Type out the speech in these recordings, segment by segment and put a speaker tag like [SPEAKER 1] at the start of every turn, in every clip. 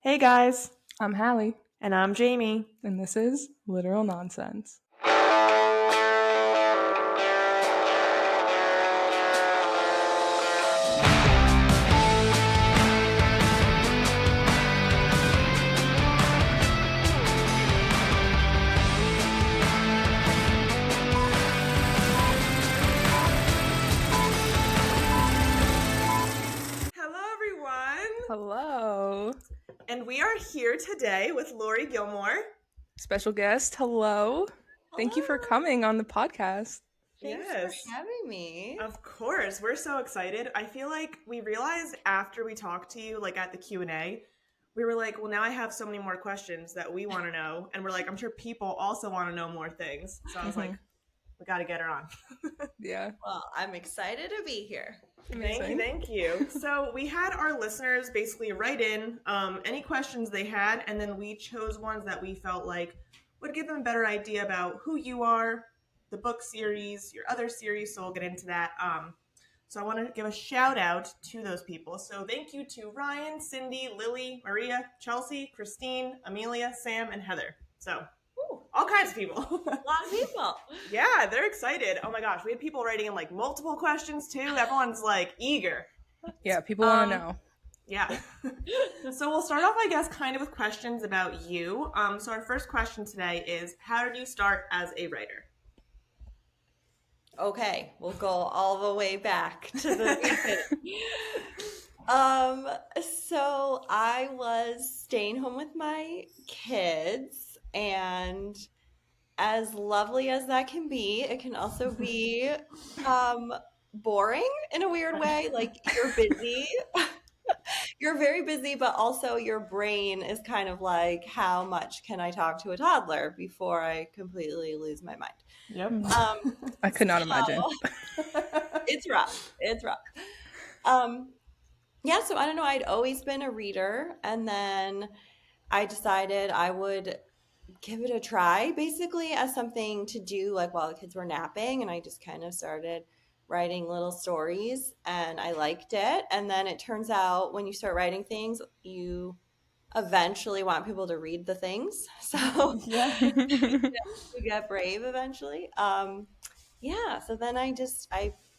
[SPEAKER 1] Hey guys,
[SPEAKER 2] I'm Hallie,
[SPEAKER 1] and I'm Jamie.
[SPEAKER 2] and this is Literal Nonsense.
[SPEAKER 1] Hello everyone,
[SPEAKER 2] Hello.
[SPEAKER 1] and we are here today with Laurie Gilmore.
[SPEAKER 2] Special guest, hello. Thank you for
[SPEAKER 3] Hello.
[SPEAKER 2] coming on the podcast.
[SPEAKER 3] Thanks
[SPEAKER 1] Yes,
[SPEAKER 3] for having me.
[SPEAKER 1] of course. We're so excited. I feel like we realized after we talked to you, like at the Q&A, we were like, well, now I have so many more questions that we want to know. And we're like, I'm sure people also want to know more things. So I was like, we got to get her on.
[SPEAKER 2] Yeah.
[SPEAKER 3] Well, I'm excited to be here.
[SPEAKER 2] Amazing.
[SPEAKER 1] Thank you. So we had our listeners basically write in any questions they had, and then we chose ones that we felt like would give them a better idea about who you are, the book series, your other series. So we'll get into that. So I want to give a shout out to those people. So thank you to Ryan, Cindy, Lily, Maria, Chelsea, Christine, Amelia, Sam, and Heather. So
[SPEAKER 3] Ooh,
[SPEAKER 1] all kinds of people.
[SPEAKER 3] a lot of people.
[SPEAKER 1] Yeah, they're excited. Oh my gosh, we had people writing in like multiple questions too. Everyone's like eager.
[SPEAKER 2] Yeah, people want to know.
[SPEAKER 1] Yeah. So we'll start off, I guess, kind of with questions about you. So our first question today is, how did you start as a writer?
[SPEAKER 3] Okay, we'll go all the way back to the beginning. So I was staying home with my kids, and as lovely as that can be, it can also be boring in a weird way. Like you're busy. You're very busy, but also your brain is kind of like, how much can I talk to a toddler before I completely lose my mind?
[SPEAKER 1] Yep.
[SPEAKER 2] I could not imagine.
[SPEAKER 3] It's rough. It's rough. Yeah, so I don't know. I'd always been a reader, and then I decided I would give it a try, basically as something to do like while the kids were napping, and I just kind of started writing little stories, and I liked it. And then it turns out when you start writing things, you eventually want people to read the things. So
[SPEAKER 1] Yeah.
[SPEAKER 3] you get brave eventually. Yeah, so then I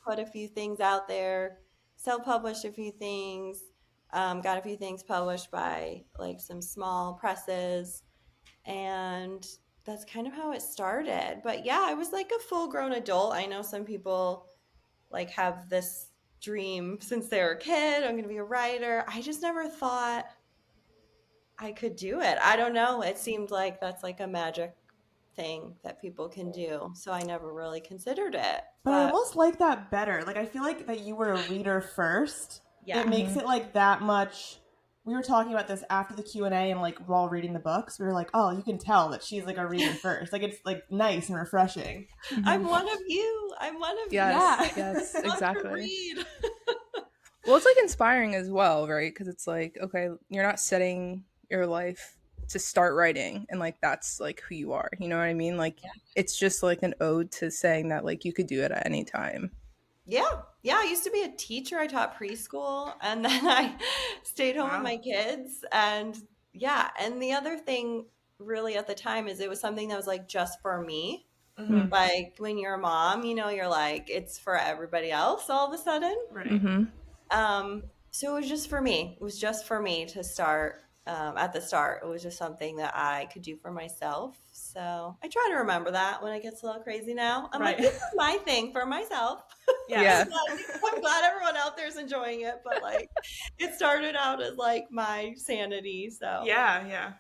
[SPEAKER 3] put a few things out there, self-published a few things, got a few things published by like some small presses, and that's kind of how it started. But yeah, I was like a full-grown adult. I know some people like have this dream since they were a kid, I'm going to be a writer. I just never thought I could do it. I don't know. It seemed like that's like a magic thing that people can do. So I never really considered it.
[SPEAKER 1] But I almost like that better. Like, I feel like that you were a reader first.
[SPEAKER 3] Yeah.
[SPEAKER 1] It makes it like that much. We were talking about this after the Q&A and like while reading the books, we were like, oh, you can tell that she's like a reader first. Like, it's like nice and refreshing.
[SPEAKER 3] I'm one of you. I'm one of
[SPEAKER 2] Yes,
[SPEAKER 1] Yeah.
[SPEAKER 2] yes,
[SPEAKER 3] you. I love to
[SPEAKER 2] exactly.
[SPEAKER 3] read.
[SPEAKER 2] Well, it's like inspiring as well, right? Because it's like, okay, you're not setting your life to start writing and like that's like who you are. You know what I mean? Like it's just like an ode to saying that like you could do it at any time.
[SPEAKER 3] Yeah. Yeah. I used to be a teacher. I taught preschool, and then I stayed home with
[SPEAKER 1] Wow.
[SPEAKER 3] my kids. And yeah. And the other thing really at the time is it was something that was like just for me.
[SPEAKER 1] Mm-hmm.
[SPEAKER 3] Like when you're a mom, you know, you're like, it's for everybody else all of a sudden.
[SPEAKER 1] Right.
[SPEAKER 2] Mm-hmm.
[SPEAKER 3] So it was just for me. It was just for me to start at the start. It was just something that I could do for myself. So I try to remember that when it gets a little crazy now. I'm
[SPEAKER 1] Right.
[SPEAKER 3] like, this is my thing for myself.
[SPEAKER 2] Yeah.
[SPEAKER 3] I'm glad everyone out there is enjoying it, but like it started out as like my sanity. So
[SPEAKER 1] Yeah, yeah.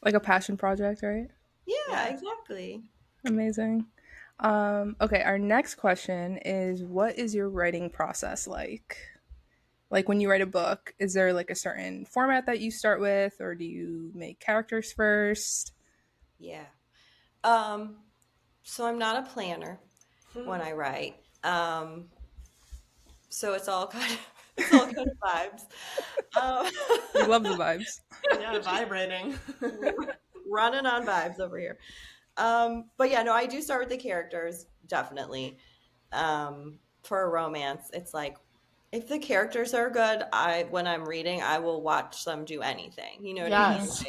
[SPEAKER 2] Like a passion project, right?
[SPEAKER 3] yeah. Exactly.
[SPEAKER 2] Amazing. Okay, our next question is, what is your writing process like? Like when you write a book, is there like a certain format that you start with, or do you make characters first?
[SPEAKER 3] Yeah. So I'm not a planner when I write. So it's all kind of vibes.
[SPEAKER 2] We love the vibes.
[SPEAKER 1] Yeah, vibrating.
[SPEAKER 3] Running on vibes over here. But yeah, no, I do start with the characters, definitely. For a romance, it's like if the characters are good, when I'm reading, I will watch them do anything. You know what I mean?
[SPEAKER 1] Yes.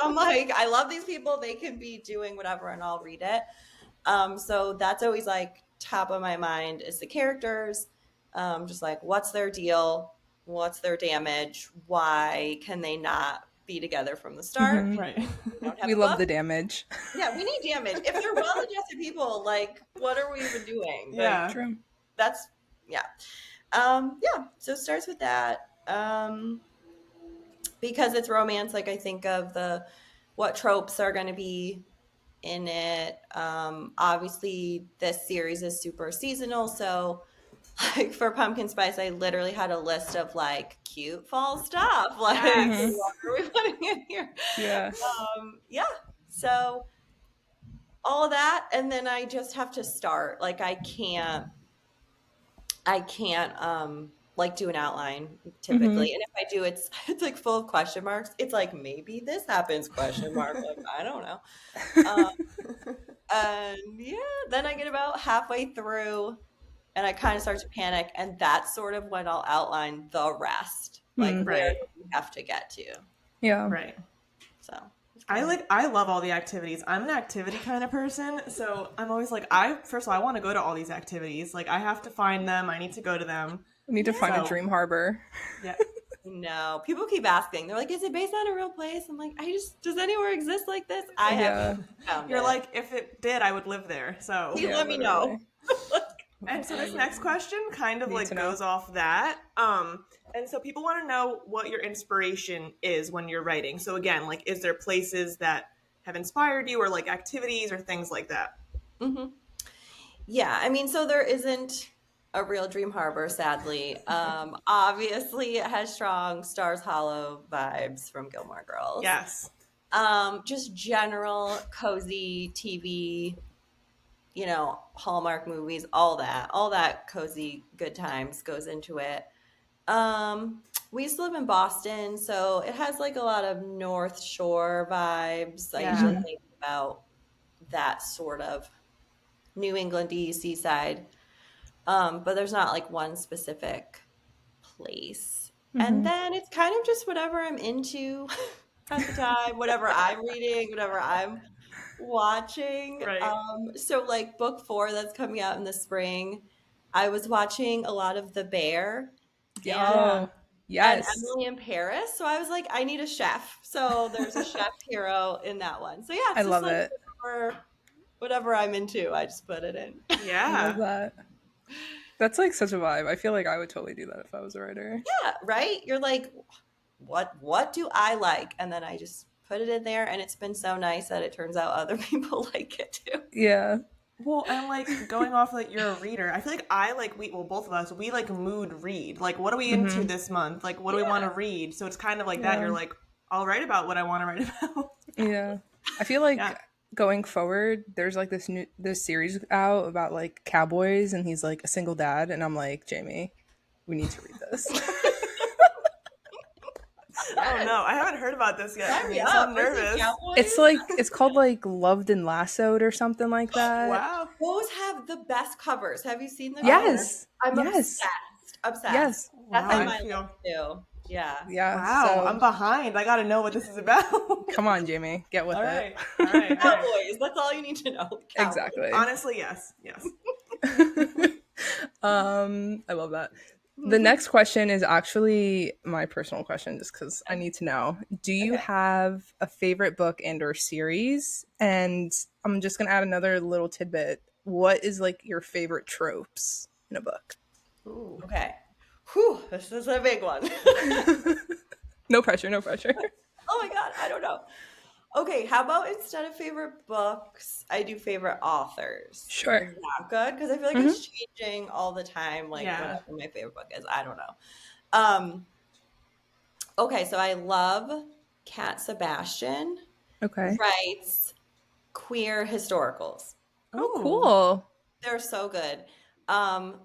[SPEAKER 3] I'm like, I love these people. They can be doing whatever, and I'll read it. So that's always like top of my mind is the characters. Just like, what's their deal? What's their damage? Why can they not be together from the start?
[SPEAKER 2] Mhm.
[SPEAKER 1] Right.
[SPEAKER 3] We don't have
[SPEAKER 2] We
[SPEAKER 3] a
[SPEAKER 2] love
[SPEAKER 3] book.
[SPEAKER 2] the damage.
[SPEAKER 3] Yeah, we need damage. If they're well-adjusted people, like, what are we even doing? Like,
[SPEAKER 1] Yeah.
[SPEAKER 2] True.
[SPEAKER 3] that's yeah. Yeah. So it starts with that. Because it's romance, like I think of what tropes are going to be in it. Obviously, this series is super seasonal, so like for pumpkin spice, I literally had a list of like cute fall stuff. Like,
[SPEAKER 1] Yes.
[SPEAKER 2] Mhm.
[SPEAKER 3] what are we putting in here?
[SPEAKER 2] Yeah.
[SPEAKER 3] Yeah. So all of that, and then I just have to start. Like, I can't like do an outline
[SPEAKER 2] Mhm.
[SPEAKER 3] typically, and if I do, it's like full of question marks. It's like maybe this happens question mark. Like, I don't know. Um, and yeah, then I get about halfway through, and I kind of start to panic, and that's sort of when I'll outline the rest. Like,
[SPEAKER 2] Mm.
[SPEAKER 3] where
[SPEAKER 1] Right.
[SPEAKER 3] do we have to get to?
[SPEAKER 2] Yeah.
[SPEAKER 1] Right.
[SPEAKER 3] So it's kind of
[SPEAKER 1] I love all the activities. I'm an activity kind of person, so I'm always like first of all I want to go to all these activities. Like I have to find them. I need to go to them.
[SPEAKER 2] We need to
[SPEAKER 3] yeah.
[SPEAKER 2] find a
[SPEAKER 1] So
[SPEAKER 2] dream harbor.
[SPEAKER 1] yeah.
[SPEAKER 3] No, people keep asking. They're like, "Is it based on a real place?" I'm like, does anywhere exist like this? I
[SPEAKER 2] Yeah.
[SPEAKER 3] haven't found
[SPEAKER 1] You're
[SPEAKER 3] it.
[SPEAKER 1] like, if it did, I would live there. So
[SPEAKER 3] Please
[SPEAKER 2] Yeah,
[SPEAKER 3] let me know.
[SPEAKER 2] literally.
[SPEAKER 1] and so this next question kind of
[SPEAKER 2] Need
[SPEAKER 1] like
[SPEAKER 2] to know.
[SPEAKER 1] goes off that. And so people want to know what your inspiration is when you're writing. So again, like is there places that have inspired you or like activities or things like that?
[SPEAKER 3] hmm Yeah, I mean, so there isn't a real dream harbor, sadly. Obviously, it has strong Stars Hollow vibes from Gilmore Girls.
[SPEAKER 1] Yes.
[SPEAKER 3] Just general cozy TV, Hallmark movies, all that cozy good times goes into it. We used to live in Boston, so it has like a lot of North Shore vibes. I usually
[SPEAKER 1] Yeah.
[SPEAKER 2] Mhm.
[SPEAKER 3] think about that sort of New Englandy seaside. But there's not like one specific place. And
[SPEAKER 2] Mhm.
[SPEAKER 3] then it's kind of just whatever I'm into at the time, whatever I'm reading, whatever I'm watching.
[SPEAKER 1] Right.
[SPEAKER 3] So like book 4 that's coming out in the spring, I was watching a lot of The Bear
[SPEAKER 2] Yeah.
[SPEAKER 3] and
[SPEAKER 1] Yeah.
[SPEAKER 2] Oh,
[SPEAKER 3] and
[SPEAKER 2] yes.
[SPEAKER 3] Emily in Paris. So I was like, I need a chef. So there's a chef hero in that one. So yeah,
[SPEAKER 2] I
[SPEAKER 3] it's just
[SPEAKER 2] love
[SPEAKER 3] like
[SPEAKER 2] it.
[SPEAKER 3] whatever I'm into, I just put it in.
[SPEAKER 2] I love
[SPEAKER 1] Yeah.
[SPEAKER 2] that. That's like such a vibe. I feel like I would totally do that if I was a writer.
[SPEAKER 3] Yeah, right? You're like, what do I like? And then I just put it in there, and it's been so nice that it turns out other people like it too.
[SPEAKER 2] Yeah.
[SPEAKER 1] Well, and like going off like you're a reader, I feel like I like we well both of us we like mood read. Like what are we into
[SPEAKER 2] Mhm.
[SPEAKER 1] this month? Like what do we want
[SPEAKER 3] Yeah.
[SPEAKER 1] to read? So it's kind of like that.
[SPEAKER 2] Yeah.
[SPEAKER 1] You're like, I'll write about what I want to write about.
[SPEAKER 2] Yeah. I feel like
[SPEAKER 1] Yeah.
[SPEAKER 2] going forward, there's like this series out about like cowboys, and he's like a single dad, and I'm like, Jamie, we need to read this.
[SPEAKER 1] Oh
[SPEAKER 3] Yes.
[SPEAKER 1] no, I haven't heard about this yet,
[SPEAKER 3] Sign me
[SPEAKER 1] Camille, so
[SPEAKER 3] up.
[SPEAKER 1] I'm
[SPEAKER 3] Are they
[SPEAKER 1] nervous.
[SPEAKER 2] It's
[SPEAKER 3] cowboys?
[SPEAKER 2] like it's called like Loved and Lassoed or something like that.
[SPEAKER 1] Wow.
[SPEAKER 3] Those have the best covers. Have you seen the
[SPEAKER 1] Oh,
[SPEAKER 3] covers?
[SPEAKER 2] Yes.
[SPEAKER 3] I'm
[SPEAKER 2] Yes.
[SPEAKER 3] obsessed. Obsessed.
[SPEAKER 2] Yes.
[SPEAKER 3] That's
[SPEAKER 1] wow.
[SPEAKER 3] on
[SPEAKER 1] I
[SPEAKER 3] my
[SPEAKER 1] feel
[SPEAKER 3] list too. Yeah.
[SPEAKER 2] Yeah.
[SPEAKER 1] wow. I'm
[SPEAKER 2] So
[SPEAKER 1] behind. I got to know what this is about.
[SPEAKER 2] come on, Jamie, get with
[SPEAKER 1] All
[SPEAKER 2] it.
[SPEAKER 1] right. All right. All right.
[SPEAKER 3] Cowboys. That's all you need to know. Cowboys.
[SPEAKER 2] Exactly.
[SPEAKER 1] Honestly, yes. Yes.
[SPEAKER 2] I love that. The next question is actually my personal question just because I need to know. Do you
[SPEAKER 3] Okay.
[SPEAKER 2] have a favorite book and or series? And I'm just gonna add another little tidbit. What is like your favorite tropes in a book?
[SPEAKER 1] Ooh.
[SPEAKER 3] Okay. Whew, this is a big one.
[SPEAKER 2] No pressure, no pressure.
[SPEAKER 3] Oh my God, I don't know. Okay, how about instead of favorite books, I do favorite authors?
[SPEAKER 2] Sure.
[SPEAKER 3] Is that good? Because I feel like
[SPEAKER 2] Mhm.
[SPEAKER 3] it's changing all the time, like
[SPEAKER 1] Yeah.
[SPEAKER 3] whatever my favorite book is. I don't know. Um, okay, so I love Kat Sebastian
[SPEAKER 2] Okay.
[SPEAKER 3] writes queer historicals.
[SPEAKER 2] Oh,
[SPEAKER 1] Ooh.
[SPEAKER 2] cool.
[SPEAKER 3] They're so good. Um,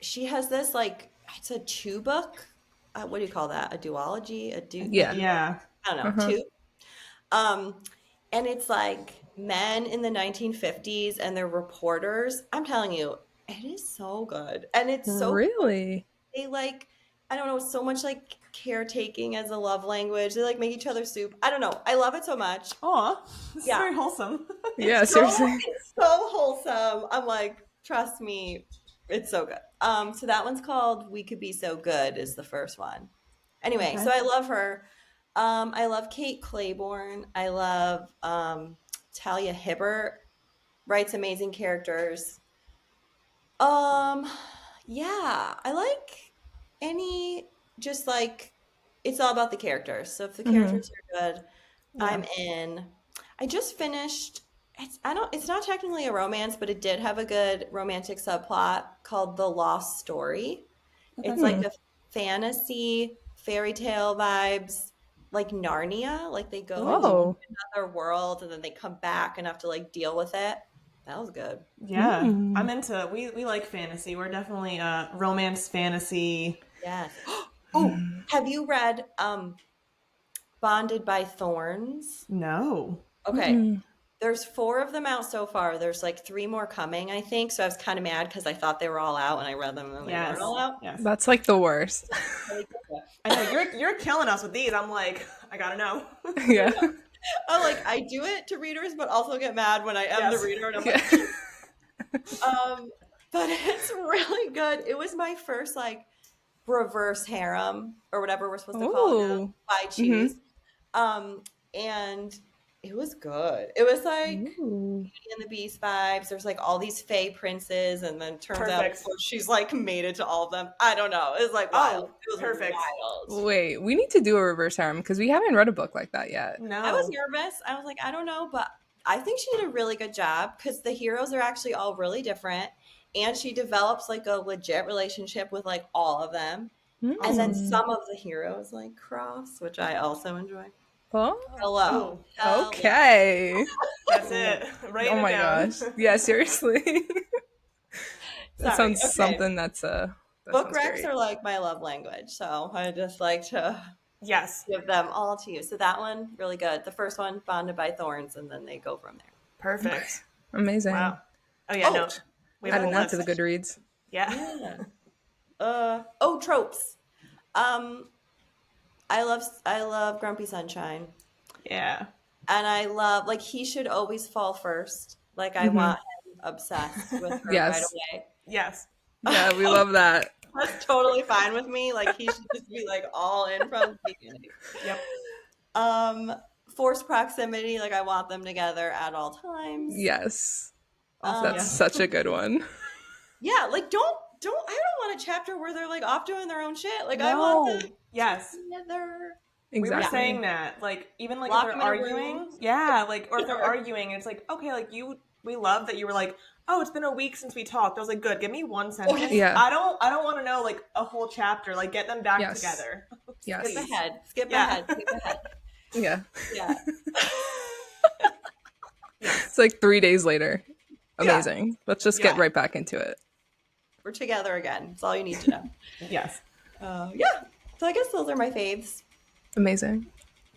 [SPEAKER 3] she has this like it's a two book. What do you call that? A duology?
[SPEAKER 2] Yeah.
[SPEAKER 1] Yeah.
[SPEAKER 3] I don't know,
[SPEAKER 2] Uh-huh.
[SPEAKER 3] two. Um, and it's like men in the 1950s and they're reporters. I'm telling you, it is so good. And it's so
[SPEAKER 2] Really?
[SPEAKER 3] they like, I don't know, so much like caretaking as a love language. They like make each other soup. I don't know. I love it so much.
[SPEAKER 1] Aw, this is
[SPEAKER 3] Yeah.
[SPEAKER 1] very wholesome.
[SPEAKER 2] Yeah, seriously.
[SPEAKER 3] It's so wholesome. I'm like, trust me, it's so good. So that one's called We Could Be So Good is the first one. Anyway,
[SPEAKER 1] Okay.
[SPEAKER 3] so I love her. I love Kate Claiborne. I love Talia Hibbert. Writes amazing characters. Um, yeah, I like any just like it's all about the characters. So if the
[SPEAKER 2] Hmm.
[SPEAKER 3] characters are good,
[SPEAKER 1] Yeah.
[SPEAKER 3] I'm in. I just finished it's not technically a romance, but it did have a good romantic subplot called The Lost Story.
[SPEAKER 1] Okay.
[SPEAKER 3] It's like a fantasy fairy tale vibes, like Narnia, like they go into
[SPEAKER 1] Ooh.
[SPEAKER 2] Oh.
[SPEAKER 3] another world and then they come back and have to like deal with it. That was good.
[SPEAKER 1] Yeah. I'm
[SPEAKER 2] Mm.
[SPEAKER 1] into we like fantasy. We're definitely romance fantasy.
[SPEAKER 3] Yes. Oh, have you read Bonded by Thorns?
[SPEAKER 1] No.
[SPEAKER 3] Okay.
[SPEAKER 2] Mm-mm.
[SPEAKER 3] There's four of them out so far. There's like three more coming, I think. So I was kind of mad because I thought they were all out and I read them and they
[SPEAKER 1] Yes.
[SPEAKER 3] weren't all out.
[SPEAKER 1] Yes.
[SPEAKER 2] That's like the worst.
[SPEAKER 1] I know you're killing us with these. I'm like, I gotta know.
[SPEAKER 2] Yeah.
[SPEAKER 3] I like I do it to readers, but also get mad when I am the
[SPEAKER 1] Yes.
[SPEAKER 3] reader and I'm
[SPEAKER 2] Yeah.
[SPEAKER 3] like, but it's really good. It was my first like reverse harem or whatever we're supposed to call it now
[SPEAKER 2] Oh.
[SPEAKER 3] by
[SPEAKER 2] Hmm.
[SPEAKER 3] choose. And it was good. It was like
[SPEAKER 2] Ooh.
[SPEAKER 3] Beauty and the Beast vibes. There's like all these fey princes, and then turns out
[SPEAKER 1] Perfect.
[SPEAKER 3] she's like mated to all of them. I don't know. It was like wild.
[SPEAKER 1] Oh,
[SPEAKER 3] It was
[SPEAKER 1] perfect.
[SPEAKER 3] wild.
[SPEAKER 2] Wait, we need to do a reverse harem because we haven't read a book like that yet.
[SPEAKER 3] I was
[SPEAKER 1] No.
[SPEAKER 3] nervous. I was like, I don't know, but I think she did a really good job because the heroes are actually all really different. And she develops like a legit relationship with like all of them. And then
[SPEAKER 2] Mm.
[SPEAKER 3] some of the heroes like cross, which I also enjoy.
[SPEAKER 2] Oh,
[SPEAKER 3] Hello.
[SPEAKER 1] Ooh,
[SPEAKER 3] Hell yeah.
[SPEAKER 2] okay.
[SPEAKER 1] that's it. Write
[SPEAKER 2] Oh
[SPEAKER 1] it
[SPEAKER 2] my
[SPEAKER 1] down.
[SPEAKER 2] gosh. Yeah, seriously. That
[SPEAKER 3] Sorry.
[SPEAKER 2] sounds
[SPEAKER 3] Okay.
[SPEAKER 2] something that
[SPEAKER 3] Book
[SPEAKER 2] sounds
[SPEAKER 3] recs
[SPEAKER 2] great.
[SPEAKER 3] are like my love language. So I just like to
[SPEAKER 1] Yes.
[SPEAKER 3] give them all to you. So that one, really good. The first one, Bonded by Thorns, and then they go from there.
[SPEAKER 1] Perfect.
[SPEAKER 2] Amazing.
[SPEAKER 1] Wow. Oh yeah,
[SPEAKER 3] Oh,
[SPEAKER 1] no. We have a
[SPEAKER 2] Adding
[SPEAKER 1] whole
[SPEAKER 2] that to
[SPEAKER 1] list.
[SPEAKER 2] the Goodreads.
[SPEAKER 1] Yeah.
[SPEAKER 3] yeah. Tropes. Um, I love Grumpy Sunshine.
[SPEAKER 1] Yeah.
[SPEAKER 3] And I love like he should always fall first. Like I
[SPEAKER 2] Hmm.
[SPEAKER 3] want him obsessed with her right
[SPEAKER 2] Yes.
[SPEAKER 3] away.
[SPEAKER 1] Yes.
[SPEAKER 2] Yeah, we love that.
[SPEAKER 3] That's totally fine with me. Like he should just be like all in from the beginning.
[SPEAKER 1] Yep.
[SPEAKER 3] Um, Forced proximity, like I want them together at all times.
[SPEAKER 2] Yes.
[SPEAKER 1] Also
[SPEAKER 2] That's
[SPEAKER 1] yes.
[SPEAKER 2] such a good one.
[SPEAKER 3] Yeah, like I don't want a chapter where they're like off doing their own shit. Like I want
[SPEAKER 1] No.
[SPEAKER 3] them
[SPEAKER 1] Yes.
[SPEAKER 3] together.
[SPEAKER 1] We were
[SPEAKER 2] Exactly.
[SPEAKER 1] saying that. Like even like if
[SPEAKER 3] Lock
[SPEAKER 1] they're
[SPEAKER 3] them in a
[SPEAKER 1] arguing,
[SPEAKER 3] room.
[SPEAKER 1] yeah, like or if they're arguing, it's like, okay, like we love that you were like, oh, it's been a week since we talked. I was like, good, give me one sentence.
[SPEAKER 2] Yeah.
[SPEAKER 1] I don't want to know like a whole chapter. Like get them back
[SPEAKER 2] Yes.
[SPEAKER 1] together.
[SPEAKER 2] Yes.
[SPEAKER 3] Skip ahead. Skip
[SPEAKER 1] Yeah.
[SPEAKER 3] ahead. Skip ahead.
[SPEAKER 2] Yeah.
[SPEAKER 3] Yeah.
[SPEAKER 2] It's like 3 days later.
[SPEAKER 1] Yeah.
[SPEAKER 2] Amazing. Let's just get
[SPEAKER 1] Yeah.
[SPEAKER 2] right back into it.
[SPEAKER 3] We're together again. That's all you need to know.
[SPEAKER 1] Yes.
[SPEAKER 3] Yeah. So I guess those are my faves.
[SPEAKER 2] Amazing.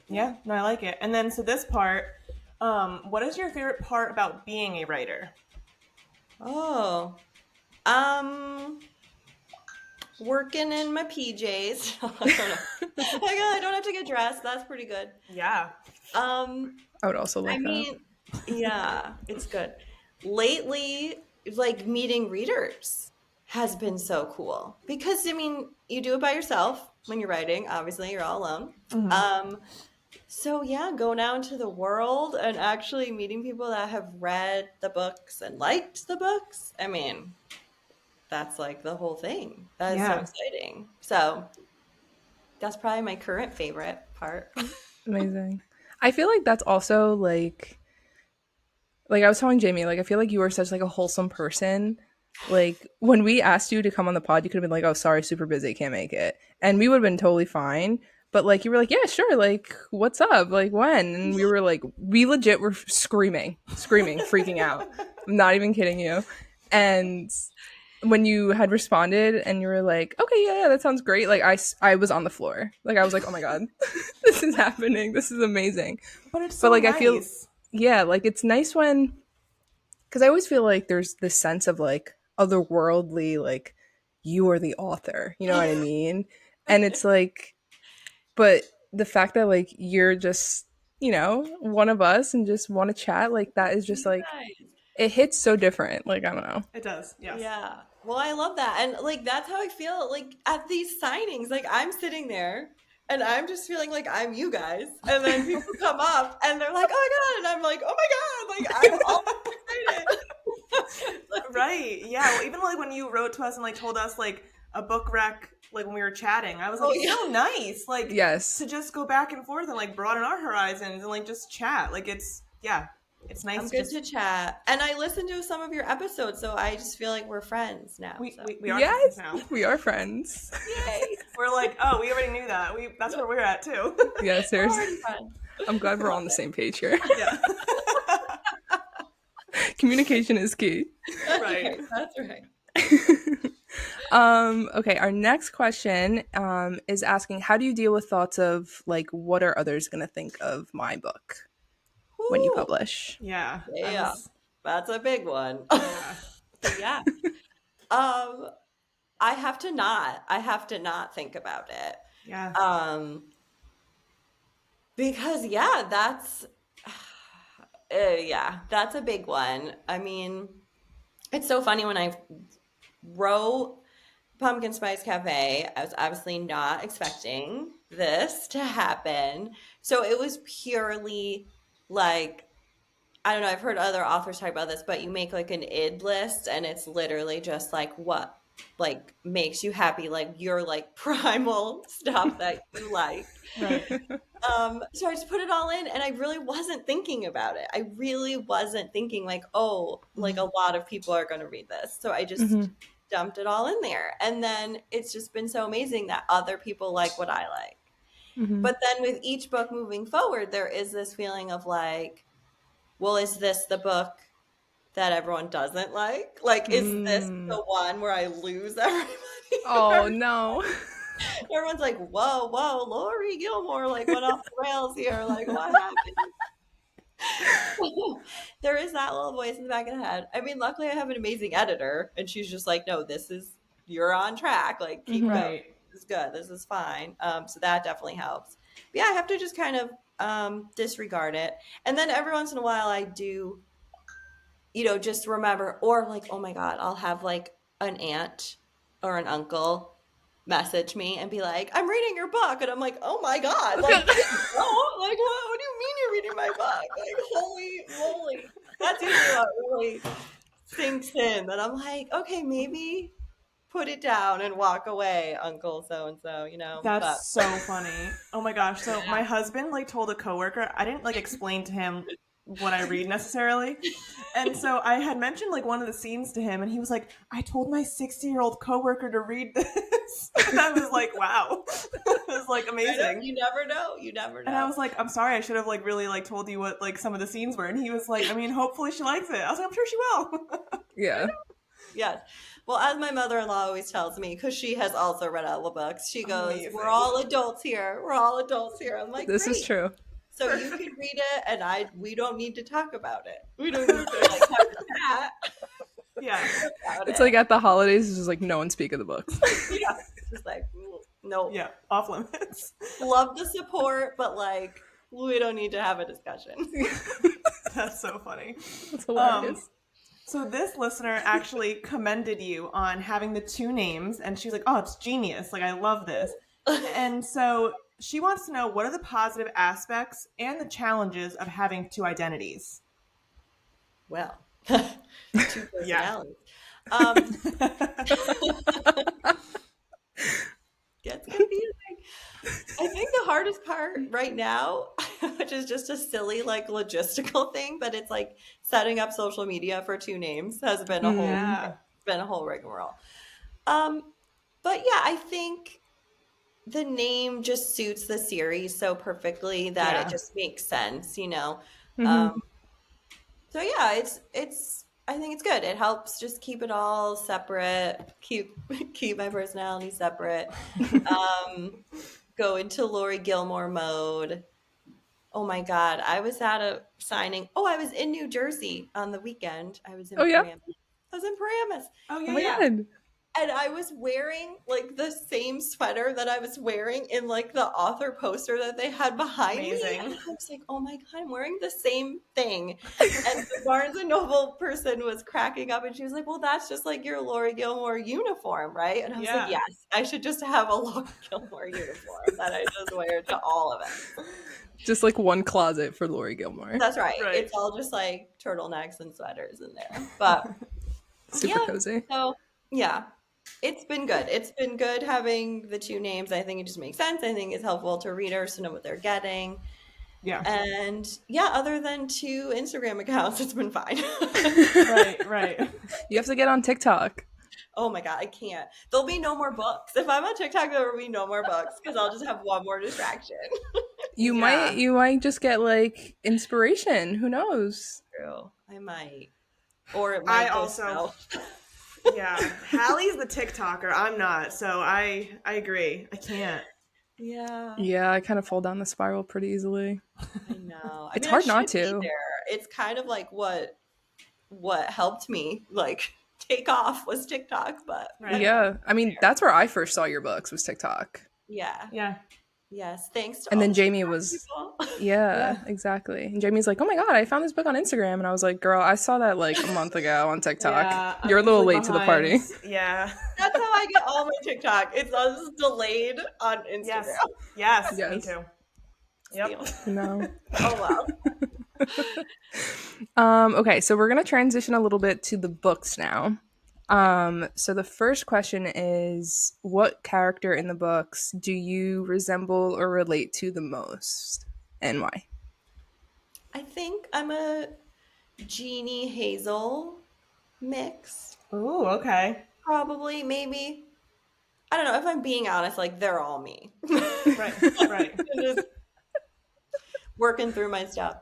[SPEAKER 1] Yeah, no, I like it. And then so this part, what is your favorite part about being a writer?
[SPEAKER 3] Oh. Working in my PJs. I don't know. I don't have to get dressed. That's pretty good.
[SPEAKER 1] Yeah.
[SPEAKER 3] Um,
[SPEAKER 2] I would also
[SPEAKER 3] I
[SPEAKER 2] like that.
[SPEAKER 3] mean, yeah, it's good. Lately, like meeting readers has been so cool because I mean, you do it by yourself when you're writing. Obviously, you're all alone. So yeah, going out into the world and actually meeting people that have read the books and liked the books. I mean, that's like the whole thing. That is so
[SPEAKER 1] Yeah.
[SPEAKER 3] exciting. So that's probably my current favorite part.
[SPEAKER 2] Amazing. I feel like that's also like I was telling Jamie, like I feel like you were such like a wholesome person. Like when we asked you to come on the pod, you could have been like, "Oh, sorry, super busy, can't make it," and we would have been totally fine. But like you were like, "Yeah, sure. Like, what's up? Like when?" And we were like, we legit were screaming, freaking out. I'm not even kidding you. And when you had responded and you were like, "Okay, yeah, that sounds great," like I was on the floor. Like I was like, "Oh my god, this is happening. This is amazing."
[SPEAKER 1] But it's
[SPEAKER 2] But
[SPEAKER 1] so
[SPEAKER 2] like I
[SPEAKER 1] nice.
[SPEAKER 2] feel, yeah, like it's nice when, because I always feel like there's this sense of like otherworldly like you are the author. You know what I mean? And it's like, but the fact that like you're just, one of us and just want to chat, like that is just
[SPEAKER 3] You
[SPEAKER 2] like,
[SPEAKER 3] guys.
[SPEAKER 2] it hits so different. Like, I don't know.
[SPEAKER 1] It does, yes.
[SPEAKER 3] Yeah. Well, I love that. And like that's how I feel like at these signings. Like I'm sitting there and I'm just feeling like I'm you guys. And then people come up and they're like, "Oh my God." And I'm like, "Oh my God." Like I'm all excited.
[SPEAKER 1] Right. Yeah. Well, even like when you wrote to us and like told us like a book rec, like when we were chatting, I was like,
[SPEAKER 3] Oh
[SPEAKER 1] it's
[SPEAKER 3] yeah.
[SPEAKER 1] so nice, like
[SPEAKER 2] Yes.
[SPEAKER 1] to just go back and forth and like broaden our horizons and like just chat. Like it's nice
[SPEAKER 3] I'm
[SPEAKER 1] to
[SPEAKER 3] good
[SPEAKER 1] just
[SPEAKER 3] to chat. And I listened to some of your episodes, so I just feel like we're friends now.
[SPEAKER 1] we
[SPEAKER 3] So
[SPEAKER 1] we, we are friends
[SPEAKER 2] Yes,
[SPEAKER 1] now.
[SPEAKER 2] we are friends.
[SPEAKER 3] yay.
[SPEAKER 1] We're like, oh, we already knew that. That's where we're at too.
[SPEAKER 2] Yeah,
[SPEAKER 3] We're
[SPEAKER 2] seriously.
[SPEAKER 3] already friends.
[SPEAKER 2] I'm glad we're
[SPEAKER 3] Love
[SPEAKER 2] on the
[SPEAKER 3] it.
[SPEAKER 2] same page here.
[SPEAKER 1] Yeah.
[SPEAKER 2] Communication is key.
[SPEAKER 3] That's
[SPEAKER 1] Right.
[SPEAKER 3] right. That's right.
[SPEAKER 2] Okay, our next question is asking, how do you deal with thoughts of like what are others going to think of my book when you
[SPEAKER 3] Whew.
[SPEAKER 2] publish?
[SPEAKER 1] Yeah. I
[SPEAKER 3] Yeah.
[SPEAKER 1] was
[SPEAKER 3] That's a big one.
[SPEAKER 1] yeah.
[SPEAKER 3] Yeah. Um, I have to not think about it.
[SPEAKER 1] Yeah.
[SPEAKER 3] Um, because yeah, that's a big one. I mean, it's so funny when I wrote Pumpkin Spice Cafe, I was obviously not expecting this to happen. So it was purely like I don't know, I've heard other authors talk about this, but you make like an id list and it's literally just like what like makes you happy, like your like primal stuff that you like.
[SPEAKER 1] Right.
[SPEAKER 3] So I just put it all in and I really wasn't thinking about it. I really wasn't thinking like, oh, like a lot of people are going to read this. So I just
[SPEAKER 2] Mhm.
[SPEAKER 3] dumped it all in there. And then it's just been so amazing that other people like what I like.
[SPEAKER 2] Mhm.
[SPEAKER 3] But then with each book moving forward, there is this feeling of like, well, is this the book that everyone doesn't like? Like, is this
[SPEAKER 2] Mm.
[SPEAKER 3] the one where I lose everybody?
[SPEAKER 2] Oh no.
[SPEAKER 3] Everyone's like, whoa, whoa, Laurie Gilmore, like, went off the rails here. Like, what happened? There is that little voice in the back of the head. I mean, luckily I have an amazing editor, and she's just like, no, you're on track. Like, keep
[SPEAKER 2] Mhm.
[SPEAKER 3] going.
[SPEAKER 1] Right.
[SPEAKER 3] This is good. This is fine. So that definitely helps. But yeah, I have to just kind of disregard it. And then every once in a while I do, just remember, or like, oh my God, I'll have like an aunt or an uncle message me and be like, I'm reading your book. And I'm like, oh my God, like, oh, like, what do you mean you're reading my book? Like, holy moly. That's usually what really sinks in. That I'm like, okay, maybe put it down and walk away, Uncle so and so,
[SPEAKER 1] That's
[SPEAKER 3] but
[SPEAKER 1] so funny. Oh my gosh. So
[SPEAKER 3] yeah.
[SPEAKER 1] my husband like told a coworker, I didn't like explain to him what I read necessarily. And so I had mentioned like one of the scenes to him and he was like, I told my 60-year-old coworker to read this. And I was like, wow. It was like amazing.
[SPEAKER 3] You never know. You never
[SPEAKER 1] And I
[SPEAKER 3] know.
[SPEAKER 1] was like, I'm sorry, I should have like really like told you what like some of the scenes were. And he was like, I mean, hopefully she likes it. I was like, I'm sure she will.
[SPEAKER 2] Yeah.
[SPEAKER 3] Yes. Well, as my mother-in-law always tells me, because she has also read all the books, she goes,
[SPEAKER 1] Amazing.
[SPEAKER 3] "We're all adults here. We're all adults here." I'm like,
[SPEAKER 2] This is
[SPEAKER 3] "Great."
[SPEAKER 2] true.
[SPEAKER 3] So you can read it, and we don't need to talk about it. We don't need to like have a chat
[SPEAKER 1] Yeah.
[SPEAKER 3] about
[SPEAKER 2] It's
[SPEAKER 3] it.
[SPEAKER 2] like at the holidays, it's just like no one speak of the books.
[SPEAKER 3] Yeah, just like no,
[SPEAKER 1] Yeah. Off limits.
[SPEAKER 3] love the support, but like we don't need to have a discussion.
[SPEAKER 1] That's so funny.
[SPEAKER 2] That's hilarious.
[SPEAKER 1] So this listener actually commended you on having the two names, and she's like, "Oh, it's genius! Like, I love this." And so she wants to know what are the positive aspects and the challenges of having two identities.
[SPEAKER 3] Well, two
[SPEAKER 1] Yeah.
[SPEAKER 3] personalities. Um, Gets confusing. I think the hardest part right now, which is just a silly like logistical thing, but it's like setting up social media for two names has been a whole
[SPEAKER 1] Yeah.
[SPEAKER 3] rigmarole. Um, but yeah, I think the name just suits the series so perfectly that it
[SPEAKER 1] Yeah.
[SPEAKER 3] just makes sense.
[SPEAKER 2] Mhm.
[SPEAKER 3] Um, so yeah, it's I think it's good. It helps just keep it all separate, keep my personality separate. Um, go into Laurie Gilmore mode. Oh my God. I was at a signing. Oh, I was in New Jersey on the weekend. I was in
[SPEAKER 2] Oh yeah.
[SPEAKER 3] Paramus. I was in Paramus.
[SPEAKER 1] Oh
[SPEAKER 2] Oh
[SPEAKER 1] yeah,
[SPEAKER 2] my
[SPEAKER 1] yeah.
[SPEAKER 2] god.
[SPEAKER 3] And I was wearing like the same sweater that I was wearing in like the author poster that they had behind me.
[SPEAKER 1] Amazing.
[SPEAKER 3] And I was like, oh my God, I'm wearing the same thing. And the Barnes and Noble person was cracking up and she was like, well, that's just like your Laurie Gilmore uniform, right? And I was like,
[SPEAKER 1] Yeah.
[SPEAKER 3] yes, I should just have a Laurie Gilmore uniform that I just wear to all of it.
[SPEAKER 2] Just like one closet for Laurie Gilmore.
[SPEAKER 3] That's right.
[SPEAKER 1] Right.
[SPEAKER 3] It's all just like turtlenecks and sweaters in there. But
[SPEAKER 2] Super
[SPEAKER 3] yeah,
[SPEAKER 2] cozy.
[SPEAKER 3] so yeah, it's been good. It's been good having the two names. I think it just makes sense. I think it's helpful to readers to know what they're getting.
[SPEAKER 1] Yeah.
[SPEAKER 3] And yeah, other than two Instagram accounts, it's been fine.
[SPEAKER 1] Right.
[SPEAKER 2] You have to get on TikTok.
[SPEAKER 3] Oh my God, I can't. There'll be no more books. If I'm on TikTok, there will be no more books because I'll just have one more distraction.
[SPEAKER 2] You
[SPEAKER 1] Yeah.
[SPEAKER 2] might just get like inspiration. Who knows?
[SPEAKER 3] True. I might. Or it might
[SPEAKER 1] I
[SPEAKER 3] go
[SPEAKER 1] also
[SPEAKER 3] south.
[SPEAKER 1] Yeah. Hallie's the TikToker. I'm not. So I agree. I can't.
[SPEAKER 3] Yeah,
[SPEAKER 2] Yeah, I kind of fall down the spiral pretty easily.
[SPEAKER 3] I know. I
[SPEAKER 2] It's
[SPEAKER 3] mean,
[SPEAKER 2] hard
[SPEAKER 3] I
[SPEAKER 2] not
[SPEAKER 3] should be
[SPEAKER 2] to.
[SPEAKER 3] there. It's kind of like what helped me like take off was TikTok, but
[SPEAKER 1] Right.
[SPEAKER 2] Yeah. I mean, that's where I first saw your books was TikTok.
[SPEAKER 3] yeah.
[SPEAKER 1] Yeah.
[SPEAKER 3] Yes, thanks to
[SPEAKER 2] And
[SPEAKER 3] all
[SPEAKER 2] then
[SPEAKER 3] the
[SPEAKER 2] Jamie
[SPEAKER 3] TikTok
[SPEAKER 2] was
[SPEAKER 3] people.
[SPEAKER 2] yeah, exactly. And Jamie's like, "Oh my God, I found this book on Instagram." And I was like, "Girl, I saw that like a month ago on TikTok.
[SPEAKER 1] Yeah. I'm
[SPEAKER 2] You're a little
[SPEAKER 1] usually
[SPEAKER 2] late to the
[SPEAKER 1] behind.
[SPEAKER 2] party."
[SPEAKER 1] Yeah.
[SPEAKER 3] That's how I get all my TikTok. It's all just delayed on Instagram.
[SPEAKER 1] Yes. Yes. Me
[SPEAKER 2] Yes.
[SPEAKER 1] too.
[SPEAKER 3] It's the
[SPEAKER 1] Yep.
[SPEAKER 3] only-
[SPEAKER 2] No.
[SPEAKER 3] Oh wow.
[SPEAKER 2] Okay, so we're gonna transition a little bit to the books now. So the first question is, what character in the books do you resemble or relate to the most, and why?
[SPEAKER 3] I think I'm a Jeannie Hazel mix.
[SPEAKER 1] Ooh, okay.
[SPEAKER 3] Probably, maybe. I don't know. If I'm being honest, like they're all me.
[SPEAKER 1] Right.
[SPEAKER 3] Just working through my stuff.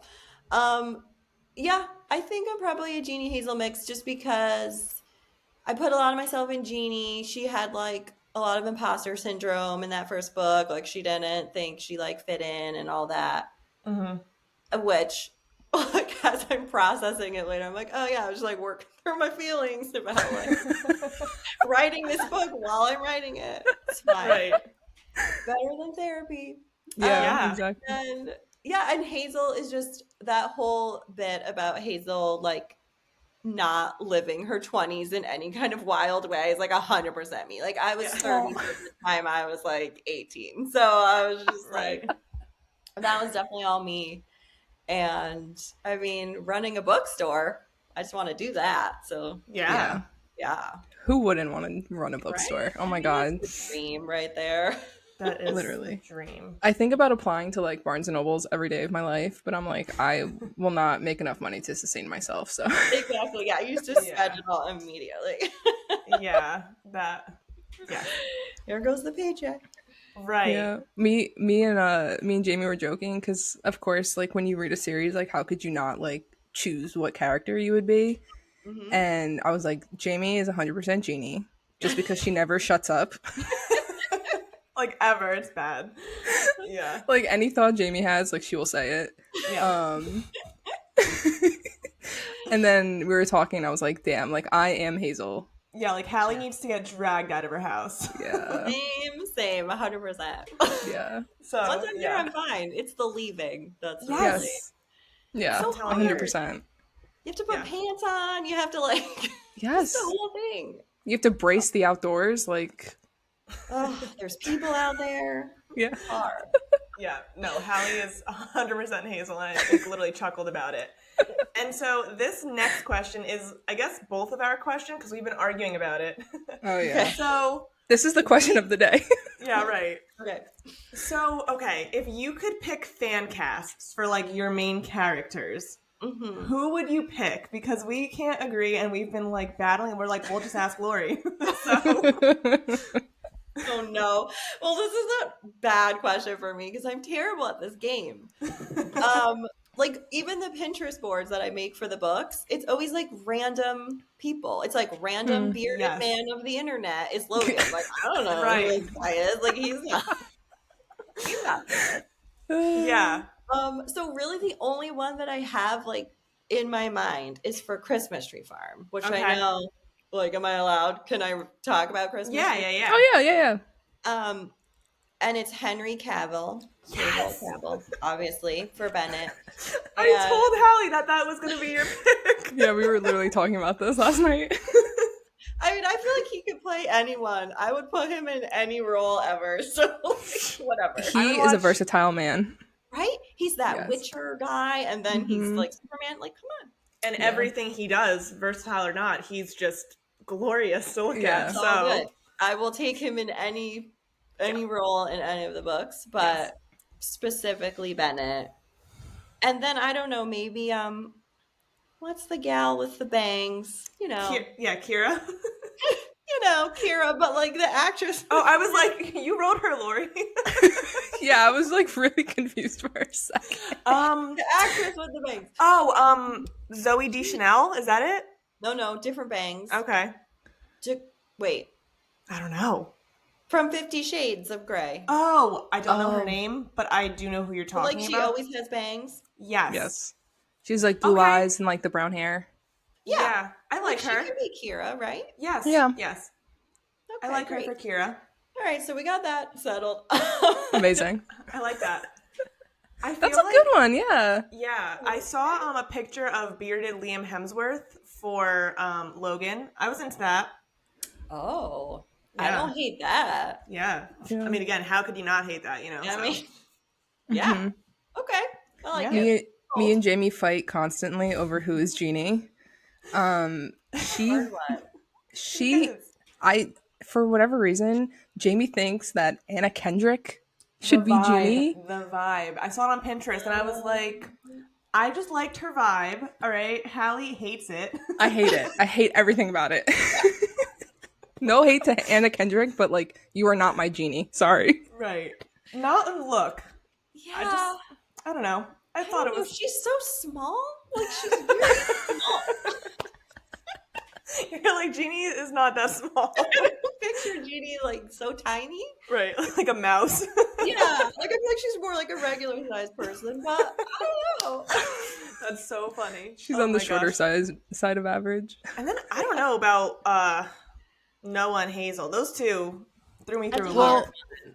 [SPEAKER 3] Yeah, I think I'm probably a Jeannie Hazel mix just because I put a lot of myself in Jeannie. She had like a lot of imposter syndrome in that first book. Like she didn't think she like fit in and all that. Which like as I'm processing it later, I'm like, oh yeah, I was just like working through my feelings about like writing this book while I'm writing it. It's fine.
[SPEAKER 1] Right.
[SPEAKER 3] Better than therapy.
[SPEAKER 2] Yeah,
[SPEAKER 1] Yeah.
[SPEAKER 2] exactly.
[SPEAKER 3] And yeah, and Hazel is just that whole bit about Hazel like not living her 20s in any kind of wild way is like 100% me. Like I was
[SPEAKER 1] Yeah.
[SPEAKER 3] 30 by the time I was like 18. So I was just like,
[SPEAKER 1] Right.
[SPEAKER 3] that was definitely all me. And I mean, running a bookstore, I just want to do that. So
[SPEAKER 1] Yeah.
[SPEAKER 3] yeah.
[SPEAKER 2] Who wouldn't want to run a bookstore?
[SPEAKER 3] Right?
[SPEAKER 2] Oh my
[SPEAKER 3] I
[SPEAKER 2] God.
[SPEAKER 3] mean, that's the dream right there.
[SPEAKER 1] That is
[SPEAKER 2] Literally.
[SPEAKER 1] the dream.
[SPEAKER 2] I think about applying to like Barnes and Nobles every day of my life, but I'm like, I will not make enough money to sustain myself. So
[SPEAKER 3] Exactly. Yeah. You just
[SPEAKER 1] Yeah.
[SPEAKER 3] spend it all immediately.
[SPEAKER 1] Yeah. That. Yeah.
[SPEAKER 3] Here goes the paycheck.
[SPEAKER 1] Right.
[SPEAKER 2] yeah, me and Jamie were joking because of course, like when you read a series, like how could you not like choose what character you would be?
[SPEAKER 3] Mhm.
[SPEAKER 2] And I was like, Jamie is 100% Jeannie, just because she never shuts up.
[SPEAKER 1] Like ever, it's bad. Yeah.
[SPEAKER 2] Like any thought Jamie has, like she will say it.
[SPEAKER 1] Yeah.
[SPEAKER 2] And then we were talking, and I was like, damn, like I am Hazel.
[SPEAKER 1] Yeah, like Hallie needs to get dragged out of her house.
[SPEAKER 2] Yeah,
[SPEAKER 3] Same, 100%.
[SPEAKER 2] yeah,
[SPEAKER 1] So
[SPEAKER 3] Once I'm there,
[SPEAKER 1] yeah.
[SPEAKER 3] I'm fine. It's the leaving that's
[SPEAKER 1] Yes.
[SPEAKER 3] really.
[SPEAKER 2] yeah,
[SPEAKER 3] So
[SPEAKER 1] telling you.
[SPEAKER 2] 100%.
[SPEAKER 3] You have to put
[SPEAKER 1] Yeah.
[SPEAKER 3] pants on. You have to like.
[SPEAKER 2] Yes,
[SPEAKER 3] It's the whole thing.
[SPEAKER 2] you have to brace the outdoors, like
[SPEAKER 3] Oh, there's people out there.
[SPEAKER 2] yeah.
[SPEAKER 3] Hard.
[SPEAKER 1] Yeah, no, Hallie is 100% Hazel, and I like, literally chuckled about it. And so this next question is, I guess, both of our question because we've been arguing about it.
[SPEAKER 2] Oh yeah.
[SPEAKER 1] So
[SPEAKER 2] This is the question of the day.
[SPEAKER 1] yeah, right.
[SPEAKER 3] Okay.
[SPEAKER 1] So okay, if you could pick fan casts for like your main characters,
[SPEAKER 3] Mm-hmm.
[SPEAKER 1] who would you pick? Because we can't agree, and we've been like battling. We're like, we'll just ask Laurie. So
[SPEAKER 3] Oh no. Well, this is a bad question for me because I'm terrible at this game. Like even the Pinterest boards that I make for the books, it's always like random people. It's like random bearded
[SPEAKER 1] yes.
[SPEAKER 3] man of the internet is Logan. Like I don't know
[SPEAKER 1] Right.
[SPEAKER 3] who this guy is. Like he's not. He's not there.
[SPEAKER 1] yeah,
[SPEAKER 3] So really the only one that I have like in my mind is for Christmas Tree Farm, which
[SPEAKER 1] Okay.
[SPEAKER 3] I know Like, am I allowed? Can I talk about Christmas?
[SPEAKER 1] Yeah.
[SPEAKER 2] Oh yeah, yeah,
[SPEAKER 3] Um, and it's Henry Cavill.
[SPEAKER 1] Yes.
[SPEAKER 3] Cavill, obviously, for Bennett.
[SPEAKER 1] I
[SPEAKER 3] And
[SPEAKER 1] told Hallie that was going to be your pick.
[SPEAKER 2] yeah. Yeah, we were literally talking about this last night.
[SPEAKER 3] I mean, I feel like he could play anyone. I would put him in any role ever. So, whatever.
[SPEAKER 2] He is a versatile man.
[SPEAKER 3] Right? He's that
[SPEAKER 2] Yes.
[SPEAKER 3] Witcher guy, and then he's like Superman. Like, come on.
[SPEAKER 1] And everything he does, versatile or not, he's just glorious to look at.
[SPEAKER 3] It's
[SPEAKER 1] So
[SPEAKER 3] all good. I will take him in any role in any of the books, but specifically Bennett. And then I don't know, maybe what's the gal with the bangs? You know,
[SPEAKER 1] Kira.
[SPEAKER 3] Kira, but like the actress.
[SPEAKER 1] Oh, I was like, you wrote her, Laurie.
[SPEAKER 2] Yeah, I was like really confused for a second.
[SPEAKER 3] The actress with the bangs.
[SPEAKER 1] Oh, Zoe Deschanel, is that it?
[SPEAKER 3] No, different bangs.
[SPEAKER 1] Okay.
[SPEAKER 3] Wait.
[SPEAKER 1] I don't know.
[SPEAKER 3] From 50 Shades of Grey.
[SPEAKER 1] Oh, I don't know her name, but I do know who you're talking
[SPEAKER 3] like she
[SPEAKER 1] about.
[SPEAKER 3] always has bangs.
[SPEAKER 1] Yes.
[SPEAKER 2] She's like blue eyes and like the brown hair.
[SPEAKER 1] Yeah, I like her.
[SPEAKER 3] She could be Kira, right?
[SPEAKER 1] Yes.
[SPEAKER 2] Yeah.
[SPEAKER 1] Yes.
[SPEAKER 3] Okay,
[SPEAKER 1] I like
[SPEAKER 3] great.
[SPEAKER 1] her for Kira.
[SPEAKER 3] All right, so we got that settled.
[SPEAKER 2] Amazing.
[SPEAKER 1] I like that. I feel
[SPEAKER 2] That's a good one, yeah.
[SPEAKER 1] Yeah, I saw a picture of bearded Liam Hemsworth for Logan. I was into that.
[SPEAKER 3] Oh,
[SPEAKER 1] Yeah.
[SPEAKER 3] I don't hate that.
[SPEAKER 1] Yeah. I mean, again, how could you not hate that,
[SPEAKER 3] I mean, yeah. Okay. I like it.
[SPEAKER 2] Me and Jamie fight constantly over who is Jeannie. For whatever reason, Jamie thinks that Anna Kendrick should be Jeannie.
[SPEAKER 1] The vibe. I saw it on Pinterest and I was like, I just liked her vibe. All right. Hallie hates it.
[SPEAKER 2] I hate it. I hate everything about it. No hate to Anna Kendrick, but like, you are not my Jeannie. Sorry.
[SPEAKER 1] Right. Not in look.
[SPEAKER 3] Yeah.
[SPEAKER 1] I don't know. I thought it was.
[SPEAKER 3] She's so small. Like, she's very small.
[SPEAKER 1] You're like, Jeannie is not that small.
[SPEAKER 3] I don't picture Jeannie like so tiny.
[SPEAKER 1] Right. Like a mouse.
[SPEAKER 3] Yeah. Like, I feel like she's more like a regular sized person, but I don't know.
[SPEAKER 1] That's so funny.
[SPEAKER 2] She's on the shorter side of average.
[SPEAKER 1] And then I don't know about Noah and Hazel. Those two threw me through a
[SPEAKER 2] Well,
[SPEAKER 1] loop.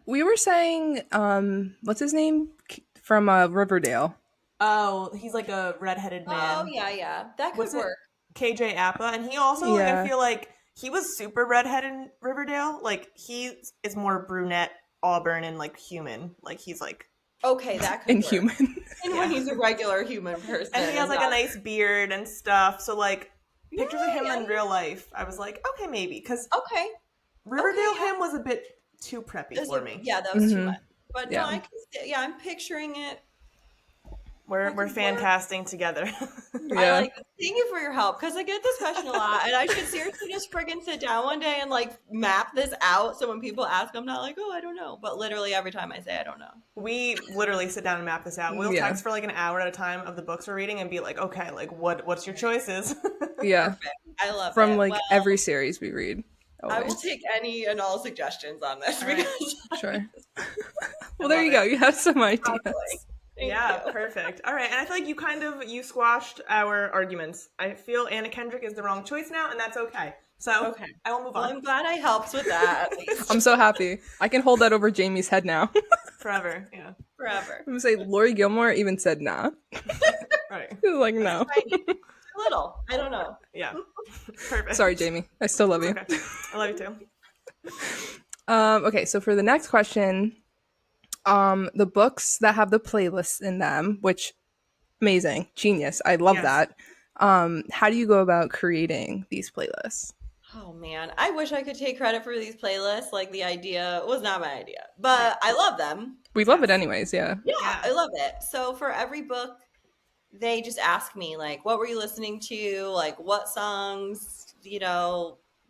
[SPEAKER 2] we were saying, what's his name? From Riverdale.
[SPEAKER 1] Oh, he's like a redheaded man.
[SPEAKER 3] Oh, yeah. That could work.
[SPEAKER 1] KJ Appa. And he also, I feel like he was super redhead in Riverdale. Like, he is more brunette, auburn, and like human. Like, he's like...
[SPEAKER 3] Okay, that could work.
[SPEAKER 2] Inhuman.
[SPEAKER 3] And when he's a regular human person.
[SPEAKER 1] And he has like a nice beard and stuff. So like, pictures of him in real life, I was like, okay, maybe. Because Riverdale him was a bit too preppy for me.
[SPEAKER 3] Yeah, that was too much. But no, I can I'm picturing it.
[SPEAKER 1] We're fantasting together.
[SPEAKER 3] I like it. Thank you for your help, because I get this question a lot, and I should seriously just friggin' sit down one day and like map this out, so when people ask, I'm not like, oh, I don't know. But literally every time I say I don't know,
[SPEAKER 1] we literally sit down and map this out. We'll text for like an hour at a time of the books we're reading and be like, okay, like what's your choices?
[SPEAKER 2] Yeah.
[SPEAKER 3] Perfect. I love it.
[SPEAKER 2] From like every series we read. Always.
[SPEAKER 3] I will take any and all suggestions on this.
[SPEAKER 2] Sure. Well, there you go. You have some ideas.
[SPEAKER 1] Yeah, perfect. All right, and I feel like you squashed our arguments. I feel Anna Kendrick is the wrong choice now, and that's okay. So I will move on.
[SPEAKER 3] I'm glad I helped with that.
[SPEAKER 2] I'm so happy. I can hold that over Jamie's head now.
[SPEAKER 1] Forever, yeah.
[SPEAKER 3] Forever.
[SPEAKER 2] I'm gonna say Laurie Gilmore even said nah.
[SPEAKER 1] Right.
[SPEAKER 2] He was like, no.
[SPEAKER 3] A little. I don't know.
[SPEAKER 1] Yeah. Perfect.
[SPEAKER 2] Sorry, Jamie. I still love you.
[SPEAKER 1] Okay. I love you too.
[SPEAKER 2] Okay, so for the next question, the books that have the playlists in them, which amazing, genius. I love that. How do you go about creating these playlists?
[SPEAKER 3] Oh man, I wish I could take credit for these playlists. Like, the idea was not my idea, but I love them.
[SPEAKER 2] We love it anyways, yeah.
[SPEAKER 3] Yeah, I love it. So for every book, they just ask me, like, what were you listening to? Like, what songs,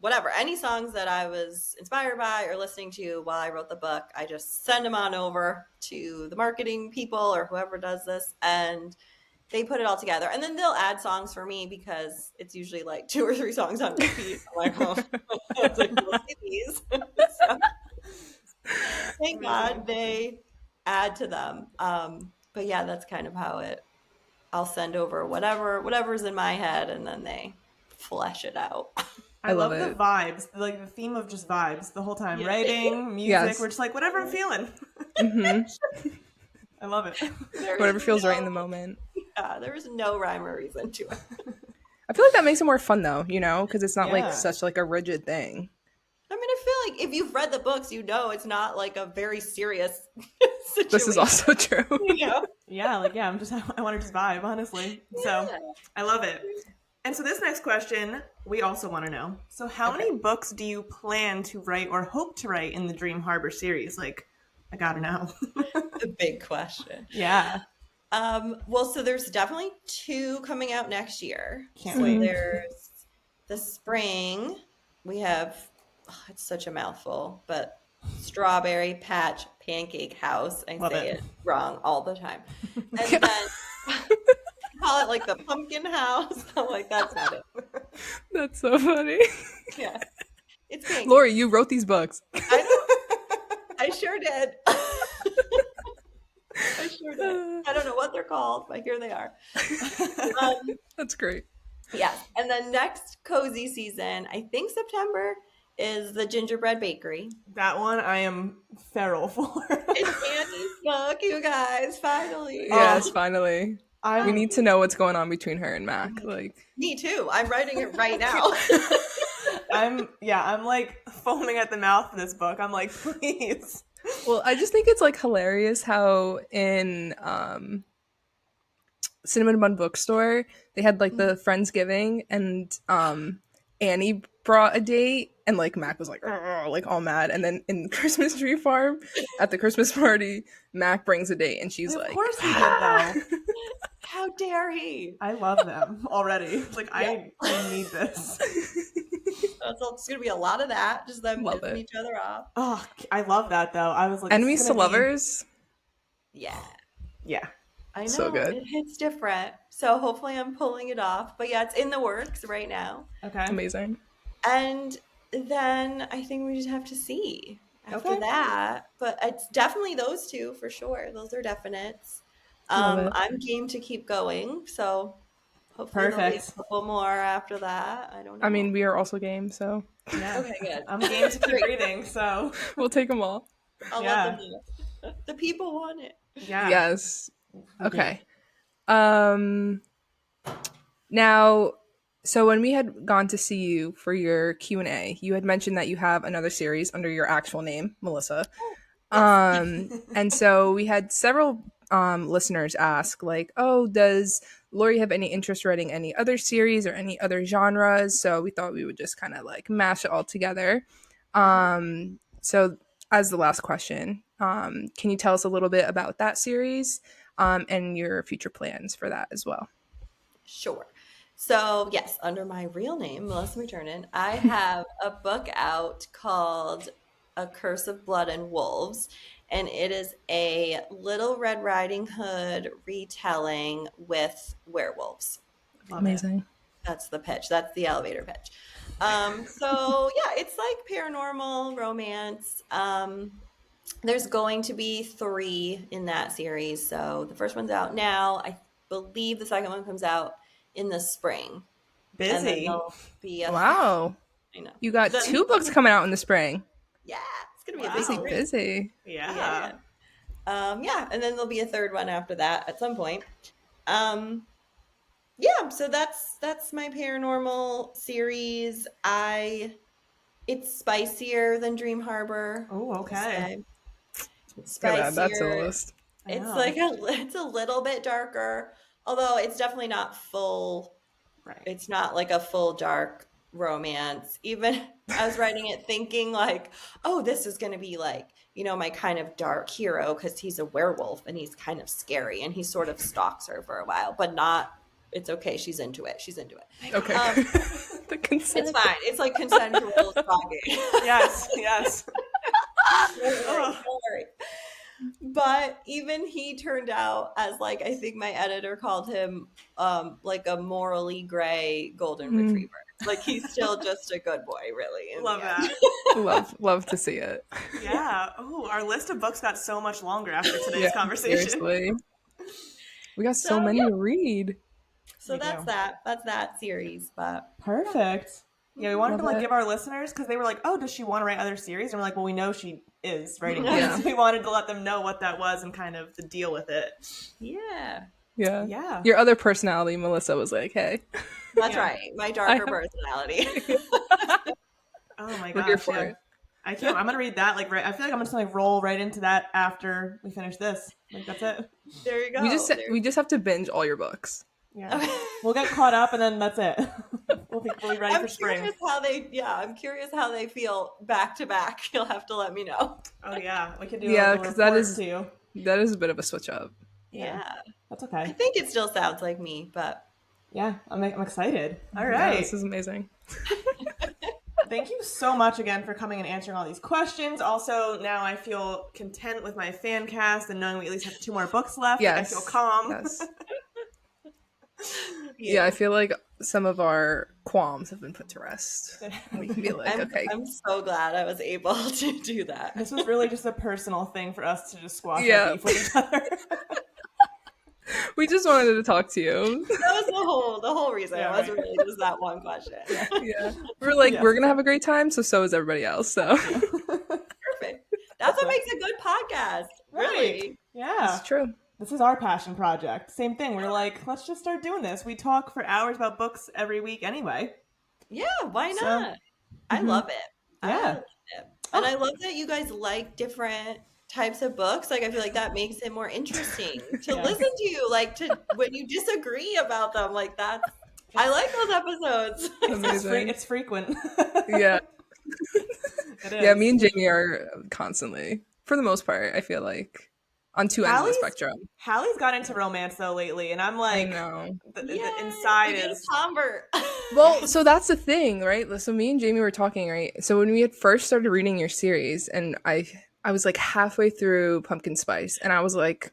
[SPEAKER 3] whatever. Any songs that I was inspired by or listening to while I wrote the book, I just send them on over to the marketing people or whoever does this, and they put it all together. And then they'll add songs for me, because it's usually like 2 or 3 songs on repeat. I'm like, oh, it's like, we'll see these. So, thank God they add to them. But yeah, that's kind of how I'll send over whatever's in my head, and then they flesh it out.
[SPEAKER 1] I
[SPEAKER 2] love
[SPEAKER 1] love the
[SPEAKER 2] it.
[SPEAKER 1] vibes, like the theme of just vibes the whole time.
[SPEAKER 3] Yeah.
[SPEAKER 1] Writing, music,
[SPEAKER 2] Yes.
[SPEAKER 1] we're just like, whatever I'm feeling. I love it.
[SPEAKER 3] There
[SPEAKER 2] Whatever
[SPEAKER 3] is
[SPEAKER 2] feels right in
[SPEAKER 3] no,
[SPEAKER 2] the moment.
[SPEAKER 3] yeah, there is no rhyme or reason to it.
[SPEAKER 2] I feel like that makes it more fun though, you know, because it's not like
[SPEAKER 1] Yeah.
[SPEAKER 2] such like a rigid thing.
[SPEAKER 3] I mean, I feel like if you've read the books, you know it's not like a very serious situation.
[SPEAKER 2] This is also true.
[SPEAKER 3] You know?
[SPEAKER 1] Yeah, like, yeah, I want to just vibe, honestly. So
[SPEAKER 3] Yeah.
[SPEAKER 1] I love it. And so this next question, we also want to know. So how many books do you plan to write or hope to write in the Dream Harbor series? Like, I gotta know.
[SPEAKER 3] The big question.
[SPEAKER 1] Yeah.
[SPEAKER 3] Well, so there's definitely 2 coming out next year.
[SPEAKER 1] Can't
[SPEAKER 3] So
[SPEAKER 1] wait.
[SPEAKER 3] there's the spring. We have, it's such a mouthful, but Strawberry Patch Pancake House. I
[SPEAKER 1] Love
[SPEAKER 3] say
[SPEAKER 1] it.
[SPEAKER 3] it wrong all the time. And then I call it like the Pumpkin House. I'm like, that's not it.
[SPEAKER 2] That's so funny.
[SPEAKER 3] Yeah. It's pancake.
[SPEAKER 2] Laurie, you wrote these books.
[SPEAKER 3] I know. I sure did. I sure did. I don't know what they're called, but here they are.
[SPEAKER 2] That's great.
[SPEAKER 3] Yes. And then next cozy season, I think September, is the Gingerbread Bakery.
[SPEAKER 1] That one I am feral for.
[SPEAKER 3] It's Annie's book, you guys, finally.
[SPEAKER 2] Yes, finally.
[SPEAKER 1] I'm,
[SPEAKER 2] We need to know what's going on between her and Mac. Like,
[SPEAKER 3] Me too. I'm writing it right now.
[SPEAKER 1] I'm like foaming at the mouth for this book. I'm like, please.
[SPEAKER 2] well, I just think it's like hilarious how in Cinnamon Bun Bookstore they had like the Friendsgiving and Annie brought a date and like Mac was like, "Argh," like all mad, and then in Christmas Tree Farm at the Christmas party Mac brings a date and she's
[SPEAKER 1] Of
[SPEAKER 2] like,
[SPEAKER 1] course he did though.
[SPEAKER 3] How dare he?
[SPEAKER 1] I love them already. Like, I need this.
[SPEAKER 3] So it's going to be a lot of that, just them
[SPEAKER 2] Love
[SPEAKER 3] pissing
[SPEAKER 2] it.
[SPEAKER 3] each other off.
[SPEAKER 1] Oh, I love that though. I was like, this
[SPEAKER 2] enemies
[SPEAKER 1] is
[SPEAKER 2] to
[SPEAKER 1] gonna be-
[SPEAKER 2] lovers.
[SPEAKER 3] Yeah.
[SPEAKER 1] Yeah.
[SPEAKER 3] I know.
[SPEAKER 2] So good.
[SPEAKER 3] It hits different. So hopefully I'm pulling it off. But yeah, it's in the works right now.
[SPEAKER 1] Okay.
[SPEAKER 2] Amazing.
[SPEAKER 3] And then I think we just have to see after that. But it's definitely those 2 for sure. Those are definites.
[SPEAKER 2] Love it.
[SPEAKER 3] I'm game to keep going. So hopefully there'll be a
[SPEAKER 1] Perfect.
[SPEAKER 3] couple more after that. I don't know.
[SPEAKER 2] I mean, we are also game, so
[SPEAKER 1] Yeah.
[SPEAKER 3] Okay, good.
[SPEAKER 1] I'm game to keep reading, so
[SPEAKER 2] we'll take them all.
[SPEAKER 3] I'll
[SPEAKER 1] yeah.
[SPEAKER 3] let them know. The people want it.
[SPEAKER 1] yeah.
[SPEAKER 2] Yes. Okay. Now, so when we had gone to see you for your Q&A, you had mentioned that you have another series under your actual name, Melissa. And so we had several listeners ask like, oh, does Laurie have any interest writing any other series or any other genres? So we thought we would just kind of like mash it all together. So as the last question, can you tell us a little bit about that series and your future plans for that as well?
[SPEAKER 3] Sure. So, yes, under my real name, Melissa McTurnan, I have a book out called A Curse of Blood and Wolves, and it is a Little Red Riding Hood retelling with werewolves.
[SPEAKER 1] Love
[SPEAKER 2] Amazing.
[SPEAKER 3] That's the pitch. That's the elevator pitch. So, yeah, it's like paranormal romance. There's going to be 3 in that series. So the first one's out now. I believe the second one comes out in the spring.
[SPEAKER 1] it.
[SPEAKER 3] And then
[SPEAKER 1] Busy.
[SPEAKER 3] there'll be a
[SPEAKER 2] Wow.
[SPEAKER 3] I know.
[SPEAKER 2] You got
[SPEAKER 3] Then-
[SPEAKER 2] 2 books coming out in the spring.
[SPEAKER 3] Yeah, it's gonna be
[SPEAKER 1] Wow.
[SPEAKER 3] a busy spring.
[SPEAKER 2] Busy.
[SPEAKER 1] Yeah.
[SPEAKER 3] Yeah, and then there'll be a 3rd one after that at some point. Yeah, so that's my paranormal series. It's spicier than Dream Harbor.
[SPEAKER 1] Oh, okay.
[SPEAKER 3] It's
[SPEAKER 2] Gotta
[SPEAKER 3] spicier.
[SPEAKER 2] add that to the list.
[SPEAKER 1] I
[SPEAKER 3] It's
[SPEAKER 1] know.
[SPEAKER 3] like it's a little bit darker, although it's definitely not full.
[SPEAKER 1] Right.
[SPEAKER 3] It's not like a full dark romance. Even I was writing it thinking like, oh, this is going to be like, my kind of dark hero because he's a werewolf and he's kind of scary and he sort of stalks her for a while, but not. It's okay. She's into it.
[SPEAKER 2] Okay. The consent.
[SPEAKER 3] It's fine. It's like consensual stalking.
[SPEAKER 1] Yes. Yes.
[SPEAKER 3] Don't worry. But even he turned out as like, I think my editor called him like a morally gray golden retriever. Like he's still just a good boy, really.
[SPEAKER 1] Love that.
[SPEAKER 2] love to see it.
[SPEAKER 1] Yeah. Oh, our list of books got so much longer after today's conversation.
[SPEAKER 2] Seriously. We got so
[SPEAKER 3] So,
[SPEAKER 2] many
[SPEAKER 3] yeah.
[SPEAKER 2] to read.
[SPEAKER 3] So
[SPEAKER 1] We
[SPEAKER 3] that's
[SPEAKER 1] do.
[SPEAKER 3] that. That's that series. But
[SPEAKER 1] Perfect. Yeah, we wanted
[SPEAKER 2] Love
[SPEAKER 1] to like
[SPEAKER 2] it.
[SPEAKER 1] give our listeners, because they were like, oh, does she want to write other series? And we're like, well, we know she is writing
[SPEAKER 3] Yeah.
[SPEAKER 1] books. We wanted to let them know what that was and kind of the deal with it.
[SPEAKER 3] Yeah.
[SPEAKER 2] Yeah.
[SPEAKER 1] Yeah.
[SPEAKER 2] Your other personality, Melissa, was like, hey.
[SPEAKER 3] That's
[SPEAKER 1] Yeah.
[SPEAKER 3] right. My darker personality.
[SPEAKER 1] Oh my
[SPEAKER 2] We're here
[SPEAKER 1] gosh,
[SPEAKER 2] for
[SPEAKER 1] yeah.
[SPEAKER 2] it.
[SPEAKER 1] I can't. I'm gonna read that. Like, right. I feel like I'm just gonna like roll right into that after we finish this. Like, that's it.
[SPEAKER 3] There you go.
[SPEAKER 2] We just have to binge all your books.
[SPEAKER 1] Yeah.
[SPEAKER 3] Okay.
[SPEAKER 1] We'll get caught up, and then that's it. We'll be ready for spring.
[SPEAKER 3] I'm curious how they feel back to back. You'll have to let me know.
[SPEAKER 1] Oh yeah, we could do
[SPEAKER 2] Yeah,
[SPEAKER 1] a
[SPEAKER 2] because
[SPEAKER 1] report too.
[SPEAKER 2] that is a bit of a switch up.
[SPEAKER 3] Yeah.
[SPEAKER 1] That's
[SPEAKER 3] I
[SPEAKER 1] okay.
[SPEAKER 3] think it still sounds like me, but
[SPEAKER 1] Yeah, I'm excited. All
[SPEAKER 2] Yeah,
[SPEAKER 1] right.
[SPEAKER 2] this is amazing.
[SPEAKER 1] Thank you so much again for coming and answering all these questions. Also, now I feel content with my fan cast and knowing we at least have 2 more books left.
[SPEAKER 2] Yes.
[SPEAKER 1] Like, I feel calm.
[SPEAKER 2] Yes. Yeah, I feel like some of our qualms have been put to rest. We can be like, okay.
[SPEAKER 3] I'm so glad I was able to do that.
[SPEAKER 1] This was really just a personal thing for us to just squash
[SPEAKER 2] Yeah.
[SPEAKER 1] our beef with each other.
[SPEAKER 2] We just wanted to talk to you.
[SPEAKER 3] That was the whole reason.
[SPEAKER 1] Yeah,
[SPEAKER 3] It wasn't
[SPEAKER 1] right.
[SPEAKER 3] really just that one question.
[SPEAKER 2] Yeah. We're like,
[SPEAKER 1] Yeah.
[SPEAKER 2] we're going to have a great time, so is everybody else. So
[SPEAKER 3] Perfect. That's what makes a good podcast. Really.
[SPEAKER 1] Yeah.
[SPEAKER 2] it's true.
[SPEAKER 1] This is our passion project. Same thing. We're like, let's just start doing this. We talk for hours about books every week anyway.
[SPEAKER 3] Yeah, why
[SPEAKER 1] So,
[SPEAKER 3] not? I love it. I
[SPEAKER 1] Yeah.
[SPEAKER 3] love it. And I love that you guys like different types of books. Like, I feel like that makes it more interesting to
[SPEAKER 1] Yeah.
[SPEAKER 3] listen to you, like to when you disagree about them. Like, that's I like those episodes.
[SPEAKER 2] Amazing.
[SPEAKER 1] It's frequent.
[SPEAKER 2] Yeah.
[SPEAKER 1] It is.
[SPEAKER 2] Yeah, me and Jamie are constantly, for the most part, I feel like, on two ends of the
[SPEAKER 1] Hallie's-
[SPEAKER 2] spectrum.
[SPEAKER 1] Hallie's got into romance though lately, and I'm
[SPEAKER 2] I
[SPEAKER 1] like,
[SPEAKER 2] know.
[SPEAKER 1] the
[SPEAKER 3] Yay,
[SPEAKER 1] inside
[SPEAKER 3] we get a
[SPEAKER 1] is.
[SPEAKER 3] convert.
[SPEAKER 2] Well, so that's the thing, right? So me and Jamie were talking, right? So when we had first started reading your series, and I was like halfway through Pumpkin Spice, and I was like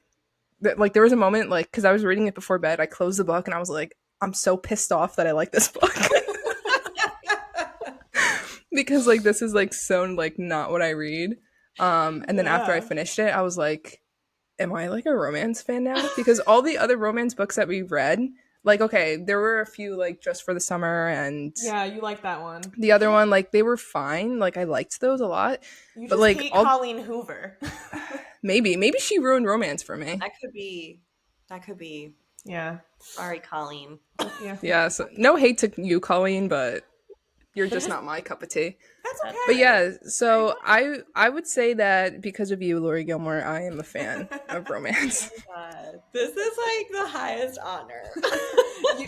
[SPEAKER 2] there was a moment, like, because I was reading it before bed, I closed the book, and I was like, I'm so pissed off that I like this book. Because like this is like so like not what I read. And then after I
[SPEAKER 1] Yeah.
[SPEAKER 2] finished it, I was like, am I like a romance fan now? Because all the other romance books that we read, like, okay, there were a few like Just for the Summer and
[SPEAKER 1] Yeah, you like that one.
[SPEAKER 2] the other one, like they were fine. Like I liked those a lot.
[SPEAKER 1] You
[SPEAKER 2] But,
[SPEAKER 1] just
[SPEAKER 2] like,
[SPEAKER 1] hate
[SPEAKER 2] all-
[SPEAKER 1] Colleen Hoover.
[SPEAKER 2] Maybe she ruined romance for me.
[SPEAKER 3] That could be.
[SPEAKER 1] Yeah.
[SPEAKER 3] Sorry, Colleen.
[SPEAKER 1] Yeah.
[SPEAKER 2] Yeah, so no hate to you, Colleen, but you're just not my cup of tea.
[SPEAKER 1] That's okay.
[SPEAKER 2] But yeah, so I would say that because of you, Laurie Gilmore, I am a fan of romance.
[SPEAKER 3] This is like the highest honor.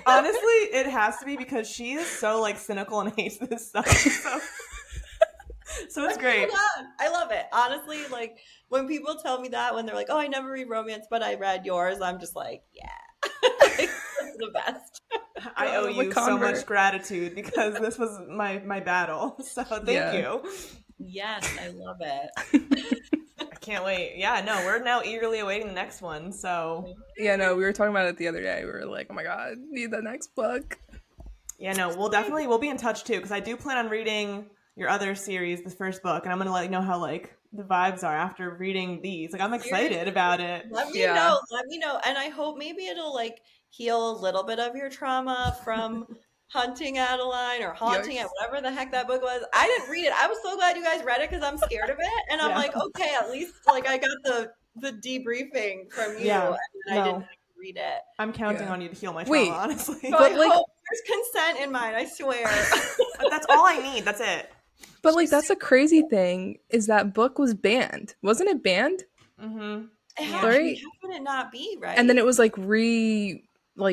[SPEAKER 1] Honestly, it has to be because she is so like cynical and hates this stuff. So it's great.
[SPEAKER 3] I love it. Honestly, like when people tell me that, when they're like, "Oh, I never read romance, but I read yours," I'm just like, "Yeah, that's the best."
[SPEAKER 1] I owe
[SPEAKER 2] I'm a
[SPEAKER 1] you so
[SPEAKER 2] convert.
[SPEAKER 1] much gratitude because this was my battle. So thank you.
[SPEAKER 3] Yes, I love it.
[SPEAKER 1] I can't wait. Yeah, no, we're now eagerly awaiting the next one. So
[SPEAKER 2] Yeah, no, we were talking about it the other day. We were like, oh my god, need the next book.
[SPEAKER 1] yeah, no, we'll be in touch too because I do plan on reading your other series, the first book, and I'm gonna let you know how like the vibes are after reading these. Like I'm excited about it.
[SPEAKER 3] Let me
[SPEAKER 2] Yeah.
[SPEAKER 3] know. Let me know. And I hope maybe it'll like heal a little bit of your trauma from hunting Adeline or haunting
[SPEAKER 2] Yikes.
[SPEAKER 3] it, whatever the heck that book was. I didn't read it. I was so glad you guys read it because I'm scared of it. And I'm
[SPEAKER 1] Yeah.
[SPEAKER 3] like, okay, at least like I got the debriefing from you.
[SPEAKER 1] Yeah.
[SPEAKER 3] And I
[SPEAKER 1] No.
[SPEAKER 3] didn't have to read it.
[SPEAKER 1] I'm counting
[SPEAKER 2] Yeah.
[SPEAKER 1] on you to heal my
[SPEAKER 2] Wait.
[SPEAKER 1] trauma, honestly.
[SPEAKER 3] So
[SPEAKER 2] But,
[SPEAKER 3] I
[SPEAKER 2] like-
[SPEAKER 3] hope there's consent in mine, I swear.
[SPEAKER 1] But that's all I need. That's it.
[SPEAKER 2] But like that's a crazy thing is that book was banned. Wasn't it banned?
[SPEAKER 1] Mm-hmm.
[SPEAKER 3] How
[SPEAKER 2] Right.
[SPEAKER 3] could it not be, right?
[SPEAKER 2] And then it was like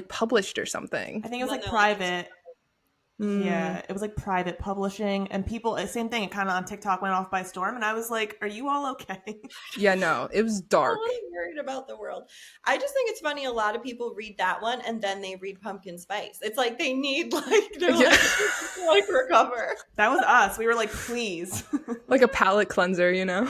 [SPEAKER 2] published or something.
[SPEAKER 1] I think it was like
[SPEAKER 3] No,
[SPEAKER 1] private.
[SPEAKER 2] Mm.
[SPEAKER 1] Yeah, it was like private publishing, and people, same thing. It kind of on TikTok went off by storm, and I was like, "Are you all okay?"
[SPEAKER 2] Yeah, no, it was
[SPEAKER 3] I'm
[SPEAKER 2] dark.
[SPEAKER 3] a little worried about the world. I just think it's funny. A lot of people read that one and then they read Pumpkin Spice. It's like they need they're
[SPEAKER 2] Yeah.
[SPEAKER 3] like recover.
[SPEAKER 1] That was us. We were like, "Please."
[SPEAKER 2] Like a palate cleanser, you know?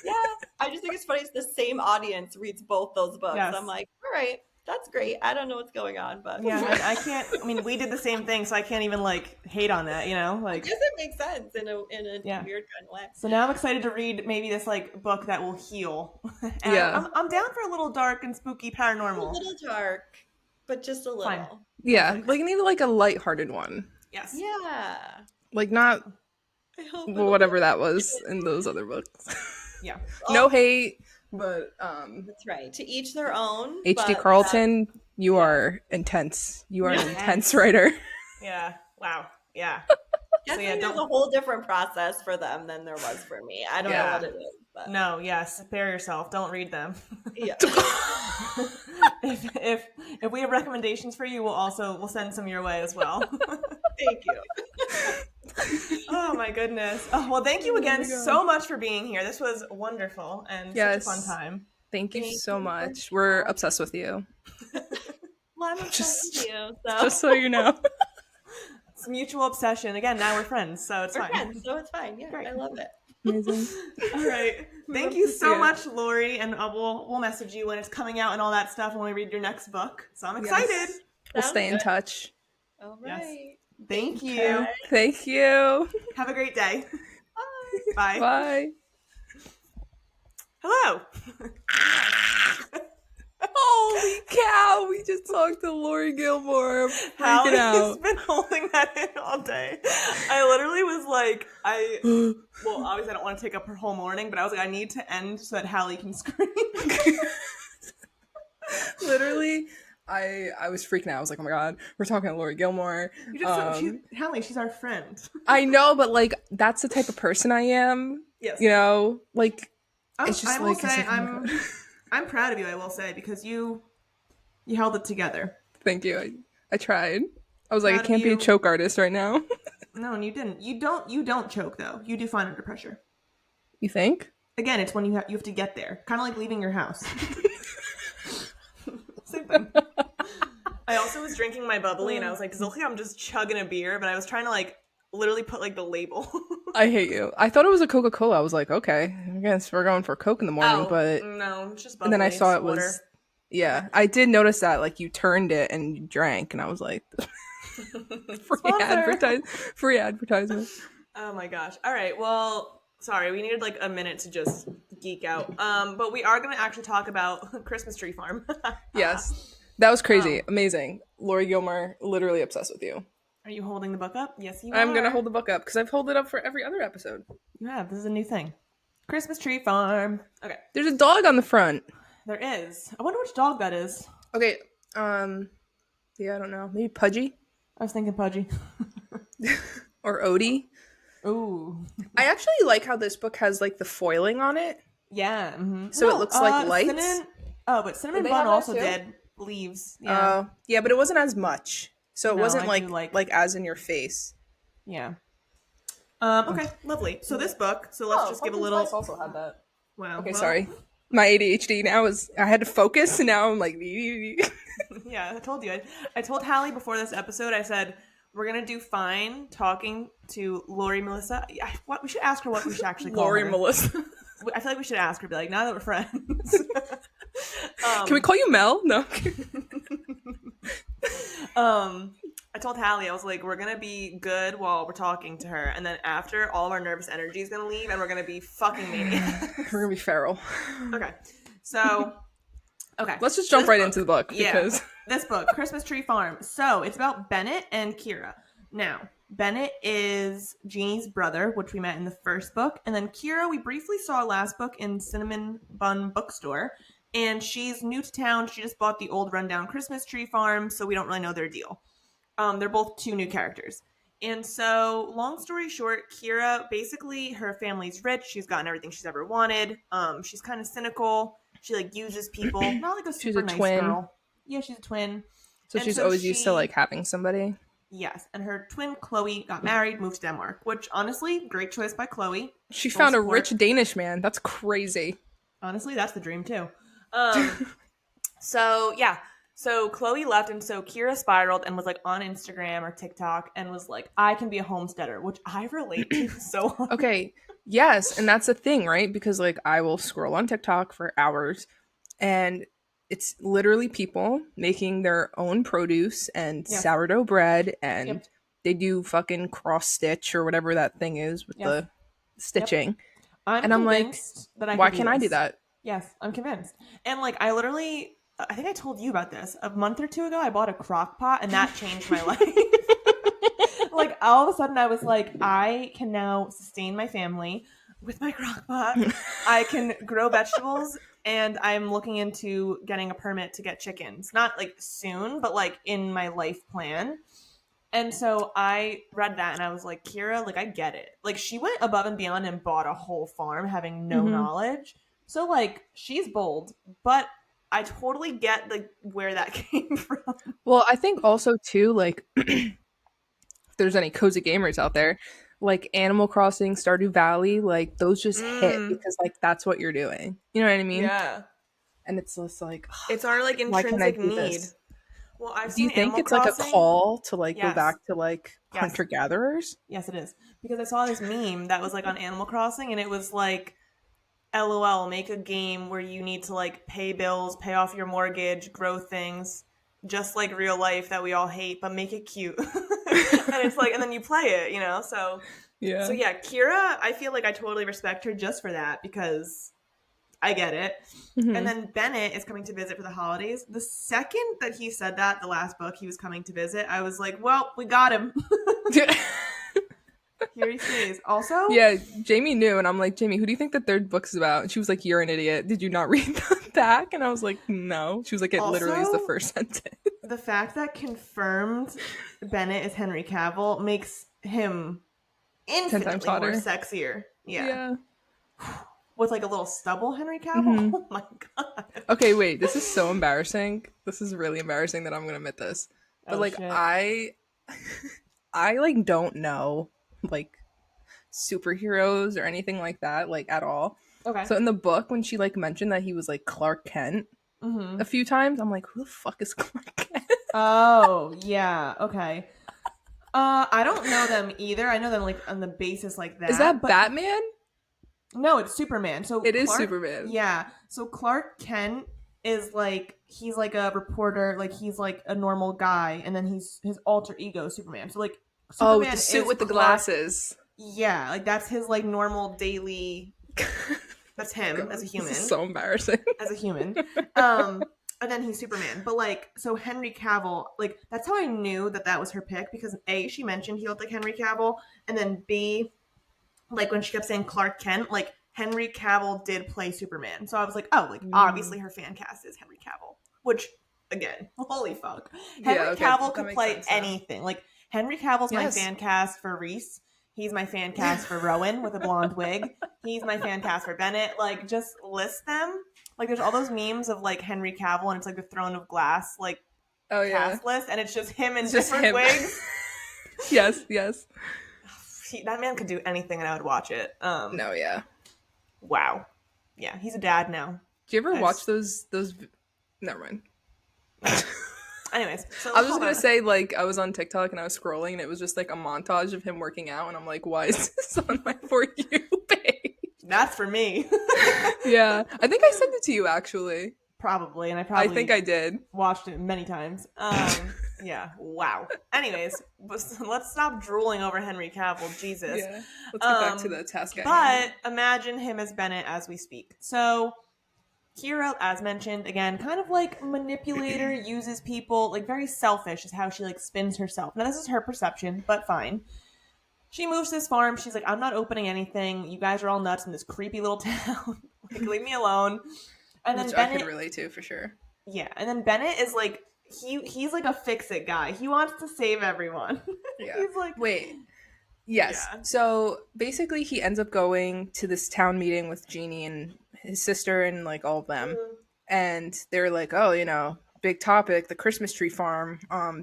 [SPEAKER 3] Yeah, I just think it's funny. It's the same audience reads both those books.
[SPEAKER 1] Yes.
[SPEAKER 3] I'm like, all right, that's great. I don't know what's going on, but
[SPEAKER 1] Yeah, I can't. I mean, we did the same thing, so I can't even like hate on that. You know,
[SPEAKER 3] I
[SPEAKER 1] like.
[SPEAKER 3] guess it makes sense in a
[SPEAKER 1] Yeah.
[SPEAKER 3] weird kind of way.
[SPEAKER 1] So now I'm excited to read maybe this like book that will heal. And
[SPEAKER 2] Yeah.
[SPEAKER 1] I'm down for a little dark and spooky
[SPEAKER 3] A
[SPEAKER 1] paranormal.
[SPEAKER 3] little dark, but just a little.
[SPEAKER 1] Fine.
[SPEAKER 2] Yeah, like you need like a lighthearted one.
[SPEAKER 1] Yes.
[SPEAKER 3] Yeah.
[SPEAKER 2] Like, not
[SPEAKER 3] I hope
[SPEAKER 2] whatever that was in those other books.
[SPEAKER 1] Yeah.
[SPEAKER 2] No hate, but
[SPEAKER 3] That's right. To each their own.
[SPEAKER 2] H.D.
[SPEAKER 3] But
[SPEAKER 2] Carlton, you
[SPEAKER 1] Yeah.
[SPEAKER 2] are intense. You are an
[SPEAKER 1] Intense.
[SPEAKER 2] intense writer.
[SPEAKER 1] Yeah. Wow. Yeah.
[SPEAKER 3] definitely there's a whole different process for them than there was for me. I don't know what it is. But
[SPEAKER 1] No, yes, spare yourself. Don't read them.
[SPEAKER 3] yeah.
[SPEAKER 1] if we have recommendations for you, we'll send some your way as well.
[SPEAKER 3] Thank you.
[SPEAKER 1] Oh my goodness. Oh, well, thank you again so much for being here. This was wonderful and such a fun time.
[SPEAKER 2] Thank you
[SPEAKER 3] Thank
[SPEAKER 2] so
[SPEAKER 3] you.
[SPEAKER 2] much. We're obsessed with you.
[SPEAKER 3] Well, I'm obsessed with you. So
[SPEAKER 2] Just so you know.
[SPEAKER 1] It's mutual obsession. Again, now we're friends, so it's
[SPEAKER 3] we're
[SPEAKER 1] fine.
[SPEAKER 3] friends, so it's fine. Yeah,
[SPEAKER 1] Great.
[SPEAKER 3] I love it.
[SPEAKER 2] Amazing.
[SPEAKER 1] All right. Thank
[SPEAKER 2] love
[SPEAKER 1] you
[SPEAKER 2] to see
[SPEAKER 1] so
[SPEAKER 2] it.
[SPEAKER 1] much, Laurie, and we'll message you when it's coming out and all that stuff when we read your next book. So I'm excited.
[SPEAKER 2] Yes. We'll
[SPEAKER 3] Sounds
[SPEAKER 2] stay in
[SPEAKER 3] good.
[SPEAKER 2] touch.
[SPEAKER 3] All
[SPEAKER 1] Yes.
[SPEAKER 3] right.
[SPEAKER 1] Thank you.
[SPEAKER 3] Okay.
[SPEAKER 2] Thank you.
[SPEAKER 1] Have a great day.
[SPEAKER 3] Bye.
[SPEAKER 1] Bye.
[SPEAKER 2] Bye.
[SPEAKER 1] Hello.
[SPEAKER 2] Holy cow! We just talked to Laurie Gilmore. I'm freaking
[SPEAKER 1] Hallie's
[SPEAKER 2] out.
[SPEAKER 1] been holding that in all day. I literally was like, well, obviously I don't want to take up her whole morning, but I was like, I need to end so that Hallie can scream.
[SPEAKER 2] Literally, I was freaking out. I was like, oh my god, we're talking to Laurie Gilmore.
[SPEAKER 1] You just Hallie, she's our friend.
[SPEAKER 2] I know, but like that's the type of person I am.
[SPEAKER 1] Yes.
[SPEAKER 2] You know, like it's just
[SPEAKER 1] I will
[SPEAKER 2] like
[SPEAKER 1] say
[SPEAKER 2] it's like, oh my God.
[SPEAKER 1] I'm proud of you, I will say, because you held it together.
[SPEAKER 2] Thank you. I tried. I was like,
[SPEAKER 1] Proud
[SPEAKER 2] I
[SPEAKER 1] of
[SPEAKER 2] can't be a
[SPEAKER 1] you.
[SPEAKER 2] choke artist right now.
[SPEAKER 1] No, and you didn't. You don't choke though. You do fine under pressure.
[SPEAKER 2] You think?
[SPEAKER 1] Again, it's when you have to get there. Kind of like leaving your house. Same thing. I also was drinking my bubbly and I was like, does it look like I'm just chugging a beer? But I was trying to like literally put like the label.
[SPEAKER 2] I hate you. I thought it was a Coca-Cola. I was like, okay, I guess we're going for Coke in the morning, but
[SPEAKER 1] no, it's just bubbly.
[SPEAKER 2] and then I saw
[SPEAKER 1] it's
[SPEAKER 2] it
[SPEAKER 1] water.
[SPEAKER 2] was I did notice that like you turned it and you drank and I was like
[SPEAKER 1] Sponsor.
[SPEAKER 2] free advertisement.
[SPEAKER 1] Oh my gosh. All right. Well, sorry, we needed like a minute to just geek out. But we are going to actually talk about Christmas Tree Farm.
[SPEAKER 2] Yes. That was crazy. Amazing. Laurie Gilmore, literally obsessed with you.
[SPEAKER 1] Are you holding the book up? Yes, you are.
[SPEAKER 2] I'm going to hold the book up because I've held it up for every other episode.
[SPEAKER 1] You have. This is a new thing. Christmas Tree Farm. Okay.
[SPEAKER 2] There's a dog on the front.
[SPEAKER 1] There is. I wonder which dog that is.
[SPEAKER 2] Okay. Yeah, I don't know. Maybe Pudgy
[SPEAKER 1] I was thinking Pudgy.
[SPEAKER 2] or Odie.
[SPEAKER 1] Ooh.
[SPEAKER 2] I actually like how this book has like the foiling on it.
[SPEAKER 1] Yeah. Mm-hmm.
[SPEAKER 2] So it looks like lights.
[SPEAKER 1] But Cinnamon
[SPEAKER 2] Did they
[SPEAKER 1] Bun
[SPEAKER 2] have that
[SPEAKER 1] also
[SPEAKER 2] too?
[SPEAKER 1] did leaves. Yeah.
[SPEAKER 2] Yeah, but it wasn't as much. So it
[SPEAKER 1] No,
[SPEAKER 2] wasn't
[SPEAKER 1] I do
[SPEAKER 2] like as in your face.
[SPEAKER 1] Yeah. Okay, lovely. So this book, let's just give a little...
[SPEAKER 2] also had that.
[SPEAKER 1] Wow.
[SPEAKER 2] Okay,
[SPEAKER 1] well,
[SPEAKER 2] sorry. My ADHD now is I had to focus and now I'm like
[SPEAKER 1] Yeah, I told you. I told Hallie before this episode, I said, we're going to do fine talking to Laurie Melissa. We should ask her what we should actually call
[SPEAKER 2] Laurie
[SPEAKER 1] her.
[SPEAKER 2] Melissa.
[SPEAKER 1] I feel like we should ask her, be like, now that we're friends.
[SPEAKER 2] Can we call you Mel? No.
[SPEAKER 1] I told Hallie, I was like, we're going to be good while we're talking to her. And then after, all of our nervous energy is going to leave and we're going to be fucking maniacs.
[SPEAKER 2] We're gonna be feral.
[SPEAKER 1] Okay. So, okay.
[SPEAKER 2] Let's just jump
[SPEAKER 1] This
[SPEAKER 2] right
[SPEAKER 1] book-
[SPEAKER 2] into the book because
[SPEAKER 1] This book, Christmas Tree Farm. So it's about Bennett and Kira. Now, Bennett is Jeannie's brother, which we met in the first book. And then Kira, we briefly saw last book in Cinnamon Bun Bookstore. And she's new to town. She just bought the old rundown Christmas Tree Farm, so we don't really know their deal. They're both two new characters. And so, long story short, Kira, basically, her family's rich. She's gotten everything she's ever wanted. She's kind of cynical. She, like, uses people. Not like a super nice
[SPEAKER 2] twin.
[SPEAKER 1] girl. Yeah, she's a twin.
[SPEAKER 2] so
[SPEAKER 1] And
[SPEAKER 2] she's
[SPEAKER 1] so
[SPEAKER 2] always used to
[SPEAKER 1] she-
[SPEAKER 2] like having somebody.
[SPEAKER 1] Yes, and her twin, Chloe, got married, moved to Denmark, which, honestly, great choice by Chloe.
[SPEAKER 2] She
[SPEAKER 1] Full
[SPEAKER 2] found a
[SPEAKER 1] support.
[SPEAKER 2] rich Danish man. That's crazy.
[SPEAKER 1] Honestly, that's the dream, too. So Chloe left, and so Kira spiraled and was, like, on Instagram or TikTok and was like, I can be a homesteader, which I relate to so hard.
[SPEAKER 2] Okay. Yes, and that's the thing, right? Because like I will scroll on TikTok for hours and it's literally people making their own produce and
[SPEAKER 1] Yeah.
[SPEAKER 2] sourdough bread and
[SPEAKER 1] Yep.
[SPEAKER 2] they do fucking cross stitch or whatever that thing is with
[SPEAKER 1] Yes.
[SPEAKER 2] the stitching.
[SPEAKER 1] I'm
[SPEAKER 2] And I'm like,
[SPEAKER 1] convinced that I
[SPEAKER 2] Why
[SPEAKER 1] can
[SPEAKER 2] can't I do
[SPEAKER 1] this.
[SPEAKER 2] that?
[SPEAKER 1] Yes, I'm convinced. And, like, I think I told you about this. A month or two ago, I bought a crock pot, and that changed my life. Like all of a sudden I was like, I can now sustain my family with my crock pot. I can grow vegetables, and I'm looking into getting a permit to get chickens. Not like soon, but like in my life plan. And so I read that and I was like, Kira, like, I get it. Like, she went above and beyond and bought a whole farm having no
[SPEAKER 2] Mhm.
[SPEAKER 1] knowledge. So, like, she's bold, but I totally get, like, where that came from.
[SPEAKER 2] Well, I think also too, like, if there's any cozy gamers out there, like Animal Crossing, Stardew Valley, like those just hit
[SPEAKER 1] Mm,
[SPEAKER 2] because like that's what you're doing. You know what I mean?
[SPEAKER 1] yeah.
[SPEAKER 2] And it's just like,
[SPEAKER 1] It's our, like,
[SPEAKER 2] why can't I
[SPEAKER 1] intrinsic
[SPEAKER 2] do
[SPEAKER 1] need.
[SPEAKER 2] this?
[SPEAKER 1] Well, I've
[SPEAKER 2] Do you
[SPEAKER 1] seen
[SPEAKER 2] think
[SPEAKER 1] Animal
[SPEAKER 2] it's like a
[SPEAKER 1] Crossing.
[SPEAKER 2] call to like go
[SPEAKER 1] Yes.
[SPEAKER 2] back to like
[SPEAKER 1] Yes.
[SPEAKER 2] hunter gatherers?
[SPEAKER 1] Yes, it is. Because I saw this meme that was, like, on Animal Crossing, and it was like, LOL, make a game where you need to like pay bills, pay off your mortgage, grow things, just like real life that we all hate, but make it cute. And it's like, and then you play it, you know? So
[SPEAKER 2] Yeah.
[SPEAKER 1] yeah, Kira, I feel like I totally respect her just for that because I get it. And
[SPEAKER 2] Hmm.
[SPEAKER 1] then Bennett is coming to visit for the holidays. The second that he said that, the last book he was coming to visit, I was like, well, we got him. Here he stays. Also,
[SPEAKER 2] Yeah, Jamie knew, and I'm like, Jamie, who do you think the third book's about? And she was like, you're an idiot. Did you not read the back? And I was like, no. She was like, it literally is the
[SPEAKER 1] also,
[SPEAKER 2] first sentence.
[SPEAKER 1] the fact that confirmed Bennett is Henry Cavill makes him
[SPEAKER 2] 10 times
[SPEAKER 1] infinitely more
[SPEAKER 2] hotter.
[SPEAKER 1] sexier. Yeah.
[SPEAKER 2] Yeah.
[SPEAKER 1] With like a little stubble Henry Cavill.
[SPEAKER 2] Hmm.
[SPEAKER 1] Oh my god.
[SPEAKER 2] Okay, wait. This is so embarrassing. This is really embarrassing that I'm gonna admit this. But
[SPEAKER 1] Oh
[SPEAKER 2] like,
[SPEAKER 1] shit.
[SPEAKER 2] I like don't know like superheroes or anything like that like at all.
[SPEAKER 1] Okay.
[SPEAKER 2] So in the book, when she like mentioned that he was like Clark Kent
[SPEAKER 1] Mm-hmm.
[SPEAKER 2] a few times, I'm like, who the fuck is Clark Kent?
[SPEAKER 1] Oh, yeah. Okay. I don't know them either. I know them like on the basis like
[SPEAKER 2] Is
[SPEAKER 1] that,
[SPEAKER 2] that
[SPEAKER 1] but
[SPEAKER 2] Batman?
[SPEAKER 1] no, it's Superman. So
[SPEAKER 2] It is
[SPEAKER 1] Clark,
[SPEAKER 2] Superman.
[SPEAKER 1] yeah. So Clark Kent is like he's like a reporter, like he's like a normal guy, and then he's his alter ego Superman. So like
[SPEAKER 2] Oh, with
[SPEAKER 1] Superman
[SPEAKER 2] the suit
[SPEAKER 1] is
[SPEAKER 2] with the
[SPEAKER 1] Clark.
[SPEAKER 2] glasses.
[SPEAKER 1] Yeah, like that's his like normal daily. That's him as
[SPEAKER 2] God,
[SPEAKER 1] a
[SPEAKER 2] this
[SPEAKER 1] human.
[SPEAKER 2] is so embarrassing.
[SPEAKER 1] As a human. And then he's Superman. But like, so Henry Cavill, like that's how I knew that that was her pick because A, she mentioned he looked like Henry Cavill, and then B, like when she kept saying Clark Kent, like Henry Cavill did play Superman. So I was like, oh, like obviously her fan cast is Henry Cavill. Which again, holy fuck.
[SPEAKER 2] Yeah,
[SPEAKER 1] Henry
[SPEAKER 2] okay,
[SPEAKER 1] Cavill
[SPEAKER 2] that
[SPEAKER 1] could
[SPEAKER 2] makes
[SPEAKER 1] play
[SPEAKER 2] sense now.
[SPEAKER 1] anything. Like Henry Cavill's my
[SPEAKER 2] Yes.
[SPEAKER 1] fan cast for Reese. He's my fan cast for Rowan with a blonde wig. He's my fan cast for Bennett. Like, just list them. Like, there's all those memes of like Henry Cavill, and it's like the Throne of Glass like
[SPEAKER 2] Oh yeah.
[SPEAKER 1] cast list, and it's just him in
[SPEAKER 2] It's just
[SPEAKER 1] different
[SPEAKER 2] him.
[SPEAKER 1] wigs.
[SPEAKER 2] Yes, yes.
[SPEAKER 1] That man could do anything, and I would watch it.
[SPEAKER 2] No, yeah.
[SPEAKER 1] Wow. Yeah, he's a dad now.
[SPEAKER 2] Do you ever
[SPEAKER 1] I
[SPEAKER 2] watch
[SPEAKER 1] just-
[SPEAKER 2] those never mind.
[SPEAKER 1] Anyways, so
[SPEAKER 2] I was just
[SPEAKER 1] hold
[SPEAKER 2] gonna
[SPEAKER 1] on.
[SPEAKER 2] say, like, I was on TikTok and I was scrolling and it was just like a montage of him working out, and I'm like, why is this on my For You page?
[SPEAKER 1] That's for me.
[SPEAKER 2] Yeah, I think I sent it to you actually.
[SPEAKER 1] Probably, and I
[SPEAKER 2] I
[SPEAKER 1] probably
[SPEAKER 2] think I did.
[SPEAKER 1] watched it many times. Yeah, wow. Anyways, let's stop drooling over Henry Cavill. Jesus.
[SPEAKER 2] Yeah, let's get back to the task at hand.
[SPEAKER 1] But imagine him as Bennett as we speak. So Kira, as mentioned, again, kind of like manipulator, uses people, like very selfish is how she like spins herself. Now this is her perception, but fine. She moves to this farm. She's like, I'm not opening anything. You guys are all nuts in this creepy little town. Like, leave me alone. And then
[SPEAKER 2] Which I
[SPEAKER 1] Bennett,
[SPEAKER 2] could relate to for sure.
[SPEAKER 1] yeah, and then Bennett is like, he's like a fix-it guy. He wants to save everyone.
[SPEAKER 2] Yeah.
[SPEAKER 1] He's like,
[SPEAKER 2] Wait. Yes.
[SPEAKER 1] Yeah.
[SPEAKER 2] So basically, he ends up going to this town meeting with Jeannie and his sister and like all of them, and they're like, "Oh, you know, big topic, the Christmas tree farm.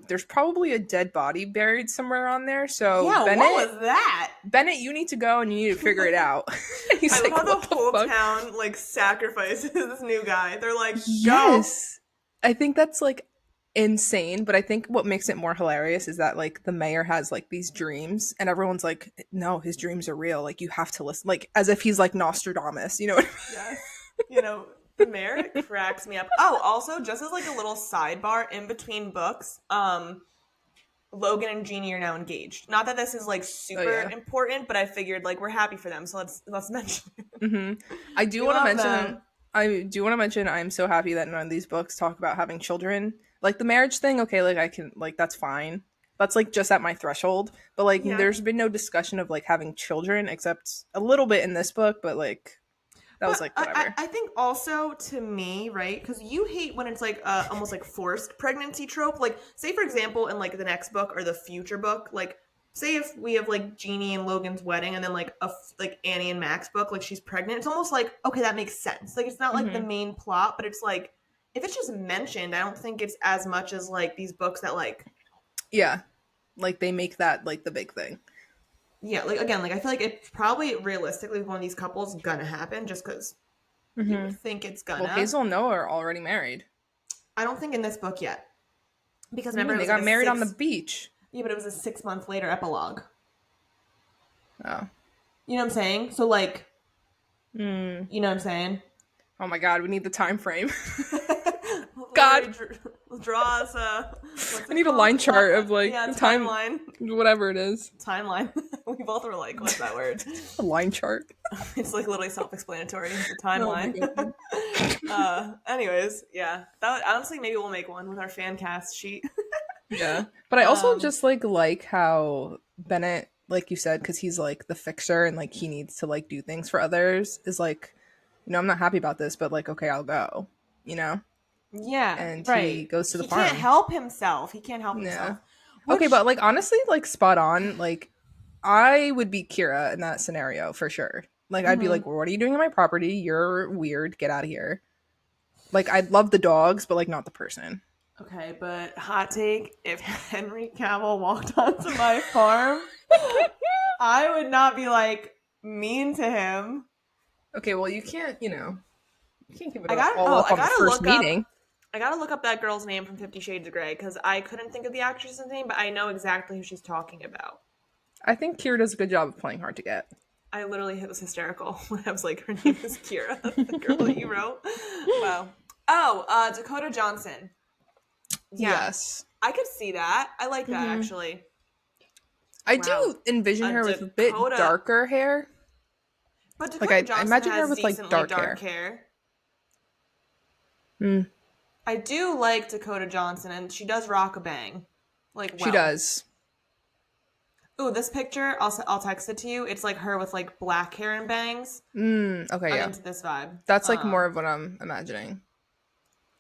[SPEAKER 2] There's probably a dead body buried somewhere on there. So
[SPEAKER 1] yeah,
[SPEAKER 2] Bennett,
[SPEAKER 1] what was that?
[SPEAKER 2] Bennett, you need to go and you need to figure it out." And he's
[SPEAKER 1] I
[SPEAKER 2] like,
[SPEAKER 1] love how
[SPEAKER 2] "What
[SPEAKER 1] the
[SPEAKER 2] the
[SPEAKER 1] whole
[SPEAKER 2] fuck?"
[SPEAKER 1] town like sacrifices this new guy. They're like, go.
[SPEAKER 2] Yes, I think that's like insane, but I think what makes it more hilarious is that like the mayor has like these dreams and everyone's like, no, his dreams are real, like you have to listen, like as if he's like Nostradamus, you know what I mean?
[SPEAKER 1] Yes. You know, the mayor cracks me up. Oh, also, just as like a little sidebar in between books, Logan and Jeannie are now engaged. Not that this is like super important, but I figured like we're happy for them, so let's mention it.
[SPEAKER 2] I do
[SPEAKER 1] We
[SPEAKER 2] want to
[SPEAKER 1] love
[SPEAKER 2] mention
[SPEAKER 1] them.
[SPEAKER 2] I do want to mention I'm so happy that none of these books talk about having children. Like the marriage thing, okay, like I can like that's fine. That's like just at my threshold. But like
[SPEAKER 1] Yeah.
[SPEAKER 2] there's been no discussion of like having children except a little bit in this book, but like that was
[SPEAKER 1] But
[SPEAKER 2] like
[SPEAKER 1] I,
[SPEAKER 2] whatever.
[SPEAKER 1] I think also to me, right? Because you hate when it's like almost like forced pregnancy trope. Like, say for example, in like the next book or the future book, like say if we have like Jeannie and Logan's wedding, and then like like Annie and Mac's book, like she's pregnant. It's almost like okay, that makes sense. Like it's not like the
[SPEAKER 2] Hmm.
[SPEAKER 1] main plot, but it's like if it's just mentioned, I don't think it's as much as like these books that like
[SPEAKER 2] Yeah. Like they make that like the big thing.
[SPEAKER 1] yeah, like again, like I feel like it's probably realistically one of these couples gonna happen just because you
[SPEAKER 2] Hmm.
[SPEAKER 1] would think it's
[SPEAKER 2] Well,
[SPEAKER 1] gonna.
[SPEAKER 2] Hazel and Noah are already married.
[SPEAKER 1] I don't think in this book yet. Because
[SPEAKER 2] What do you
[SPEAKER 1] remember
[SPEAKER 2] mean?
[SPEAKER 1] it
[SPEAKER 2] They
[SPEAKER 1] was like
[SPEAKER 2] got
[SPEAKER 1] a
[SPEAKER 2] married on the
[SPEAKER 1] six
[SPEAKER 2] beach.
[SPEAKER 1] yeah, but it was a 6 month later epilogue.
[SPEAKER 2] Oh.
[SPEAKER 1] You know what I'm saying? So like
[SPEAKER 2] Mm.
[SPEAKER 1] you know what I'm saying?
[SPEAKER 2] Oh my god, we need the time frame.
[SPEAKER 1] Lori
[SPEAKER 2] God.
[SPEAKER 1] draw us a what's
[SPEAKER 2] I
[SPEAKER 1] it
[SPEAKER 2] need a
[SPEAKER 1] called?
[SPEAKER 2] line chart of like
[SPEAKER 1] Yeah,
[SPEAKER 2] time,
[SPEAKER 1] timeline.
[SPEAKER 2] whatever it is.
[SPEAKER 1] Timeline. We both were like, what's that word?
[SPEAKER 2] A line chart.
[SPEAKER 1] It's like literally self-explanatory. The
[SPEAKER 2] Oh my
[SPEAKER 1] timeline.
[SPEAKER 2] god.
[SPEAKER 1] Anyways, yeah. Honestly maybe we'll make one with our fan cast sheet.
[SPEAKER 2] Yeah. But I also
[SPEAKER 1] um
[SPEAKER 2] just like how Bennett, like you said, because he's like the fixer and like he needs to like do things for others, is like, I'm not happy about this, but like, okay, I'll go, you know?
[SPEAKER 1] yeah,
[SPEAKER 2] And
[SPEAKER 1] right.
[SPEAKER 2] he goes to the
[SPEAKER 1] He can't
[SPEAKER 2] farm.
[SPEAKER 1] help himself. He can't help
[SPEAKER 2] Yeah.
[SPEAKER 1] himself.
[SPEAKER 2] Okay,
[SPEAKER 1] Which
[SPEAKER 2] but like honestly, like spot on. Like I would be Kira in that scenario for sure. Like I'd be
[SPEAKER 1] mhm.
[SPEAKER 2] like, well, what are you doing on my property? You're weird. Get out of here. Like I'd love the dogs, but like not the person.
[SPEAKER 1] Okay, but hot take, if Henry Cavill walked onto my farm, I would not be like mean to him.
[SPEAKER 2] Okay, well you can't, you can't give it
[SPEAKER 1] I got
[SPEAKER 2] all
[SPEAKER 1] oh,
[SPEAKER 2] up
[SPEAKER 1] I
[SPEAKER 2] on the
[SPEAKER 1] gotta
[SPEAKER 2] first
[SPEAKER 1] look up
[SPEAKER 2] meeting.
[SPEAKER 1] I gotta look up that girl's name from 50 Shades of Grey because I couldn't think of the actress's name, but I know exactly who she's talking about.
[SPEAKER 2] I think Kira does a good job of playing hard to get.
[SPEAKER 1] I literally was hysterical when I was like, her name is Kira, the girl that you wrote. Wow. Oh, Dakota Johnson. Yeah,
[SPEAKER 2] Yes.
[SPEAKER 1] I could see that. I like that
[SPEAKER 2] Hmm.
[SPEAKER 1] actually.
[SPEAKER 2] I
[SPEAKER 1] Wow.
[SPEAKER 2] do envision
[SPEAKER 1] A
[SPEAKER 2] her with a bit
[SPEAKER 1] Dakota
[SPEAKER 2] darker hair.
[SPEAKER 1] But
[SPEAKER 2] Like
[SPEAKER 1] Dakota
[SPEAKER 2] I
[SPEAKER 1] Johnson
[SPEAKER 2] imagine her
[SPEAKER 1] has
[SPEAKER 2] with like
[SPEAKER 1] decently
[SPEAKER 2] dark
[SPEAKER 1] dark
[SPEAKER 2] hair.
[SPEAKER 1] hair.
[SPEAKER 2] Mm,
[SPEAKER 1] I do like Dakota Johnson, and she does rock a bang, like
[SPEAKER 2] she
[SPEAKER 1] well.
[SPEAKER 2] does.
[SPEAKER 1] Ooh, this picture, I'll text it to you. It's like her with like black hair and bangs.
[SPEAKER 2] Okay,
[SPEAKER 1] I'm
[SPEAKER 2] yeah.
[SPEAKER 1] into this vibe.
[SPEAKER 2] That's like more of what I'm imagining.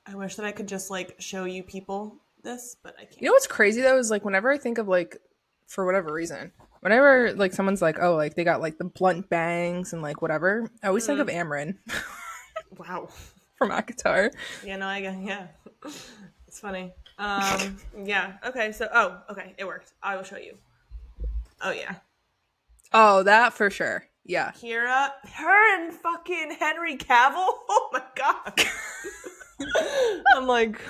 [SPEAKER 1] I wish that I could just like show you people this, but I
[SPEAKER 2] You know
[SPEAKER 1] can't.
[SPEAKER 2] what's crazy though is like whenever I think of like for whatever reason, whenever like someone's like, oh, like they got like the blunt bangs and like whatever, I always think of Amryn
[SPEAKER 1] Wow.
[SPEAKER 2] from Akatar.
[SPEAKER 1] Yeah, no, I get yeah. It's funny. Yeah. Okay. So, okay, it worked. I will show you. Oh yeah,
[SPEAKER 2] Oh, that for sure. Yeah.
[SPEAKER 1] Kira, her and fucking Henry Cavill. Oh my god. I'm like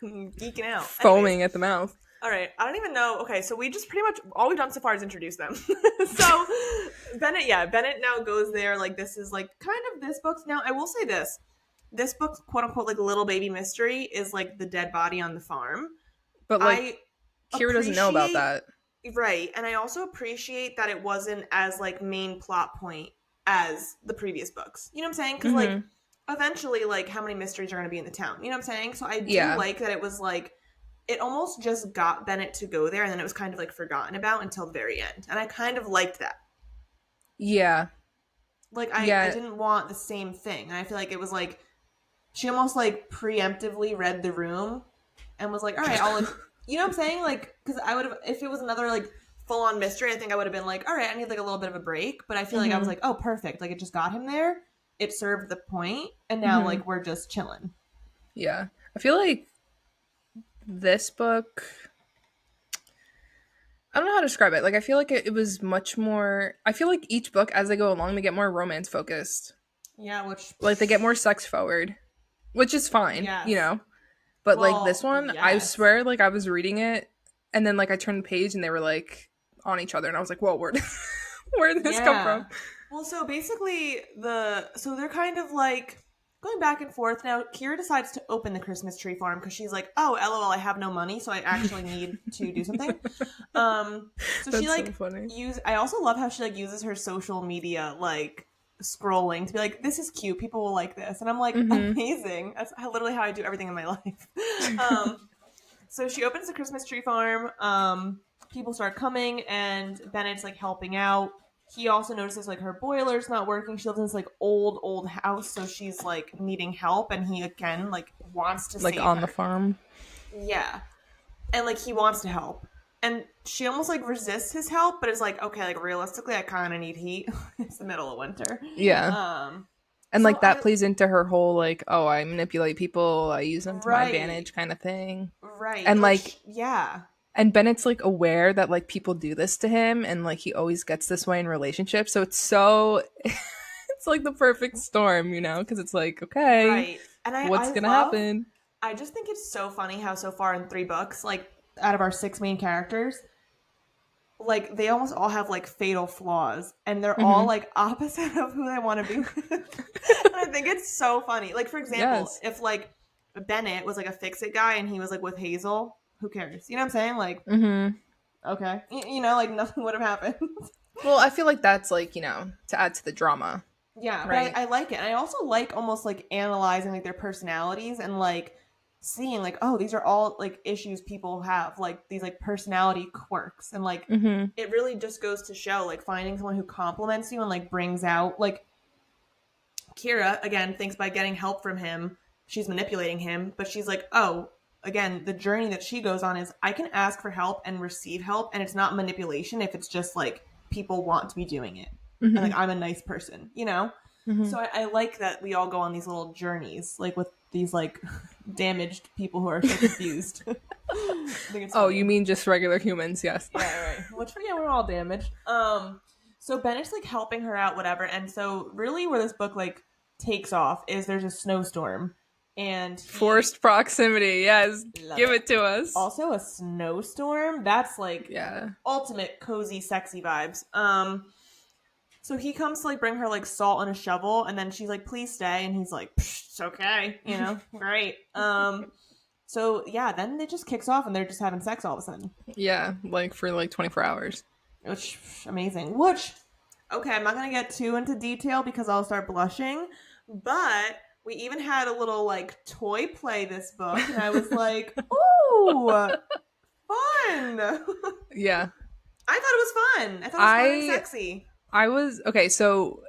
[SPEAKER 1] geeking out.
[SPEAKER 2] Foaming
[SPEAKER 1] Anyways,
[SPEAKER 2] at the mouth.
[SPEAKER 1] all right. I don't even know. Okay, so we just pretty much all we've done so far is introduce them. So Bennett now goes there. Like this is like kind of this book's now. I will say this. This book's quote unquote like little baby mystery is like the dead body on the farm.
[SPEAKER 2] But like
[SPEAKER 1] I
[SPEAKER 2] Kira doesn't know about
[SPEAKER 1] appreciate
[SPEAKER 2] that.
[SPEAKER 1] right, and I also appreciate that it wasn't as like main plot point as the previous books. You know what I'm saying? Because like
[SPEAKER 2] Mm-hmm.
[SPEAKER 1] eventually, like how many mysteries are going to be in the town? You know what I'm saying? So I do
[SPEAKER 2] Yeah.
[SPEAKER 1] like that it was like it almost just got Bennett to go there, and then it was kind of like forgotten about until the very end, and I kind of liked that.
[SPEAKER 2] Yeah.
[SPEAKER 1] Like I
[SPEAKER 2] Yeah.
[SPEAKER 1] didn't want the same thing, and I feel like it was like she almost like preemptively read the room and was like, all right, I'll like, you know what I'm saying? Like, because I would have, if it was another like full on mystery, I think I would have been like, all right, I need like a little bit of a break. But I feel like I was
[SPEAKER 2] Mm-hmm.
[SPEAKER 1] like, oh, perfect. Like it just got him there. It served the point, and now
[SPEAKER 2] Mm-hmm.
[SPEAKER 1] like we're just chilling.
[SPEAKER 2] Yeah. I feel like this book, I don't know how to describe it. Like I feel like it was much more, I feel like each book as they go along they get more romance focused.
[SPEAKER 1] Yeah, which
[SPEAKER 2] Like they get more sex forward, which is fine,
[SPEAKER 1] yes.
[SPEAKER 2] But like this
[SPEAKER 1] Well,
[SPEAKER 2] one, I
[SPEAKER 1] yes.
[SPEAKER 2] swear like I was reading it and then like I turned the page and they were like on each other and I was like, "Whoa, where did this come
[SPEAKER 1] Yeah.
[SPEAKER 2] from?"
[SPEAKER 1] Well, so basically so they're kind of like going back and forth. Now, Kira decides to open the Christmas tree farm because she's like, "Oh, LOL, I have no money, so I actually need to do something." So she
[SPEAKER 2] That's so
[SPEAKER 1] like
[SPEAKER 2] funny.
[SPEAKER 1] I also love how she like uses her social media like scrolling to be like, "This is cute. People will like this," and I'm like,
[SPEAKER 2] Mhm.
[SPEAKER 1] "Amazing." That's literally how I do everything in my life. Um, So she opens the Christmas tree farm. People start coming, and Bennett's like helping out. He also notices like her boiler's not working. She lives in this like old house, so she's like needing help, and he again like wants to
[SPEAKER 2] Like
[SPEAKER 1] save
[SPEAKER 2] on
[SPEAKER 1] her.
[SPEAKER 2] the farm.
[SPEAKER 1] Yeah, and like he wants to help, and she almost like resists his help, but is like, okay, like realistically, I kind of need heat. It's the middle of winter.
[SPEAKER 2] Yeah.
[SPEAKER 1] Um,
[SPEAKER 2] And
[SPEAKER 1] so
[SPEAKER 2] like that
[SPEAKER 1] I
[SPEAKER 2] plays into her whole like, oh, I manipulate people, I use them to my
[SPEAKER 1] right,
[SPEAKER 2] advantage kind of thing.
[SPEAKER 1] right,
[SPEAKER 2] And like
[SPEAKER 1] yeah,
[SPEAKER 2] and Bennett's like aware that like people do this to him and like he always gets this way in relationships. So it's so it's like the perfect storm, you know, because it's like, okay,
[SPEAKER 1] right. And
[SPEAKER 2] what's
[SPEAKER 1] I
[SPEAKER 2] gonna
[SPEAKER 1] love.
[SPEAKER 2] happen?
[SPEAKER 1] I just think it's so funny how so far in 3 books, like out of our 6 main characters, like they almost all have like fatal flaws, and they're all
[SPEAKER 2] Hmm.
[SPEAKER 1] like opposite of who they want to be with. And I think it's so funny. Like for example,
[SPEAKER 2] Yes.
[SPEAKER 1] if like Bennett was like a fix-it guy and he was like with Hazel, who cares? You know what I'm saying? Like,
[SPEAKER 2] Hmm.
[SPEAKER 1] okay, you know, like nothing would have happened.
[SPEAKER 2] Well, I feel like that's like, you know, to add to the drama,
[SPEAKER 1] Yeah, but
[SPEAKER 2] right?
[SPEAKER 1] I like it. And I also like almost like analyzing like their personalities and like seeing like, oh, these are all like issues people have, like these like personality quirks. And like
[SPEAKER 2] Hmm.
[SPEAKER 1] it really just goes to show like finding someone who compliments you and like brings out like Kira again thinks by getting help from him, she's manipulating him, but she's like, oh, again, the journey that she goes on is I can ask for help and receive help, and it's not manipulation if it's just like people want to be doing it. And
[SPEAKER 2] Hmm.
[SPEAKER 1] like I'm a nice person, you know?
[SPEAKER 2] Hmm.
[SPEAKER 1] So I like that we all go on these little journeys, like with these like damaged people who are so confused. I think it's
[SPEAKER 2] Oh,
[SPEAKER 1] funny.
[SPEAKER 2] you mean just regular humans? Yes.
[SPEAKER 1] Yeah, right. Which yeah, we're all damaged. So Bennett's like helping her out, whatever. And so really where this book like takes off is there's a snowstorm and he
[SPEAKER 2] Forced proximity. Yes.
[SPEAKER 1] love
[SPEAKER 2] Give
[SPEAKER 1] it.
[SPEAKER 2] it to us.
[SPEAKER 1] Also a snowstorm, that's like
[SPEAKER 2] Yeah.
[SPEAKER 1] ultimate cozy, sexy vibes. So he comes to like bring her like salt and a shovel, and then she's like, please stay, and he's like, it's okay, you know, great. So yeah, then it just kicks off and they're just having sex all of a sudden.
[SPEAKER 2] Yeah. Like for like 24 hours.
[SPEAKER 1] Which amazing. Which okay, I'm not gonna get too into detail because I'll start blushing. But we even had a little like toy play this book, and I was like, "Ooh, fun!"
[SPEAKER 2] Yeah.
[SPEAKER 1] I thought it was fun. I thought it was fun and
[SPEAKER 2] I
[SPEAKER 1] sexy.
[SPEAKER 2] I was okay, so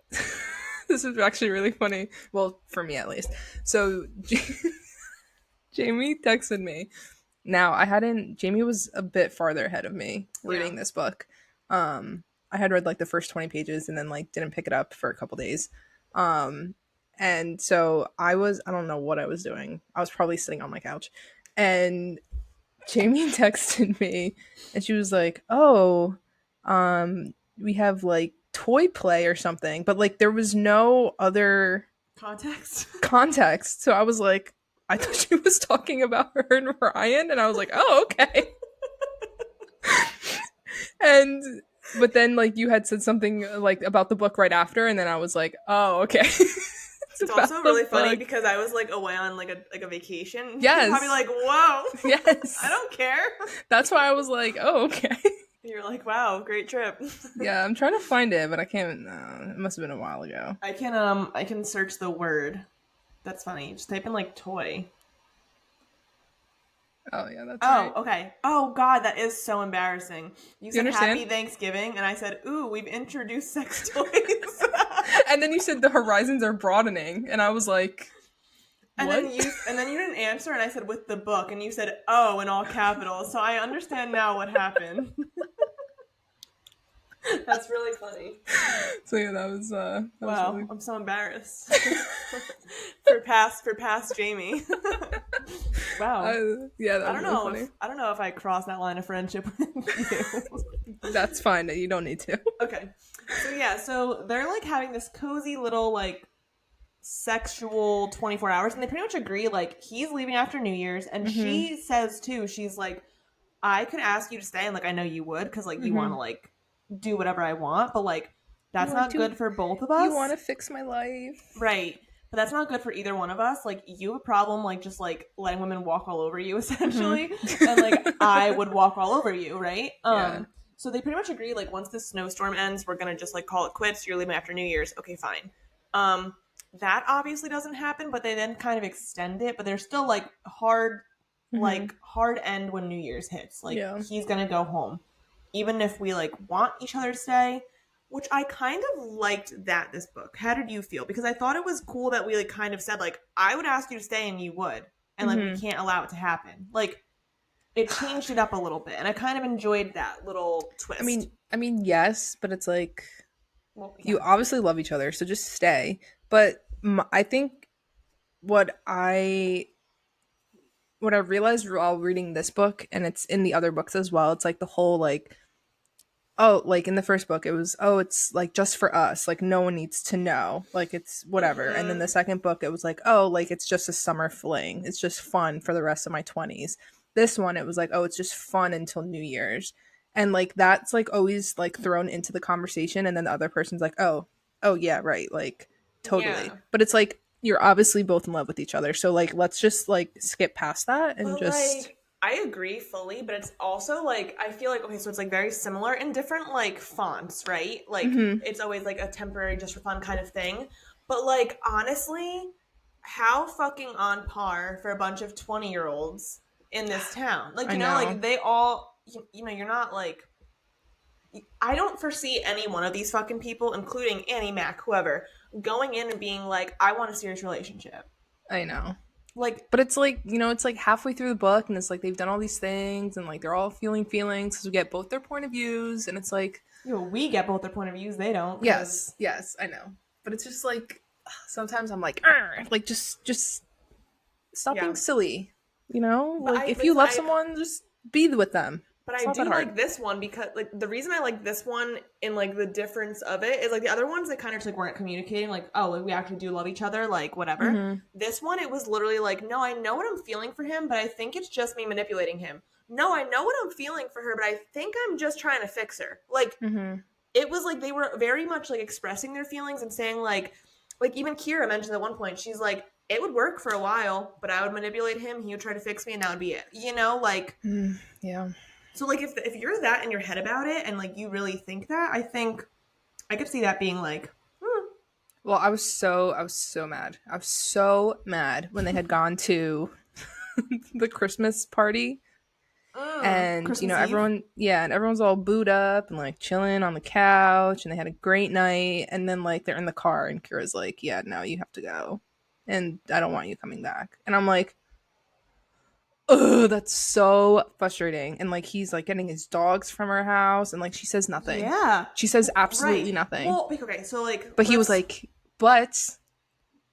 [SPEAKER 2] this is actually really funny. Well, for me at least. So Jamie texted me. Now, I hadn't Jamie was a bit farther ahead of me
[SPEAKER 1] Yeah.
[SPEAKER 2] reading this book. I had read like the first 20 pages and then like didn't pick it up for a couple days. Um and so I don't know what I was doing. I was probably sitting on my couch. And Jamie texted me and she was like, "Oh, we have like toy play or something." But like there was no other
[SPEAKER 1] Context.
[SPEAKER 2] context. So I was like, I thought she was talking about her and Ryan, and I was like, oh, okay. And but then like you had said something like about the book right after, and then I was like, oh, okay.
[SPEAKER 1] It's
[SPEAKER 2] about
[SPEAKER 1] also
[SPEAKER 2] the
[SPEAKER 1] really funny
[SPEAKER 2] book.
[SPEAKER 1] because I was like away on like a vacation.
[SPEAKER 2] Yes.
[SPEAKER 1] You're probably like, "Whoa,
[SPEAKER 2] Yes.
[SPEAKER 1] I don't care."
[SPEAKER 2] That's why I was like, oh, okay.
[SPEAKER 1] You're like, "Wow, great trip."
[SPEAKER 2] Yeah, I'm trying to find it, but I can't. It must have been a while ago.
[SPEAKER 1] I can search the word. That's funny. Just type in like toy.
[SPEAKER 2] Oh yeah, that's
[SPEAKER 1] Oh,
[SPEAKER 2] right.
[SPEAKER 1] okay. Oh God, that is so embarrassing. You said
[SPEAKER 2] understand?
[SPEAKER 1] Happy Thanksgiving, and I said, "Ooh, we've introduced sex toys."
[SPEAKER 2] And then you said the horizons are broadening, and I was like,
[SPEAKER 1] and
[SPEAKER 2] what?
[SPEAKER 1] then you didn't answer, and I said with the book, and you said "oh" in all capitals. So I understand now what happened. That's really funny.
[SPEAKER 2] So yeah, that was
[SPEAKER 1] Wow,
[SPEAKER 2] really...
[SPEAKER 1] I'm so embarrassed for past Jamie. Wow.
[SPEAKER 2] Yeah, that was really funny.
[SPEAKER 1] I don't know if I crossed that line of friendship with you.
[SPEAKER 2] That's fine. You don't need to.
[SPEAKER 1] Okay. So yeah, so they're like having this cozy little like sexual 24 hours, and they pretty much agree like he's leaving after New Year's, and she says too, she's like, I could ask you to stay, and like I know you would because like you want to like do whatever I want, but like that's not good for both of us.
[SPEAKER 2] You want to fix my life,
[SPEAKER 1] right? But that's not good for either one of us. Like you have a problem like just like letting women walk all over you essentially, and like I would walk all over you, right?
[SPEAKER 2] Yeah.
[SPEAKER 1] So they pretty much agree like once this snowstorm ends, we're gonna just like call it quits. You're leaving after New Year's. Okay, fine. That obviously doesn't happen, but they then kind of extend it. But they're still like hard like hard end when New Year's hits. Like
[SPEAKER 2] Yeah.
[SPEAKER 1] he's gonna go home, even if we like want each other to stay. Which I kind of liked that this book. How did you feel? Because I thought it was cool that we like kind of said like I would ask you to stay and you would, and like we can't allow it to happen. Like it changed it up a little bit, and I kind of enjoyed that little twist.
[SPEAKER 2] I mean, yes, but it's like
[SPEAKER 1] well, yeah.
[SPEAKER 2] you obviously love each other, so just stay. But I think what I realized while reading this book, and it's in the other books as well, it's like the whole like, oh, like in the first book it was, oh, it's like just for us, like no one needs to know, like it's whatever. And then the second book it was like, oh, like it's just a summer fling, it's just fun for the rest of my 20s. This one it was like, oh, it's just fun until New Year's. And like that's like always like thrown into the conversation, and then the other person's like, oh yeah, right, like totally.
[SPEAKER 1] Yeah.
[SPEAKER 2] But it's like you're obviously both in love with each other, so like let's just like skip past that and
[SPEAKER 1] But
[SPEAKER 2] just
[SPEAKER 1] like I agree fully, but it's also like I feel like okay, so it's like very similar in different like fonts, right? Like it's always like a temporary just for fun kind of thing. But like honestly, how fucking on par for a bunch of 20-year-olds in this town. Like you know, like they all you know, you're not like I don't foresee any one of these fucking people, including Annie Mac, whoever, going in and being like, I want a serious relationship.
[SPEAKER 2] I know.
[SPEAKER 1] Like,
[SPEAKER 2] but it's like, you know, it's like halfway through the book and it's like they've done all these things and like they're all feeling feelings because we get both their point of views, and it's like,
[SPEAKER 1] you know, we get both their point of views, they don't.
[SPEAKER 2] Yes, I know. But it's just like sometimes I'm like just stop being silly, you know?
[SPEAKER 1] But
[SPEAKER 2] like if you love someone, just be with them.
[SPEAKER 1] But I do like this one because like the reason I like this one in like the difference of it is like the other ones they kind of just like weren't communicating like, oh, like we actually do love each other, like whatever. This one it was literally like, no, I know what I'm feeling for him, but I think it's just me manipulating him. No, I know what I'm feeling for her, but I think I'm just trying to fix her. Like it was like they were very much like expressing their feelings and saying like even Kira mentioned at one point, she's like, it would work for a while, but I would manipulate him, he would try to fix me, and that would be it. You know, like
[SPEAKER 2] yeah.
[SPEAKER 1] So, like, if you're that in your head about it and, like, you really think that, I think I could see that being, like,
[SPEAKER 2] Well, I was so mad. I was so mad when they had gone to the Christmas party. And,
[SPEAKER 1] Christmas
[SPEAKER 2] you know,
[SPEAKER 1] Eve?
[SPEAKER 2] and everyone's all booed up and, like, chilling on the couch. And they had a great night. And then, like, they're in the car. And Kira's like, yeah, no, you have to go. And I don't want you coming back. And I'm like, oh, that's so frustrating. And like he's like getting his dogs from her house, and like she says nothing.
[SPEAKER 1] Yeah.
[SPEAKER 2] She says absolutely nothing.
[SPEAKER 1] Well, okay, so like
[SPEAKER 2] But he was like,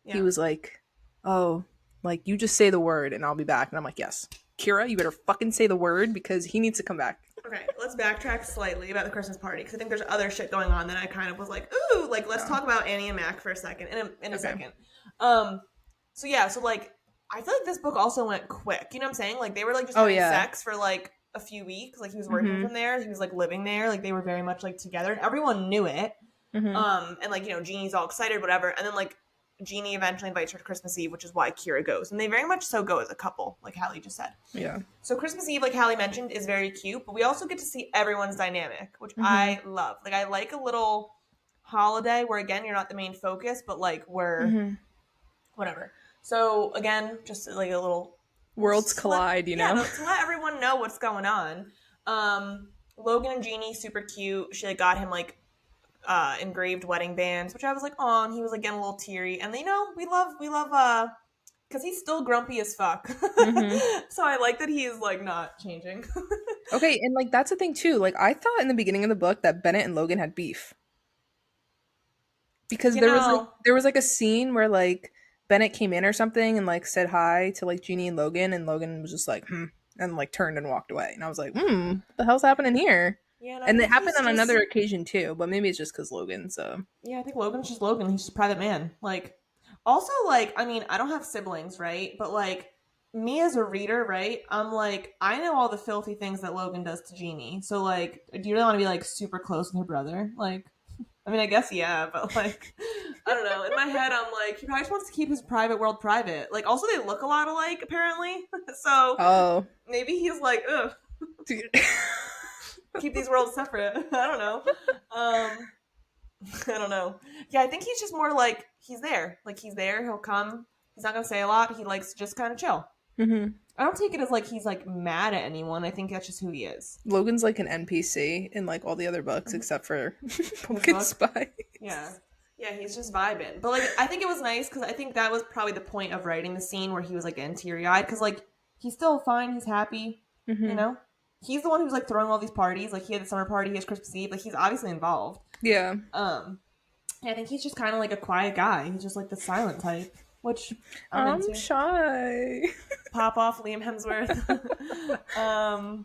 [SPEAKER 2] he was like, oh, like you just say the word and I'll be back. And I'm like, yes. Kira, you better fucking say the word because he needs to come back.
[SPEAKER 1] Okay, let's backtrack slightly about the Christmas party because I think there's other shit going on that I kind of was like, ooh, like let's talk about Annie and Mac for a second in a second. So yeah, so like I feel like this book also went quick. You know what I'm saying? Like they were like just having sex for like a few weeks. Like he was working from there. He was like living there. Like they were very much like together. And everyone knew it. And like, you know, Jeannie's all excited, whatever. And then like Jeannie eventually invites her to Christmas Eve, which is why Kira goes. And they very much so go as a couple, like Hallie just said.
[SPEAKER 2] Yeah.
[SPEAKER 1] So Christmas Eve, like Hallie mentioned, is very cute. But we also get to see everyone's dynamic, which I love. Like I like a little holiday where, again, you're not the main focus, but like we're whatever. So again, just like a little
[SPEAKER 2] worlds collide, you know,
[SPEAKER 1] to let everyone know what's going on. Logan and Jeannie, super cute. She like got him like engraved wedding bands, which I was like, oh, and he was like getting a little teary. And you know, we love because he's still grumpy as fuck. So I like that he's like not changing.
[SPEAKER 2] Okay, and like that's the thing too. Like I thought in the beginning of the book that Bennett and Logan had beef because there was like a scene where like Bennett came in or something and like said hi to like Jeannie and Logan was just like and like turned and walked away, and I was like, what the hell's happening here?
[SPEAKER 1] Yeah,
[SPEAKER 2] and it happened on another occasion too, but maybe it's just because Logan. So
[SPEAKER 1] yeah, I think Logan's just Logan. He's just a private man. Like, also like, I mean, I don't have siblings, right? But like me as a reader, right? I'm like, I know all the filthy things that Logan does to Jeannie. So like, do you really want to be like super close with her brother? Like, I mean, I guess, yeah, but like, I don't know. In my head, I'm like, he probably just wants to keep his private world private. Like, also, they look a lot alike, apparently. So, maybe he's like, ugh. Keep these worlds separate. I don't know. I don't know. Yeah, I think he's just more like, he's there. Like, he's there. He'll come. He's not going to say a lot. He likes to just kind of chill. I don't take it as like he's like mad at anyone. I think that's just who he is.
[SPEAKER 2] Logan's like an NPC in like all the other books except for Pumpkin
[SPEAKER 1] book?
[SPEAKER 2] Spice.
[SPEAKER 1] Yeah. Yeah, he's just vibing. But like I think it was nice because I think that was probably the point of writing the scene where he was like getting teary-eyed because like he's still fine, he's happy, you know? He's the one who's like throwing all these parties. Like he had the summer party, he has Christmas Eve. Like he's obviously involved.
[SPEAKER 2] Yeah.
[SPEAKER 1] Yeah, I think he's just kind of like a quiet guy. He's just like the silent type, which
[SPEAKER 2] I'm
[SPEAKER 1] into.
[SPEAKER 2] shy.
[SPEAKER 1] Pop off Liam Hemsworth.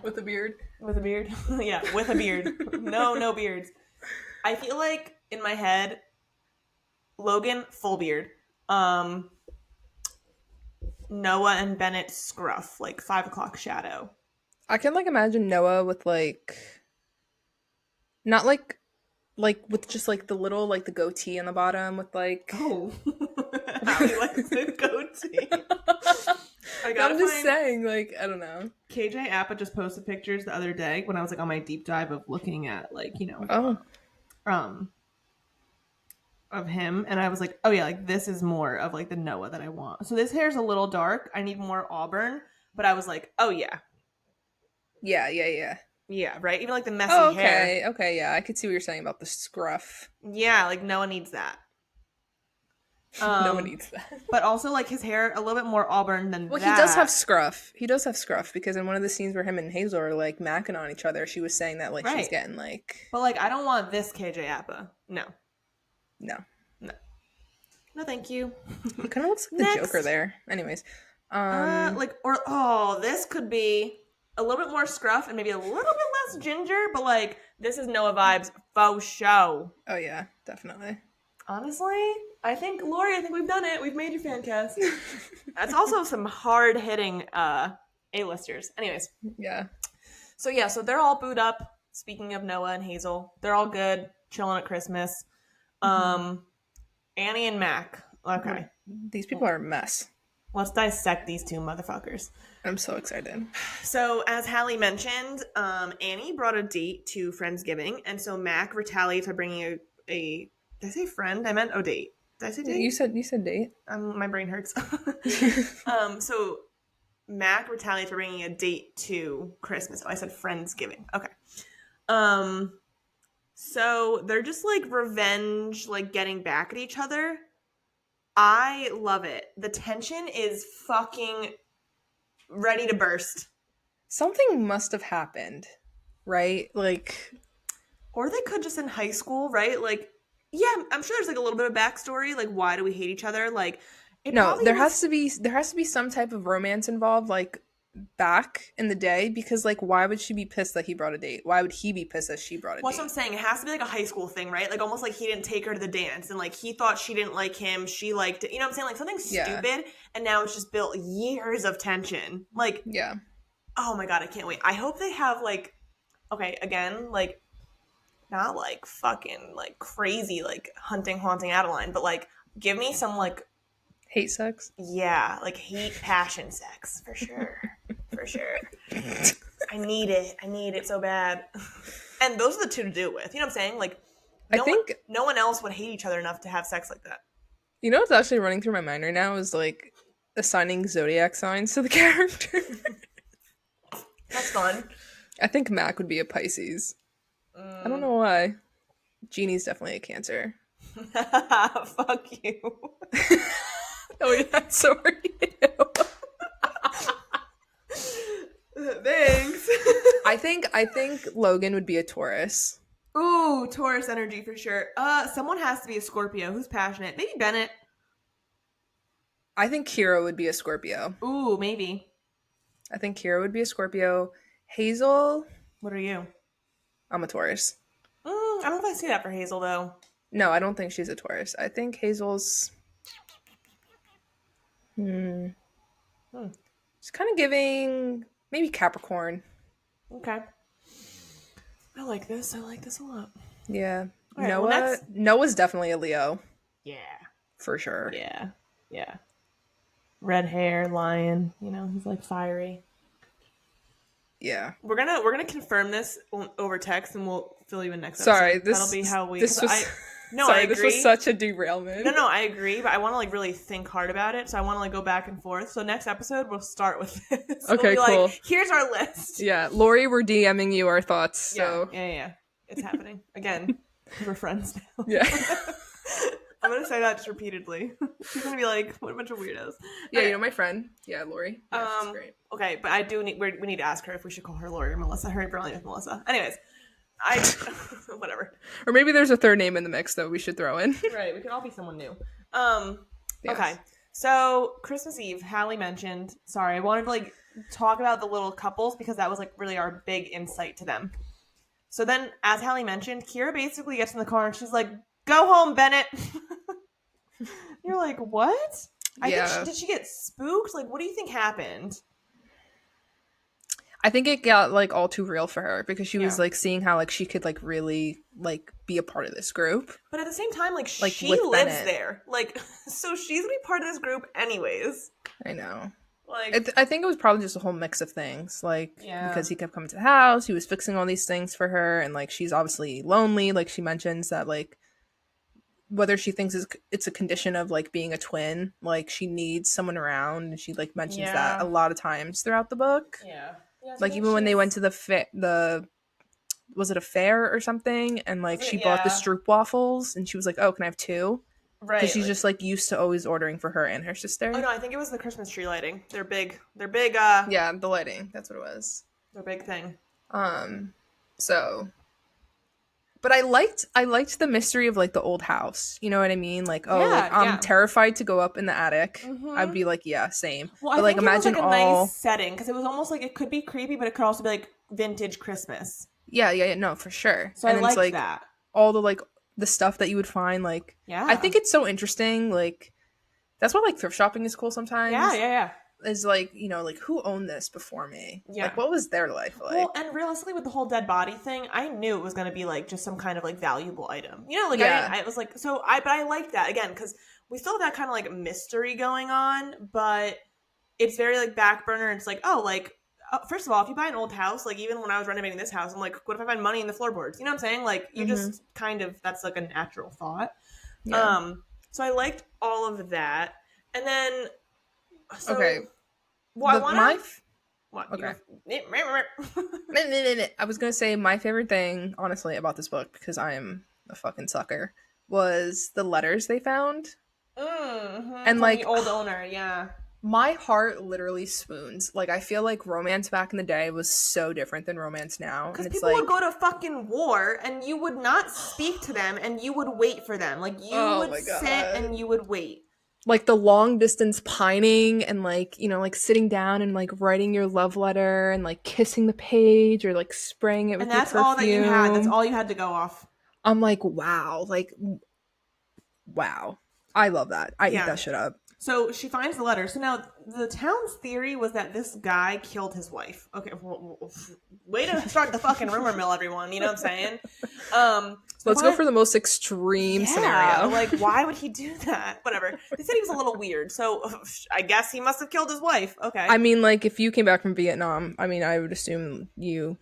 [SPEAKER 2] With a beard.
[SPEAKER 1] With a beard. Yeah, with a beard. No beards. I feel like in my head, Logan, full beard. Noah and Bennett scruff, like 5 o'clock shadow.
[SPEAKER 2] I can like imagine Noah with like not like with just like the little like the goatee on the bottom with like
[SPEAKER 1] Oh. Allie likes a goatee.
[SPEAKER 2] I'm just saying, like, I don't know.
[SPEAKER 1] KJ Appa just posted pictures the other day when I was like on my deep dive of looking at like, of him, and I was like, oh yeah, like this is more of like the Noah that I want. So this hair's a little dark. I need more auburn, but I was like, oh yeah. Yeah, right? Even like the messy hair.
[SPEAKER 2] Okay, yeah. I could see what you're saying about the scruff.
[SPEAKER 1] Yeah, like Noah needs that.
[SPEAKER 2] No one needs that.
[SPEAKER 1] But also like his hair a little bit more auburn than
[SPEAKER 2] well,
[SPEAKER 1] that.
[SPEAKER 2] he does have scruff. He does have scruff because in one of the scenes where him and Hazel are like macking on each other, she was saying that like she's getting like.
[SPEAKER 1] But like I don't want this KJ Appa. No.
[SPEAKER 2] No,
[SPEAKER 1] thank you.
[SPEAKER 2] He kind of looks like the Joker there. Anyways,
[SPEAKER 1] this could be a little bit more scruff and maybe a little bit less ginger, but like this is Noah vibes faux show.
[SPEAKER 2] Oh yeah, definitely.
[SPEAKER 1] Honestly, I think Laurie, we've done it. We've made your fan cast. That's also some hard hitting A-listers. Anyways,
[SPEAKER 2] yeah.
[SPEAKER 1] So they're all booed up. Speaking of Noah and Hazel, they're all good, chilling at Christmas. Annie and Mac. Okay.
[SPEAKER 2] These people are a mess.
[SPEAKER 1] Let's dissect these two motherfuckers.
[SPEAKER 2] I'm so excited.
[SPEAKER 1] So, as Hallie mentioned, Annie brought a date to Friendsgiving, and so Mac retaliates by bringing a did I say friend? I meant date. Did I say date?
[SPEAKER 2] You said date.
[SPEAKER 1] My brain hurts. So Mac retaliates for bringing a date to Christmas. Oh, I said Friendsgiving. Okay. So they're just like revenge, like getting back at each other. I love it. The tension is fucking ready to burst.
[SPEAKER 2] Something must have happened, right? Like,
[SPEAKER 1] or they could just in high school, right? Like, yeah, I'm sure there's like a little bit of backstory. Like, why do we hate each other? Like,
[SPEAKER 2] there has to be some type of romance involved, like back in the day, because like why would she be pissed that he brought a date? Why would he be pissed that she brought a date?
[SPEAKER 1] Well, that's what I'm saying. It has to be like a high school thing, right? Like almost like he didn't take her to the dance and like he thought she didn't like him, she liked it. You know what I'm saying? Like something stupid, and now it's just built years of tension. Like,
[SPEAKER 2] yeah.
[SPEAKER 1] Oh my god, I can't wait. I hope they have like, okay, again, like not like fucking like crazy like haunting Adeline, but like give me some like
[SPEAKER 2] hate sex.
[SPEAKER 1] Yeah, like hate passion sex for sure. For sure. I need it so bad. And those are the two to do it with. You know what I'm saying? Like no one else would hate each other enough to have sex like that.
[SPEAKER 2] You know what's actually running through my mind right now is like assigning zodiac signs to the character.
[SPEAKER 1] That's fun.
[SPEAKER 2] I think Mac would be a Pisces. I don't know why. Jeannie's definitely a Cancer.
[SPEAKER 1] Fuck you.
[SPEAKER 2] Oh yeah, so are you.
[SPEAKER 1] Thanks.
[SPEAKER 2] I think Logan would be a Taurus.
[SPEAKER 1] Ooh, Taurus energy for sure. Someone has to be a Scorpio. Who's passionate? Maybe Bennett.
[SPEAKER 2] I think Kira would be a Scorpio.
[SPEAKER 1] Ooh, maybe.
[SPEAKER 2] I think Kira would be a Scorpio. Hazel.
[SPEAKER 1] What are you?
[SPEAKER 2] I'm a Taurus.
[SPEAKER 1] I don't know if I see that for Hazel though.
[SPEAKER 2] No, I don't think she's a Taurus. I think Hazel's. She's kind of giving maybe Capricorn.
[SPEAKER 1] Okay. I like this a lot.
[SPEAKER 2] Yeah.
[SPEAKER 1] Right,
[SPEAKER 2] Noah's definitely a Leo.
[SPEAKER 1] Yeah.
[SPEAKER 2] For sure.
[SPEAKER 1] Yeah. Red hair, lion, he's like fiery.
[SPEAKER 2] Yeah.
[SPEAKER 1] We're gonna confirm this over text and we'll fill you in next
[SPEAKER 2] Sorry,
[SPEAKER 1] episode. That'll be how we No,
[SPEAKER 2] Sorry,
[SPEAKER 1] I agree.
[SPEAKER 2] this was such a derailment.
[SPEAKER 1] No, I agree, but I want to like really think hard about it. So I want to like go back and forth. So next episode we'll start with this.
[SPEAKER 2] Okay,
[SPEAKER 1] we'll be
[SPEAKER 2] cool.
[SPEAKER 1] like, here's our list.
[SPEAKER 2] Yeah, Laurie, we're DMing you our thoughts. So
[SPEAKER 1] Yeah. It's happening again. We're friends now.
[SPEAKER 2] Yeah.
[SPEAKER 1] I'm gonna say that just repeatedly. She's gonna be like, "What a bunch of weirdos."
[SPEAKER 2] Yeah,
[SPEAKER 1] Okay.
[SPEAKER 2] you know my friend. Yeah, Laurie. Yeah, she's great.
[SPEAKER 1] Okay, but I do need we need to ask her if we should call her Laurie or Melissa. Her name is Melissa. Anyways, whatever.
[SPEAKER 2] Or maybe there's a third name in the mix that we should throw in.
[SPEAKER 1] Right, we could all be someone new.
[SPEAKER 2] Yes.
[SPEAKER 1] Okay, so Christmas Eve, Hallie mentioned. Sorry, I wanted to like talk about the little couples because that was like really our big insight to them. So then, as Hallie mentioned, Kira basically gets in the car and she's like, "Go home, Bennett." You're like, what? I think did she get spooked? Like, what do you think happened?
[SPEAKER 2] I think it got like all too real for her because she was like seeing how like she could like really like be a part of this group.
[SPEAKER 1] But at the same time, like she
[SPEAKER 2] with
[SPEAKER 1] lives
[SPEAKER 2] Bennett.
[SPEAKER 1] there. Like, so she's gonna be part of this group anyways.
[SPEAKER 2] I know.
[SPEAKER 1] Like,
[SPEAKER 2] I think it was probably just a whole mix of things. Like, because he kept coming to the house, he was fixing all these things for her, and like she's obviously lonely. Like she mentions that like whether she thinks it's a condition of like being a twin, like she needs someone around, and she like mentions that a lot of times throughout the book.
[SPEAKER 1] Yeah,
[SPEAKER 2] like even when they went to the was it a fair or something, and like she bought the stroop waffles, and she was like, "Oh, can I have two?"
[SPEAKER 1] Right,
[SPEAKER 2] because she's just like used to always ordering for her and her sister.
[SPEAKER 1] Oh no, I think it was the Christmas tree lighting. They're big.
[SPEAKER 2] Yeah, the lighting. That's what it was.
[SPEAKER 1] Their big thing.
[SPEAKER 2] So. But I liked the mystery of like the old house. You know what I mean? Like, I'm terrified to go up in the attic. Mm-hmm. I'd be like, yeah, same.
[SPEAKER 1] Well, but, I think imagine it was like a nice setting because it was almost like it could be creepy, but it could also be like vintage Christmas.
[SPEAKER 2] Yeah, no, for sure.
[SPEAKER 1] So I like that.
[SPEAKER 2] All the like the stuff that you would find, like, I think it's so interesting. Like, that's why like thrift shopping is cool sometimes.
[SPEAKER 1] Yeah.
[SPEAKER 2] Is like, you know, like who owned this before me? Yeah. Like what was their life like?
[SPEAKER 1] Well, and realistically with the whole dead body thing, I knew it was going to be like just some kind of like valuable item. You know, like I was like, but I like that again because we still have that kind of like mystery going on, but it's very like back burner. It's like, first of all, if you buy an old house, like even when I was renovating this house, I'm like, what if I find money in the floorboards? You know what I'm saying? Like you just kind of, that's like a natural thought. Yeah. So I liked all of that. And then,
[SPEAKER 2] okay.
[SPEAKER 1] Well, What?
[SPEAKER 2] Okay. I was gonna say my favorite thing, honestly, about this book, because I am a fucking sucker, was the letters they found.
[SPEAKER 1] Mm-hmm.
[SPEAKER 2] And
[SPEAKER 1] from
[SPEAKER 2] like
[SPEAKER 1] the old owner, yeah.
[SPEAKER 2] My heart literally swoons. Like I feel like romance back in the day was so different than romance now.
[SPEAKER 1] Because people would go to fucking war, and you would not speak to them, and you would wait for them. Like you would sit and you would wait.
[SPEAKER 2] Like the long distance pining and like, you know, like sitting down and like writing your love letter and like kissing the page or like spraying it with your perfume.
[SPEAKER 1] And that's all that you had. That's all you had to go off.
[SPEAKER 2] I'm like, wow. Like, wow. I love that. I eat that shit up.
[SPEAKER 1] So she finds the letter. So now the town's theory was that this guy killed his wife. Okay, way to start the fucking rumor mill, everyone. You know what I'm saying?
[SPEAKER 2] Let's go for the most extreme scenario.
[SPEAKER 1] Like, why would he do that? Whatever. They said he was a little weird, so I guess he must have killed his wife. Okay.
[SPEAKER 2] I mean, like, if you came back from Vietnam, I mean, I would assume you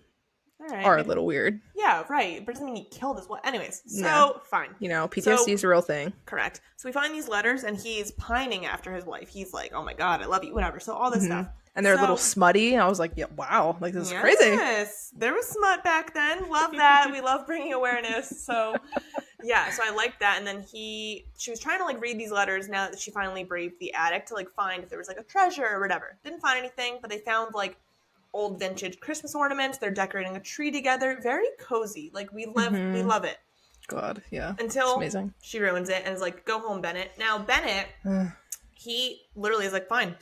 [SPEAKER 2] are a little weird.
[SPEAKER 1] Yeah, right. But it doesn't mean he killed his wife. Anyways, so fine.
[SPEAKER 2] You know, PTSD is a real thing.
[SPEAKER 1] Correct. So we find these letters, and he's pining after his wife. He's like, oh my God, I love you, whatever. So all this stuff.
[SPEAKER 2] And they're a little smutty, and I was like, yeah, wow, like this is crazy.
[SPEAKER 1] Yes, there was smut back then. Love that. We love bringing awareness. So yeah, so I liked that. And then she was trying to like read these letters now that she finally braved the attic to like find if there was like a treasure or whatever. Didn't find anything, but they found like old vintage Christmas ornaments. They're decorating a tree together. Very cozy. Like we love it.
[SPEAKER 2] God, yeah.
[SPEAKER 1] Until
[SPEAKER 2] amazing.
[SPEAKER 1] She ruins it and is like, go home, Bennett. Now Bennett, he literally is like, fine,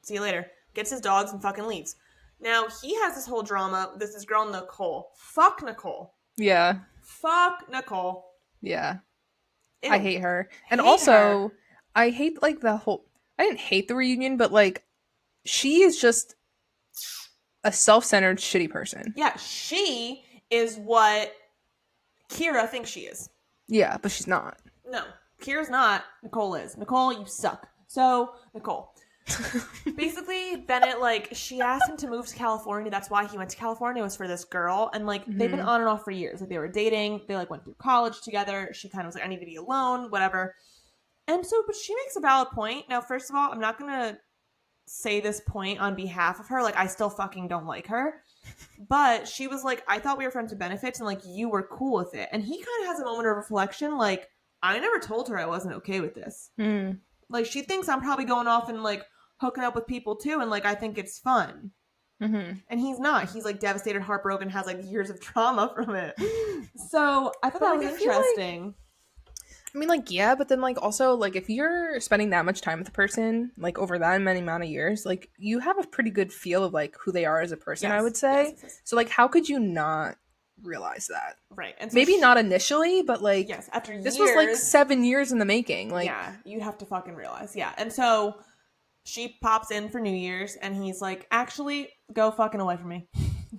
[SPEAKER 1] see you later. Gets his dogs and fucking leaves. Now he has this whole drama. This girl Nicole. Fuck Nicole.
[SPEAKER 2] Yeah.
[SPEAKER 1] Fuck Nicole.
[SPEAKER 2] Yeah.
[SPEAKER 1] Ew.
[SPEAKER 2] I hate her. And also, I hate like the whole. I didn't hate the reunion, but like, she is just a self-centered, shitty person.
[SPEAKER 1] Yeah, she is what Kira thinks she is.
[SPEAKER 2] Yeah, but she's not.
[SPEAKER 1] No, Kira's not. Nicole is. Nicole, you suck. So, Nicole. Basically, Bennett, like, she asked him to move to California. That's why he went to California, was for this girl. And, like, they've been on and off for years. Like, they were dating. They, like, went through college together. She kind of was like, I need to be alone, whatever. And so, but she makes a valid point. Now, first of all, I'm not going to say this point on behalf of her. Like, I still fucking don't like her. But she was like, I thought we were friends with benefits, and, like, you were cool with it. And he kind of has a moment of reflection. Like, I never told her I wasn't okay with this. Like, she thinks I'm probably going off and, like, hooking up with people too, and, like, I think it's fun. And he's not. He's, like, devastated, heartbroken, has, like, years of trauma from it. So I thought that was interesting.
[SPEAKER 2] I mean, like, yeah, but then, like, also, like, if you're spending that much time with a person, like, over that many amount of years, like, you have a pretty good feel of, like, who they are as a person, I would say. Yes. So, like, how could you not realize that?
[SPEAKER 1] Right. And so
[SPEAKER 2] maybe not initially, but, like,
[SPEAKER 1] after years.
[SPEAKER 2] This was, like, 7 years in the making. Like,
[SPEAKER 1] yeah, you have to fucking realize. Yeah. And so she pops in for New Year's, and he's like, actually, go fucking away from me.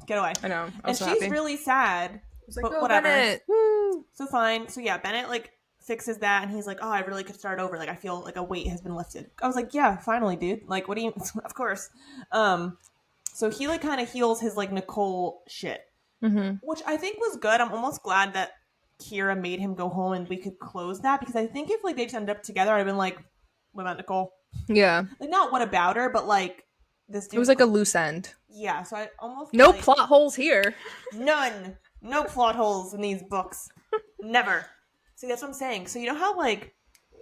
[SPEAKER 1] Get away.
[SPEAKER 2] I know.
[SPEAKER 1] And she's happy. Really sad.
[SPEAKER 2] Like,
[SPEAKER 1] but whatever.
[SPEAKER 2] Bennett. Woo.
[SPEAKER 1] So fine. So yeah, Bennett, like, fixes that, and he's like, oh, I really could start over. Like, I feel like a weight has been lifted. I was like, yeah, finally, dude. Like, what do you... Of course. So he, like, kind of heals his, like, Nicole shit. Which I think was good. I'm almost glad that Kira made him go home and we could close that, because I think if, like, they just ended up together, I'd have been like, what about Nicole?
[SPEAKER 2] Yeah.
[SPEAKER 1] Like, not what about her, but, like, this dude...
[SPEAKER 2] It was like a loose end.
[SPEAKER 1] Yeah, so I almost...
[SPEAKER 2] No, like, plot holes here.
[SPEAKER 1] None. No plot holes in these books. Never. See, that's what I'm saying. So you know how, like,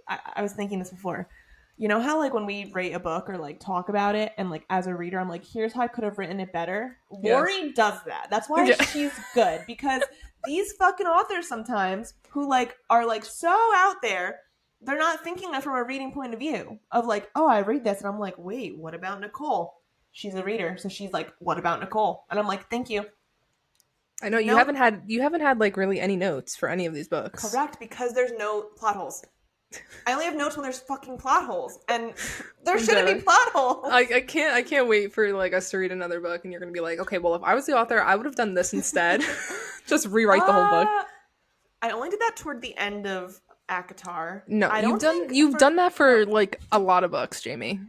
[SPEAKER 1] I was thinking this before. You know how, like, when we rate a book or, like, talk about it, and, like, as a reader, I'm like, here's how I could have written it better? Yes. Laurie does that. That's why she's good. Because these fucking authors sometimes, who, like, are, like, so out there, they're not thinking from a reading point of view. Of, like, oh, I read this, and I'm like, wait, what about Nicole? She's a reader, so she's like, what about Nicole? And I'm like, thank you.
[SPEAKER 2] I know you haven't had like really any notes for any of these books.
[SPEAKER 1] Correct, because there's no plot holes. I only have notes when there's fucking plot holes, and there shouldn't be plot holes.
[SPEAKER 2] I can't wait for, like, us to read another book, and you're gonna be like, okay, well, if I was the author, I would have done this instead. Just rewrite the whole book.
[SPEAKER 1] I only did that toward the end of ACOTAR.
[SPEAKER 2] No, you've done that for, like, a lot of books, Jamie.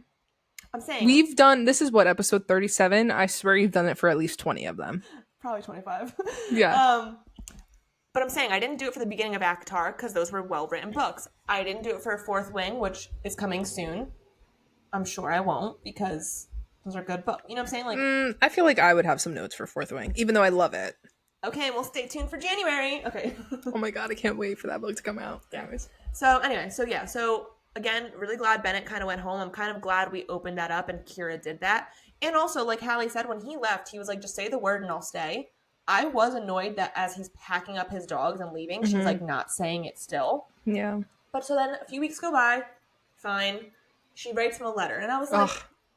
[SPEAKER 1] I'm saying
[SPEAKER 2] this is what, episode 37? I swear you've done it for at least 20 of them.
[SPEAKER 1] Probably 25.
[SPEAKER 2] Yeah.
[SPEAKER 1] But I'm saying I didn't do it for the beginning of ACOTAR because those were well-written books. I didn't do it for Fourth Wing, which is coming soon. I'm sure I won't, because those are good books. You know what I'm saying? Like,
[SPEAKER 2] I feel like I would have some notes for Fourth Wing, even though I love it.
[SPEAKER 1] Okay, well, stay tuned for January. Okay.
[SPEAKER 2] Oh my god, I can't wait for that book to come out.
[SPEAKER 1] Yeah. Anyways. So anyway, so again, really glad Bennett kind of went home. I'm kind of glad we opened that up and Kira did that. And also, like Hallie said, when he left, he was like, just say the word and I'll stay. I was annoyed that as he's packing up his dogs and leaving, she's like not saying it still.
[SPEAKER 2] Yeah.
[SPEAKER 1] But so then a few weeks go by, fine. She writes him a letter. And I was like,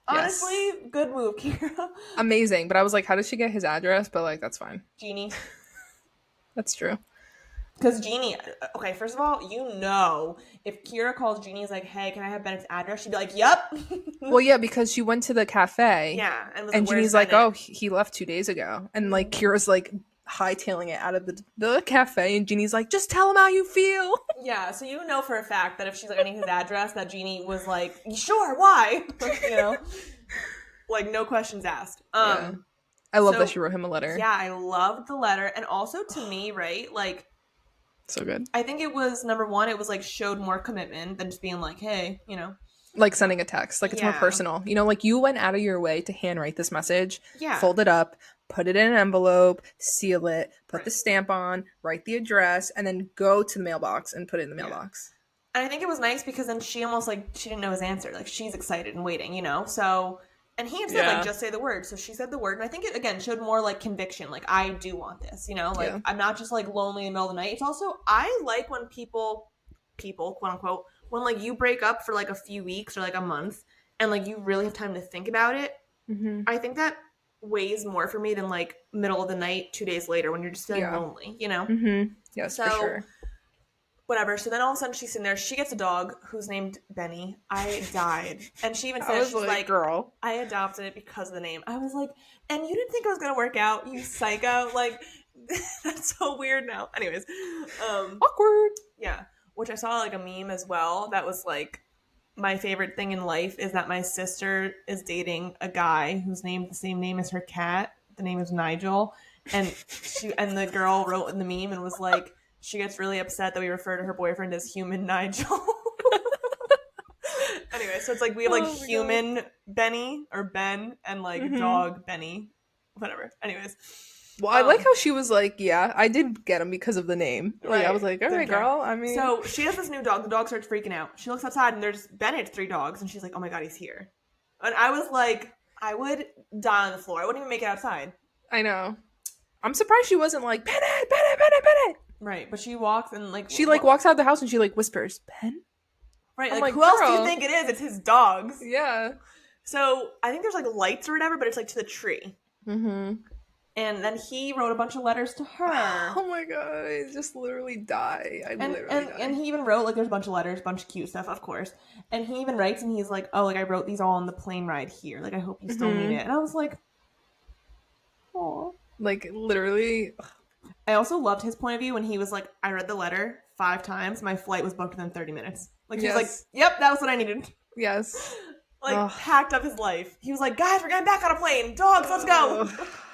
[SPEAKER 1] honestly, good move, Kira.
[SPEAKER 2] Amazing. But I was like, how did she get his address? But, like, that's fine.
[SPEAKER 1] Jeannie.
[SPEAKER 2] That's true.
[SPEAKER 1] Because Jeannie, okay, first of all, you know, if Kira calls Jeannie, is like, hey, can I have Bennett's address? She'd be like, yep.
[SPEAKER 2] Well, yeah, because she went to the cafe.
[SPEAKER 1] Yeah.
[SPEAKER 2] And Jeannie's like, oh, he left 2 days ago. And, like, Kira's, like, hightailing it out of the cafe. And Jeannie's like, just tell him how you feel.
[SPEAKER 1] Yeah, so you know for a fact that if she's like, I need his address, that Jeannie was like, sure, why? You know? Like, no questions asked.
[SPEAKER 2] Yeah. I love that she wrote him a letter.
[SPEAKER 1] Yeah, I loved the letter. And also to me, right, like,
[SPEAKER 2] so good.
[SPEAKER 1] I think it was, number one, it was like showed more commitment than just being like, hey, you know.
[SPEAKER 2] Like sending a text. Like, it's more personal. You know, like, you went out of your way to handwrite this message, fold it up, put it in an envelope, seal it, put the stamp on, write the address, and then go to the mailbox and put it in the mailbox.
[SPEAKER 1] And I think it was nice because then she almost, like, she didn't know his answer. Like, she's excited and waiting, you know? So... And he said, like, just say the word. So she said the word. And I think it, again, showed more, like, conviction. Like, I do want this, you know? Like, I'm not just, like, lonely in the middle of the night. It's also, I like when people, quote unquote, when, like, you break up for, like, a few weeks or, like, a month and, like, you really have time to think about it. I think that weighs more for me than, like, middle of the night, 2 days later when you're just feeling lonely, you know?
[SPEAKER 2] Yes, so, for sure.
[SPEAKER 1] Whatever. So then all of a sudden she's sitting there. She gets a dog who's named Benny. I died. And she even said, she's like, girl, I adopted it because of the name. I was like, and you didn't think it was going to work out, you psycho? Like, that's so weird now. Anyways.
[SPEAKER 2] Awkward.
[SPEAKER 1] Yeah. Which I saw, like, a meme as well that was like, my favorite thing in life is that my sister is dating a guy who's named the same name as her cat. The name is Nigel. And the girl wrote in the meme and was like, she gets really upset that we refer to her boyfriend as human Nigel. Anyway, so it's like we have like human Benny or Ben and like dog Benny. Whatever. Anyways.
[SPEAKER 2] Well, I like how she was like, yeah, I did get him because of the name. Like, I was like, all right, girl. I mean,
[SPEAKER 1] so she has this new dog. The dog starts freaking out. She looks outside and there's Bennett's 3 dogs, and she's like, oh my god, he's here. And I was like, I would die on the floor. I wouldn't even make it outside.
[SPEAKER 2] I know. I'm surprised she wasn't like, Bennett, Bennett, Bennett, Bennett.
[SPEAKER 1] Right, but she walks and like
[SPEAKER 2] she like walks out of the house and she like whispers, Ben.
[SPEAKER 1] Right, like who else do you think it is? It's his dogs.
[SPEAKER 2] Yeah.
[SPEAKER 1] So I think there's like lights or whatever, but it's like to the tree. Mm-hmm. And then he wrote a bunch of letters to her.
[SPEAKER 2] Oh my god, I just literally die.
[SPEAKER 1] And he even wrote, like, there's a bunch of letters, a bunch of cute stuff, of course. And he even writes, and he's like, oh, like, I wrote these all on the plane ride here. Like, I hope you still mean it. And I was like, oh.
[SPEAKER 2] Like, literally.
[SPEAKER 1] I also loved his point of view when he was like, I read the letter 5 times. My flight was booked within 30 minutes. Like, he was like, yep, that was what I needed.
[SPEAKER 2] Yes.
[SPEAKER 1] Like, packed up his life. He was like, guys, we're getting back on a plane. Dogs, let's go.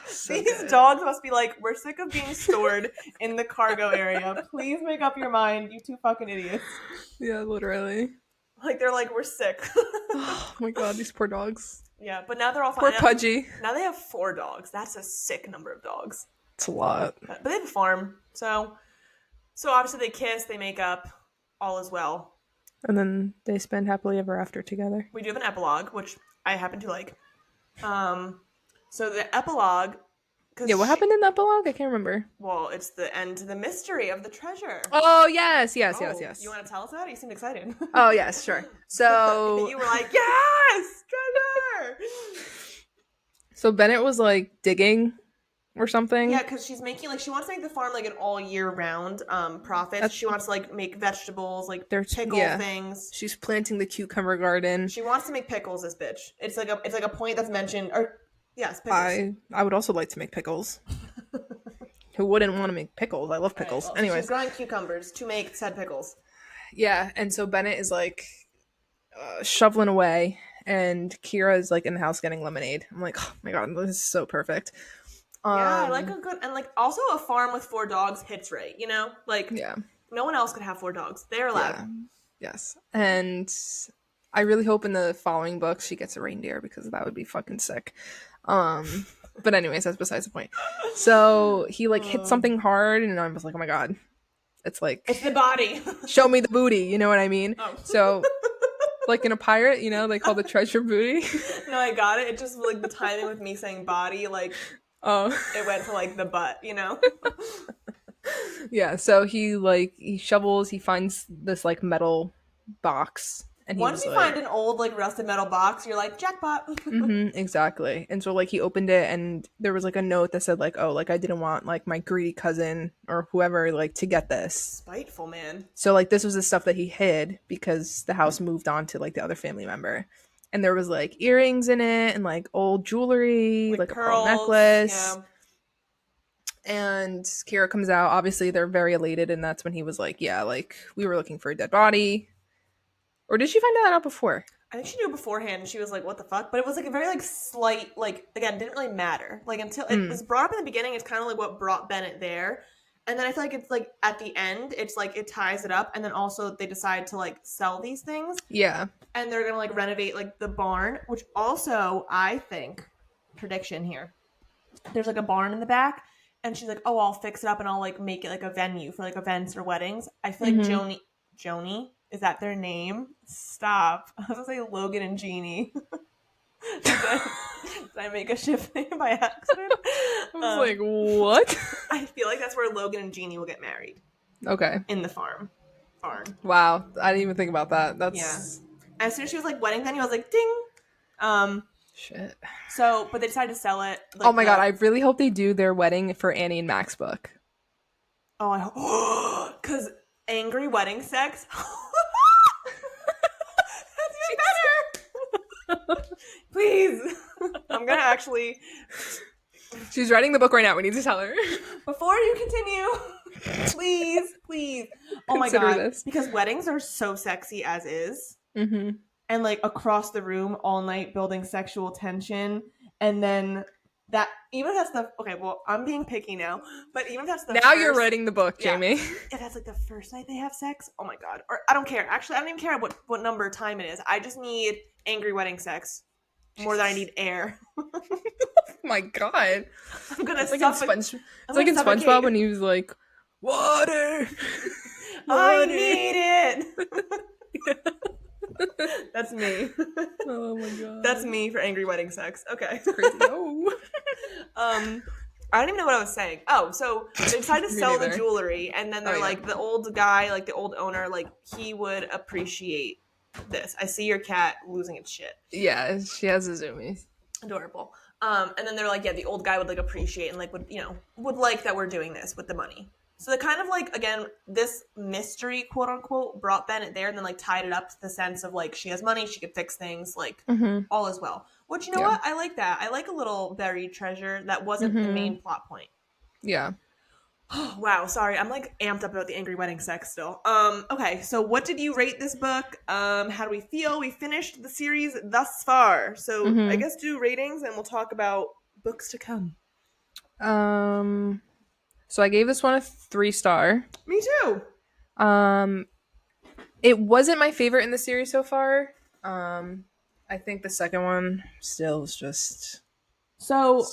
[SPEAKER 1] So these dogs must be like, we're sick of being stored in the cargo area. Please make up your mind, you 2 fucking idiots.
[SPEAKER 2] Yeah, literally.
[SPEAKER 1] Like, they're like, we're sick.
[SPEAKER 2] Oh my god, these poor dogs.
[SPEAKER 1] Yeah, but now they're all fine.
[SPEAKER 2] Poor Pudgy.
[SPEAKER 1] Now they have 4 dogs. That's a sick number of dogs.
[SPEAKER 2] It's a lot.
[SPEAKER 1] But they have a farm, so obviously they kiss, they make up, all is well.
[SPEAKER 2] And then they spend happily ever after together.
[SPEAKER 1] We do have an epilogue, which I happen to like. So the epilogue...
[SPEAKER 2] Yeah, what happened in the epilogue? I can't remember.
[SPEAKER 1] Well, it's the end to the mystery of the treasure.
[SPEAKER 2] Oh, yes. You want
[SPEAKER 1] to tell us that? You seemed excited.
[SPEAKER 2] Oh, yes, sure. So...
[SPEAKER 1] You were like, yes! Treasure!
[SPEAKER 2] So Bennett was, like, digging or something?
[SPEAKER 1] Yeah, because she's making, like, she wants to make the farm, like, an all year round profit. She wants to, like, make vegetables, like, pickle things.
[SPEAKER 2] She's planting the cucumber garden.
[SPEAKER 1] She wants to make pickles, this bitch. It's like a point that's mentioned, or... Yes, pickles.
[SPEAKER 2] I would also like to make pickles. Who wouldn't want to make pickles? I love pickles.
[SPEAKER 1] Right, well,
[SPEAKER 2] anyways.
[SPEAKER 1] She's growing cucumbers to make said pickles.
[SPEAKER 2] Yeah, and so Bennett is like shoveling away, and Kira is like in the house getting lemonade. I'm like, oh my god, this is so perfect.
[SPEAKER 1] Yeah, I like a good, and like also a farm with 4 dogs hits right, you know? Like, no one else could have 4 dogs. They're allowed.
[SPEAKER 2] Yeah. Yes. And I really hope in the following book she gets a reindeer because that would be fucking sick. But anyways, that's besides the point. So he like hit something hard, and I was like, oh my god, it's like
[SPEAKER 1] it's the body.
[SPEAKER 2] Show me the booty, you know what I mean? Oh. So like in a pirate, you know, they call the treasure booty.
[SPEAKER 1] No, I got it. It just like the timing with me saying body, like it went to like the butt, you know.
[SPEAKER 2] Yeah. So he shovels. He finds this like metal box. And
[SPEAKER 1] once you find an old, like, rusted metal box, you're like, jackpot.
[SPEAKER 2] Exactly. And so, like, he opened it, and there was, like, a note that said, like, oh, like, I didn't want, like, my greedy cousin or whoever, like, to get this.
[SPEAKER 1] Spiteful, man.
[SPEAKER 2] So, like, this was the stuff that he hid because the house moved on to, like, the other family member. And there was, like, earrings in it and, like, old jewelry, like pearls, a pearl necklace. Yeah. And Kira comes out. Obviously, they're very elated, and that's when he was like, yeah, like, we were looking for a dead body. Or did she find that out before?
[SPEAKER 1] I think she knew beforehand, and she was like, what the fuck? But it was, like, a very, like, slight, like, again, didn't really matter. Like, until it was brought up in the beginning, it's kind of, like, what brought Bennett there. And then I feel like it's, like, at the end, it's, like, it ties it up. And then also they decide to, like, sell these things.
[SPEAKER 2] Yeah.
[SPEAKER 1] And they're going to, like, renovate, like, the barn. Which also, I think, prediction here. There's, like, a barn in the back. And she's like, oh, I'll fix it up and I'll, like, make it, like, a venue for, like, events or weddings. I feel like Joni... Is that their name? Stop. I was going to say Logan and Jeannie. Did I make a shift name by accident?
[SPEAKER 2] I was like, what?
[SPEAKER 1] I feel like that's where Logan and Jeannie will get married.
[SPEAKER 2] Okay.
[SPEAKER 1] In the barn.
[SPEAKER 2] Wow. I didn't even think about that. That's...
[SPEAKER 1] Yeah. As soon as she was like, wedding venue, I was like, ding.
[SPEAKER 2] Shit.
[SPEAKER 1] So, but they decided to sell it.
[SPEAKER 2] Like, oh my god, I really hope they do their wedding for Annie and Mac's book.
[SPEAKER 1] Oh, I hope. Because angry wedding sex... Please. I'm gonna actually...
[SPEAKER 2] She's writing the book right now. We need to tell her.
[SPEAKER 1] Before you continue, please. Oh my god. This. Because weddings are so sexy as is. Mm-hmm. and like across the room all night building sexual tension, and then that even if that's the okay, well, I'm being picky now, but even if that's the
[SPEAKER 2] Now
[SPEAKER 1] first,
[SPEAKER 2] you're writing the book,
[SPEAKER 1] yeah,
[SPEAKER 2] Jamie.
[SPEAKER 1] if that's like the first night they have sex, oh my god, or I don't care. Actually, I don't even care what number of time it is. I just need angry wedding sex more than I need air.
[SPEAKER 2] Oh my god.
[SPEAKER 1] I'm gonna
[SPEAKER 2] It's like in
[SPEAKER 1] suffocate.
[SPEAKER 2] It's like in SpongeBob when he was like, water.
[SPEAKER 1] I need it. That's me.
[SPEAKER 2] Oh my god.
[SPEAKER 1] That's me for angry wedding sex. Okay.
[SPEAKER 2] Crazy. No.
[SPEAKER 1] I don't even know what I was saying. Oh, so they decided to
[SPEAKER 2] Me
[SPEAKER 1] sell the
[SPEAKER 2] neither.
[SPEAKER 1] jewelry, and then they're
[SPEAKER 2] Oh, yeah.
[SPEAKER 1] like, the old guy, like the old owner, like he would appreciate this. I see your cat losing its shit.
[SPEAKER 2] Yeah, she has a zoomies.
[SPEAKER 1] Adorable. And then they're like, yeah, the old guy would like appreciate and like would like that we're doing this with the money. So they kind of like, again, this mystery, quote unquote, brought Bennett there and then like tied it up to the sense of like she has money, she could fix things, like all is well. Which, you know what? I like that. I like a little buried treasure that wasn't the main plot point.
[SPEAKER 2] Yeah.
[SPEAKER 1] Wow, sorry. I'm like amped up about the angry wedding sex still. Okay, so what did you rate this book? How do we feel? We finished the series thus far. So I guess do ratings and we'll talk about books to come.
[SPEAKER 2] So I gave this one a 3-star.
[SPEAKER 1] Me too.
[SPEAKER 2] It wasn't my favorite in the series so far. I think the second one still is just
[SPEAKER 1] So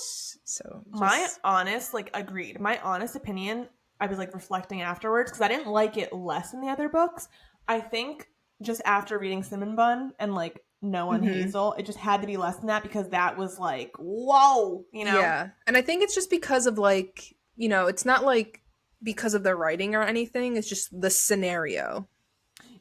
[SPEAKER 2] so
[SPEAKER 1] my honest, like, agreed. My honest opinion, I was like reflecting afterwards because I didn't like it less than the other books. I think just after reading Cinnamon Bun and like No One Hazel, it just had to be less than that because that was like, whoa, you know?
[SPEAKER 2] Yeah. And I think it's just because of like, you know, it's not like because of the writing or anything, it's just the scenario.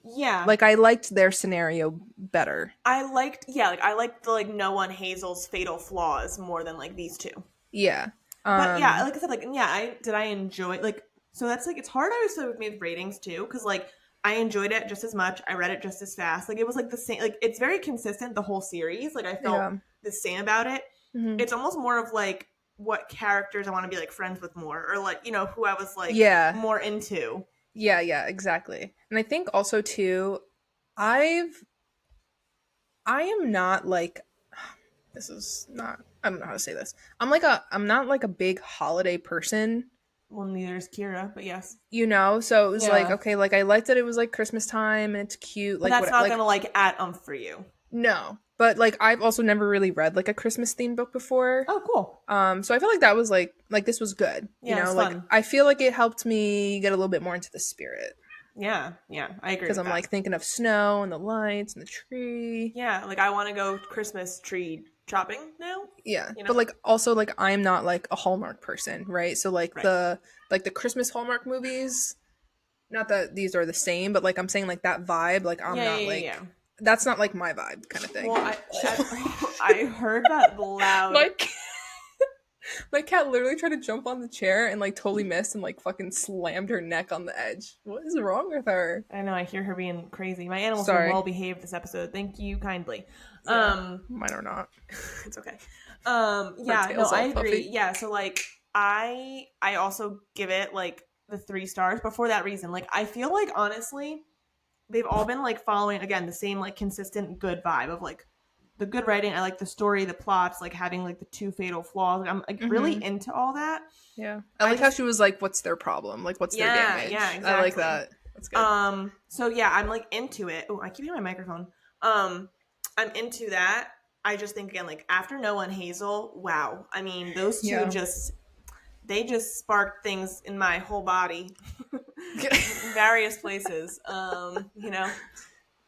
[SPEAKER 1] Yeah.
[SPEAKER 2] Like I liked their scenario better.
[SPEAKER 1] I liked the like No One Hazel's fatal flaws more than like these two.
[SPEAKER 2] Yeah.
[SPEAKER 1] But yeah, like I said, like I enjoy like, so that's like, it's hard always to make ratings too because like I enjoyed it just as much, I read it just as fast, like it was like the same, like it's very consistent the whole series, like I felt the same about it. It's almost more of like what characters I want to be like friends with more, or like, you know, who I was like more into.
[SPEAKER 2] Yeah, exactly. And I think also too, I am not like, this is not, I don't know how to say this. I'm not like a big holiday person.
[SPEAKER 1] Well, neither is Kira, but yes.
[SPEAKER 2] You know, so it was like, okay, like I liked that it was like Christmas time and it's cute. Like,
[SPEAKER 1] but that's not gonna like add for you.
[SPEAKER 2] No. But like I've also never really read like a Christmas themed book before.
[SPEAKER 1] Oh, cool.
[SPEAKER 2] So I feel like that was like this was good.
[SPEAKER 1] Yeah,
[SPEAKER 2] you know,
[SPEAKER 1] like
[SPEAKER 2] fun. I feel like it helped me get a little bit more into the spirit.
[SPEAKER 1] Yeah, I agree.
[SPEAKER 2] Because I'm like thinking of snow and the lights and the tree.
[SPEAKER 1] Yeah, like I want to go Christmas tree shopping now.
[SPEAKER 2] Yeah,
[SPEAKER 1] you know?
[SPEAKER 2] But like also like I'm not like a Hallmark person, right? So like the Christmas Hallmark movies, not that these are the same, but like I'm saying like that vibe, like I'm not like that's not like my vibe kind of thing.
[SPEAKER 1] Well, I heard that loud.
[SPEAKER 2] My cat literally tried to jump on the chair and like totally missed and like fucking slammed her neck on the edge. What is wrong with her?
[SPEAKER 1] I know, I hear her being crazy. My animals are well behaved this episode. Thank you kindly.
[SPEAKER 2] Mine are not.
[SPEAKER 1] It's okay. Yeah, no, I agree.
[SPEAKER 2] Puffy.
[SPEAKER 1] Yeah, so like I also give it like the 3 stars, but for that reason, like I feel like honestly they've all been like following again the same like consistent good vibe of like the good writing. I like the story, the plots, like having like the 2 fatal flaws. Like, I'm like really into all that.
[SPEAKER 2] Yeah, I like how she was like, "What's their problem? Like, what's their damage?"
[SPEAKER 1] Yeah, exactly.
[SPEAKER 2] I like that. That's good.
[SPEAKER 1] So yeah, I'm like into it. Oh, I keep hitting my microphone. I'm into that. I just think again, like after Noah and Hazel, wow. I mean, those two they just sparked things in my whole body, various places. You know.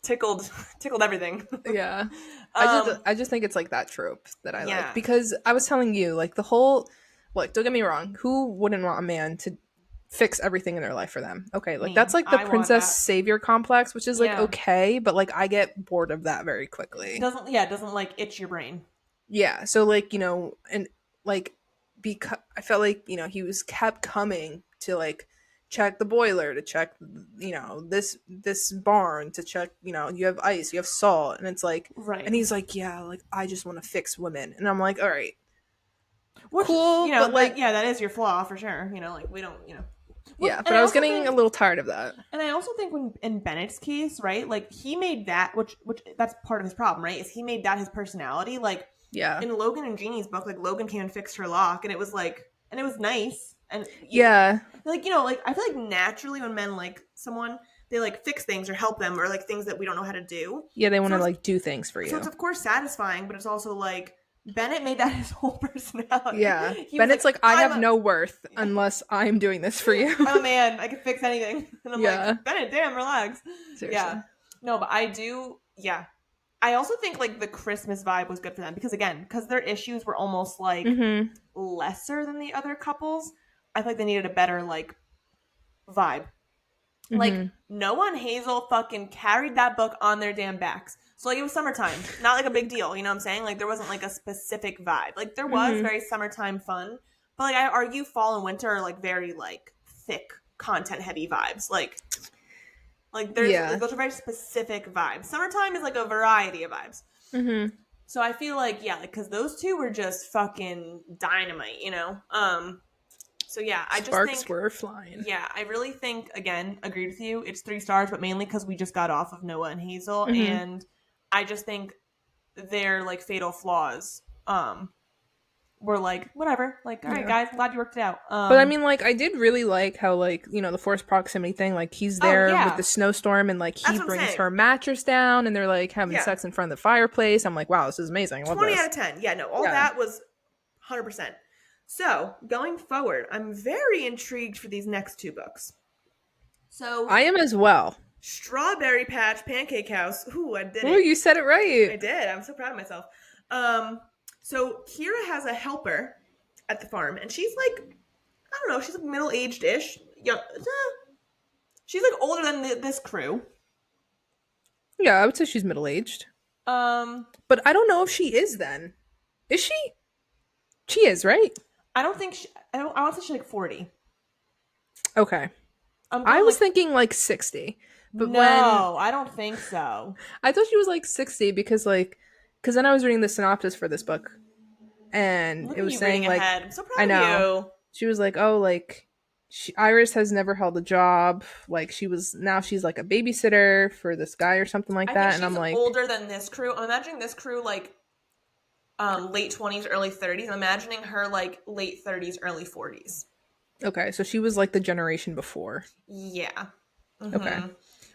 [SPEAKER 1] Tickled everything.
[SPEAKER 2] Yeah. I just think it's like that trope that I like. Because I was telling you, like the whole like, don't get me wrong, who wouldn't want a man to fix everything in their life for them? Okay, like that's like the princess savior complex, which is like okay, but like I get bored of that very quickly.
[SPEAKER 1] It doesn't like itch your brain.
[SPEAKER 2] Yeah. So like, you know, and like because I felt like, you know, he was kept coming to like check the boiler, to check, you know, this barn, to check, you know, you have ice, you have salt, and it's like, and he's like, yeah, like I just want to fix women, and I'm like, all right, cool,
[SPEAKER 1] you know,
[SPEAKER 2] but like,
[SPEAKER 1] that is your flaw for sure, you know, like we don't, you know, Well,
[SPEAKER 2] Yeah,
[SPEAKER 1] and
[SPEAKER 2] but
[SPEAKER 1] I
[SPEAKER 2] I was
[SPEAKER 1] also
[SPEAKER 2] getting a
[SPEAKER 1] think,
[SPEAKER 2] little tired of that.
[SPEAKER 1] and I also think when in Bennett's case, right, like he made that, which that's part of his problem, right, is he made that his personality. Like
[SPEAKER 2] Yeah.
[SPEAKER 1] in Logan and Jeannie's book, like Logan came and fixed her lock, and it was like, and it was nice, and
[SPEAKER 2] Yeah.
[SPEAKER 1] like, you know, like I feel like naturally when men like someone, they like fix things or help them or like things that we don't know how to do.
[SPEAKER 2] Yeah, they want
[SPEAKER 1] So
[SPEAKER 2] to
[SPEAKER 1] it's
[SPEAKER 2] like do things for
[SPEAKER 1] so it's
[SPEAKER 2] you.
[SPEAKER 1] of course satisfying, but it's also like Bennett made that his whole personality.
[SPEAKER 2] Yeah.
[SPEAKER 1] He was
[SPEAKER 2] Bennett's
[SPEAKER 1] like,
[SPEAKER 2] like, I have no worth unless I'm doing this for you.
[SPEAKER 1] I'm a man, I can fix anything. And I'm like,
[SPEAKER 2] Yeah.
[SPEAKER 1] Bennett, damn, relax.
[SPEAKER 2] Seriously.
[SPEAKER 1] Yeah. No, but I do, yeah. I also think like the Christmas vibe was good for them because again, because their issues were almost like
[SPEAKER 2] Mm-hmm.
[SPEAKER 1] lesser than the other couples. I feel like they needed a better like vibe. Like
[SPEAKER 2] Mm-hmm.
[SPEAKER 1] Noah and Hazel fucking carried that book on their damn backs. So like it was summertime, not like a big deal. You know what I'm saying? Like there wasn't like a specific vibe. Like there was
[SPEAKER 2] Mm-hmm.
[SPEAKER 1] very summertime fun, but like I argue fall and winter are like very like thick content heavy vibes. Like there's like
[SPEAKER 2] Yeah.
[SPEAKER 1] those are very specific vibes. Summertime is like a variety of vibes.
[SPEAKER 2] Mm-hmm.
[SPEAKER 1] So I feel like yeah, like because those two were just fucking dynamite, you know. So yeah, I just
[SPEAKER 2] Sparks
[SPEAKER 1] think
[SPEAKER 2] were flying.
[SPEAKER 1] yeah, I really think again, agreed with you. It's 3 stars, but mainly because we just got off of Noah and Hazel,
[SPEAKER 2] Mm-hmm.
[SPEAKER 1] and I just think their like fatal flaws, were like whatever. Like all right,
[SPEAKER 2] Yeah.
[SPEAKER 1] guys, glad you worked it out.
[SPEAKER 2] But I mean, like, I did really like how, like, you know, the forced proximity thing, like, he's
[SPEAKER 1] oh
[SPEAKER 2] there with
[SPEAKER 1] yeah,
[SPEAKER 2] the snowstorm and, like,
[SPEAKER 1] that's
[SPEAKER 2] he
[SPEAKER 1] what I'm
[SPEAKER 2] brings
[SPEAKER 1] saying.
[SPEAKER 2] her mattress down and they're, like, having
[SPEAKER 1] Yeah,
[SPEAKER 2] sex in front of the fireplace. I'm like, wow, this is amazing. I love
[SPEAKER 1] 20 out
[SPEAKER 2] this.
[SPEAKER 1] of 10. Yeah, no, all
[SPEAKER 2] Yeah.
[SPEAKER 1] that was 100%. So going forward, I'm very intrigued for these next two books. So
[SPEAKER 2] I am as well.
[SPEAKER 1] Strawberry Patch Pancake House. Ooh, I did
[SPEAKER 2] Oh,
[SPEAKER 1] it.
[SPEAKER 2] you said it
[SPEAKER 1] I
[SPEAKER 2] right.
[SPEAKER 1] did. I'm so proud of myself. So Kira has a helper at the farm, and she's like, I don't know, she's like middle-aged-ish. Young, she's like older than this crew.
[SPEAKER 2] Yeah, I would say she's middle aged.
[SPEAKER 1] Um,
[SPEAKER 2] But I don't know if she is then. Is she? She is, right?
[SPEAKER 1] I don't think I want to say she's like 40.
[SPEAKER 2] Okay.
[SPEAKER 1] I'm
[SPEAKER 2] I
[SPEAKER 1] going
[SPEAKER 2] was
[SPEAKER 1] like
[SPEAKER 2] thinking like 60. But when
[SPEAKER 1] no, I don't think so.
[SPEAKER 2] I thought she was like 60 because then I was reading the synopsis for this book and
[SPEAKER 1] Look
[SPEAKER 2] it
[SPEAKER 1] at
[SPEAKER 2] was
[SPEAKER 1] you
[SPEAKER 2] saying
[SPEAKER 1] reading
[SPEAKER 2] like
[SPEAKER 1] ahead. I'm so
[SPEAKER 2] I
[SPEAKER 1] proud of
[SPEAKER 2] know.
[SPEAKER 1] you.
[SPEAKER 2] She was like, "Oh, like Iris has never held a job. Like she's like a babysitter for this guy or something like
[SPEAKER 1] I think
[SPEAKER 2] that." And
[SPEAKER 1] she's
[SPEAKER 2] I'm like,
[SPEAKER 1] older than this crew. I'm imagining this crew like late 20s, early 30s. I'm imagining her like late 30s, early 40s.
[SPEAKER 2] "Okay, so she was like the generation before."
[SPEAKER 1] Yeah.
[SPEAKER 2] Okay.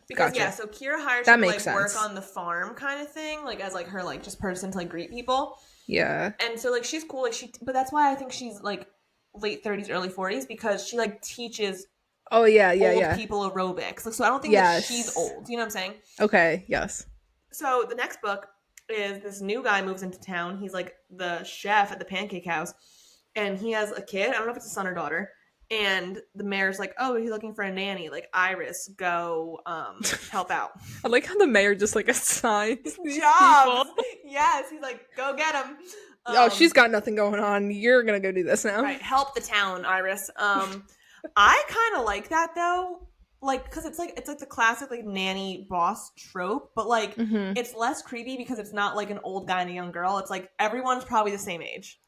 [SPEAKER 1] Because yeah,
[SPEAKER 2] Gotcha.
[SPEAKER 1] so Kira hires her
[SPEAKER 2] That
[SPEAKER 1] to
[SPEAKER 2] makes
[SPEAKER 1] like work
[SPEAKER 2] sense.
[SPEAKER 1] on the farm kind of thing, like as like her like just person to like greet people.
[SPEAKER 2] Yeah.
[SPEAKER 1] And so like she's cool, like but that's why I think she's like late 30s, early 40s because she like teaches
[SPEAKER 2] Oh, yeah, yeah,
[SPEAKER 1] old
[SPEAKER 2] yeah.
[SPEAKER 1] people aerobics. Like so I don't think that she's
[SPEAKER 2] Yes.
[SPEAKER 1] old. You know what I'm saying?
[SPEAKER 2] Okay, yes.
[SPEAKER 1] So the next book is this new guy moves into town. He's like the chef at the pancake house, and he has a kid. I don't know if it's a son or daughter. And the mayor's like, "Oh, he's looking for a nanny. Like Iris, go help out."
[SPEAKER 2] I like how the mayor just like assigns these
[SPEAKER 1] Jobs.
[SPEAKER 2] people.
[SPEAKER 1] Yes, he's like, "Go get him."
[SPEAKER 2] Oh, she's got nothing going on. You're gonna go do this now.
[SPEAKER 1] Right. Help the town, Iris. I kind of like that though, like because it's like the classic like nanny boss trope, but like
[SPEAKER 2] Mm-hmm.
[SPEAKER 1] it's less creepy because it's not like an old guy and a young girl. It's like everyone's probably the same age.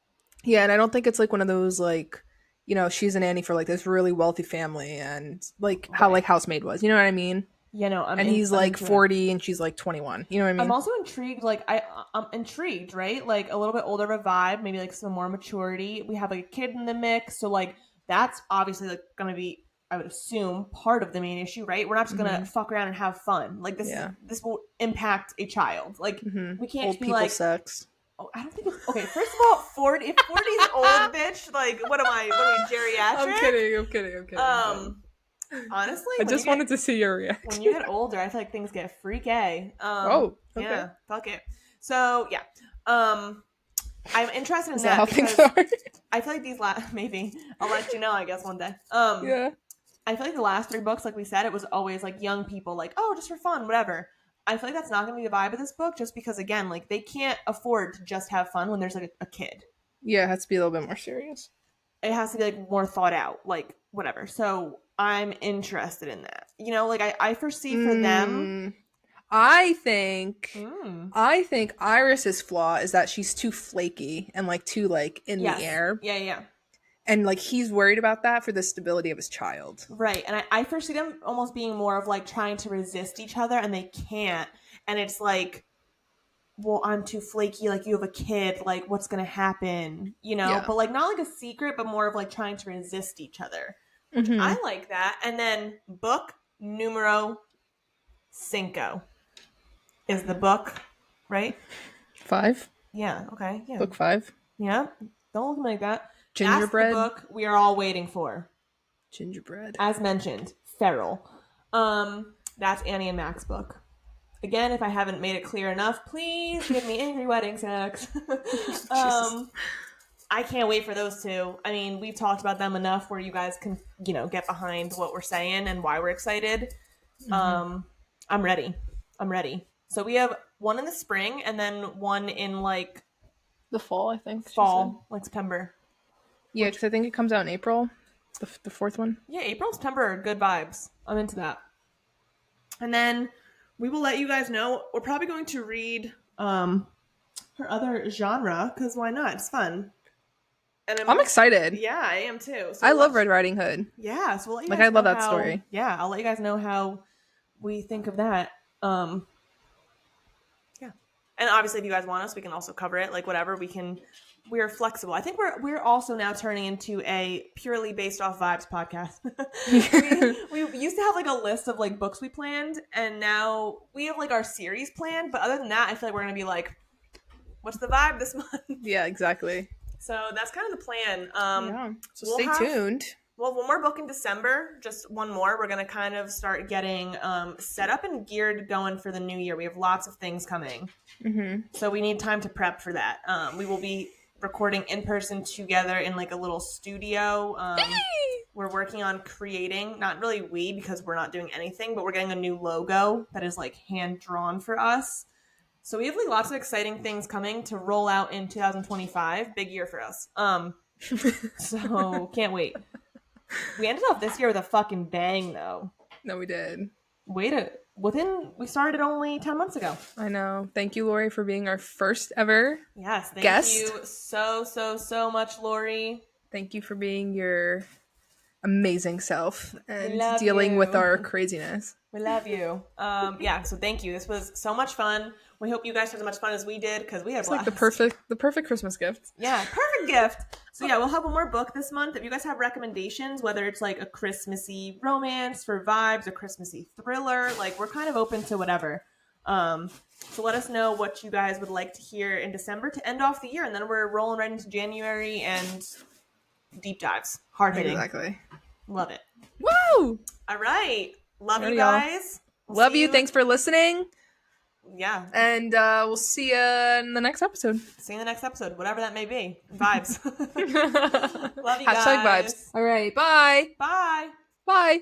[SPEAKER 2] Yeah, and I don't think it's like one of those like, you know, she's a nanny for like this really wealthy family and like how
[SPEAKER 1] Right.
[SPEAKER 2] like Housemaid was. You know what I mean?
[SPEAKER 1] You know,
[SPEAKER 2] And he's
[SPEAKER 1] I'm
[SPEAKER 2] like
[SPEAKER 1] into it.
[SPEAKER 2] 40 and she's like 21. You know what I
[SPEAKER 1] I'm
[SPEAKER 2] mean?
[SPEAKER 1] also intrigued. Like I'm intrigued, right? Like a little bit older of a vibe, maybe like some more maturity. We have like a kid in the mix, so like that's obviously like gonna be, I would assume, part of the main issue, right? We're not just gonna fuck around and have fun. Like
[SPEAKER 2] Yeah.
[SPEAKER 1] this will impact a child. Like we can't
[SPEAKER 2] Old
[SPEAKER 1] just be
[SPEAKER 2] people
[SPEAKER 1] like,
[SPEAKER 2] sex.
[SPEAKER 1] oh, I don't think it's okay. First of all, 40. If 40 is old, bitch. Like what am I? What are we, geriatric?
[SPEAKER 2] I'm kidding.
[SPEAKER 1] Honestly,
[SPEAKER 2] I just wanted to see your reaction.
[SPEAKER 1] when you get older, I feel like things get freaky.
[SPEAKER 2] Oh, okay.
[SPEAKER 1] Yeah, fuck it. So yeah, I'm interested in
[SPEAKER 2] Is that how
[SPEAKER 1] that
[SPEAKER 2] things
[SPEAKER 1] because
[SPEAKER 2] are?
[SPEAKER 1] I feel like these last maybe I'll let you know. I guess one day.
[SPEAKER 2] Yeah.
[SPEAKER 1] I feel like the last 3 books, like we said, it was always like young people, like oh, just for fun, whatever. I feel like that's not going to be the vibe of this book, just because again, like they can't afford to just have fun when there's like a kid.
[SPEAKER 2] Yeah, it has to be a little bit more serious.
[SPEAKER 1] It has to be like more thought out, like whatever. So I'm interested in that. You know, like I foresee for them.
[SPEAKER 2] I think
[SPEAKER 1] Mm.
[SPEAKER 2] Iris's flaw is that she's too flaky and like too like in
[SPEAKER 1] Yes.
[SPEAKER 2] the air.
[SPEAKER 1] Yeah.
[SPEAKER 2] And like he's worried about that for the stability of his child.
[SPEAKER 1] Right. And I foresee them almost being more of like trying to resist each other and they can't. And it's like, well, I'm too flaky. Like, you have a kid. Like, what's going to happen? You know?
[SPEAKER 2] Yeah.
[SPEAKER 1] But like, not like a secret, but more of like trying to resist each other. Which I like that. And then book numero cinco is the book, right?
[SPEAKER 2] 5.
[SPEAKER 1] Yeah. Okay. Yeah.
[SPEAKER 2] Book 5.
[SPEAKER 1] Yeah. Don't look at me like that.
[SPEAKER 2] Gingerbread.
[SPEAKER 1] That's the book we are all waiting for.
[SPEAKER 2] Gingerbread.
[SPEAKER 1] As mentioned, Feral. That's Annie and Mac's book. Again, if I haven't made it clear enough, please give me angry wedding sex. I can't wait for those two. I mean, we've talked about them enough where you guys can, get behind what we're saying and why we're excited. I'm ready. So we have one in the spring and then one in like
[SPEAKER 2] the fall, I think.
[SPEAKER 1] Fall, like September.
[SPEAKER 2] Yeah, because I think it comes out in April. The fourth one.
[SPEAKER 1] Yeah, April and September are good vibes. I'm into that. And then we will let you guys know. We're probably going to read her other genre because why not? It's fun. And
[SPEAKER 2] I'm excited.
[SPEAKER 1] Yeah, I am too. So
[SPEAKER 2] I love Red Riding Hood.
[SPEAKER 1] Yeah, so we'll let you
[SPEAKER 2] like
[SPEAKER 1] guys
[SPEAKER 2] I love
[SPEAKER 1] know
[SPEAKER 2] that story.
[SPEAKER 1] Yeah, I'll let you guys know how we think of that. Yeah, and obviously, if you guys want us, we can also cover it. Like whatever, we're flexible. I think we're also now turning into a purely based off vibes podcast. we used to have like a list of like books we planned, and now we have like our series planned. But other than that, I feel like we're gonna be like, what's the vibe this month?
[SPEAKER 2] Yeah, exactly.
[SPEAKER 1] So that's kind of the plan.
[SPEAKER 2] Yeah. So stay tuned.
[SPEAKER 1] Well, one more book in December, just one more. We're going to kind of start getting set up and geared going for the new year. We have lots of things coming. So we need time to prep for that. We will be recording in person together in like a little studio. We're working on creating, not really because we're not doing anything, but we're getting a new logo that is like hand drawn for us. So we have like lots of exciting things coming to roll out in 2025. Big year for us. So can't wait. We ended off this year with a fucking bang, though.
[SPEAKER 2] No, we did.
[SPEAKER 1] We started only 10 months ago.
[SPEAKER 2] I know. Thank you, Laurie, for being our first ever
[SPEAKER 1] Yes, thank
[SPEAKER 2] guest.
[SPEAKER 1] you so much, Laurie.
[SPEAKER 2] Thank you for being your amazing self and dealing with our craziness.
[SPEAKER 1] We love you. So thank you. This was so much fun. We hope you guys had as much fun as we did because we had
[SPEAKER 2] it's like the perfect Christmas gift.
[SPEAKER 1] Yeah, perfect gift. So yeah, we'll have one more book this month. If you guys have recommendations, whether it's like a Christmassy romance for vibes, a Christmassy thriller, like we're kind of open to whatever. So let us know what you guys would like to hear in December to end off the year, and then we're rolling right into January and deep dives, hard hitting.
[SPEAKER 2] Exactly.
[SPEAKER 1] Love it.
[SPEAKER 2] Woo!
[SPEAKER 1] All right. Love you guys.
[SPEAKER 2] Love you. Thanks for listening.
[SPEAKER 1] Yeah.
[SPEAKER 2] And we'll see you in the next episode.
[SPEAKER 1] See you in the next episode, whatever that may be. Vibes. Love you guys.
[SPEAKER 2] #vibes. All right. Bye.
[SPEAKER 1] Bye.
[SPEAKER 2] Bye.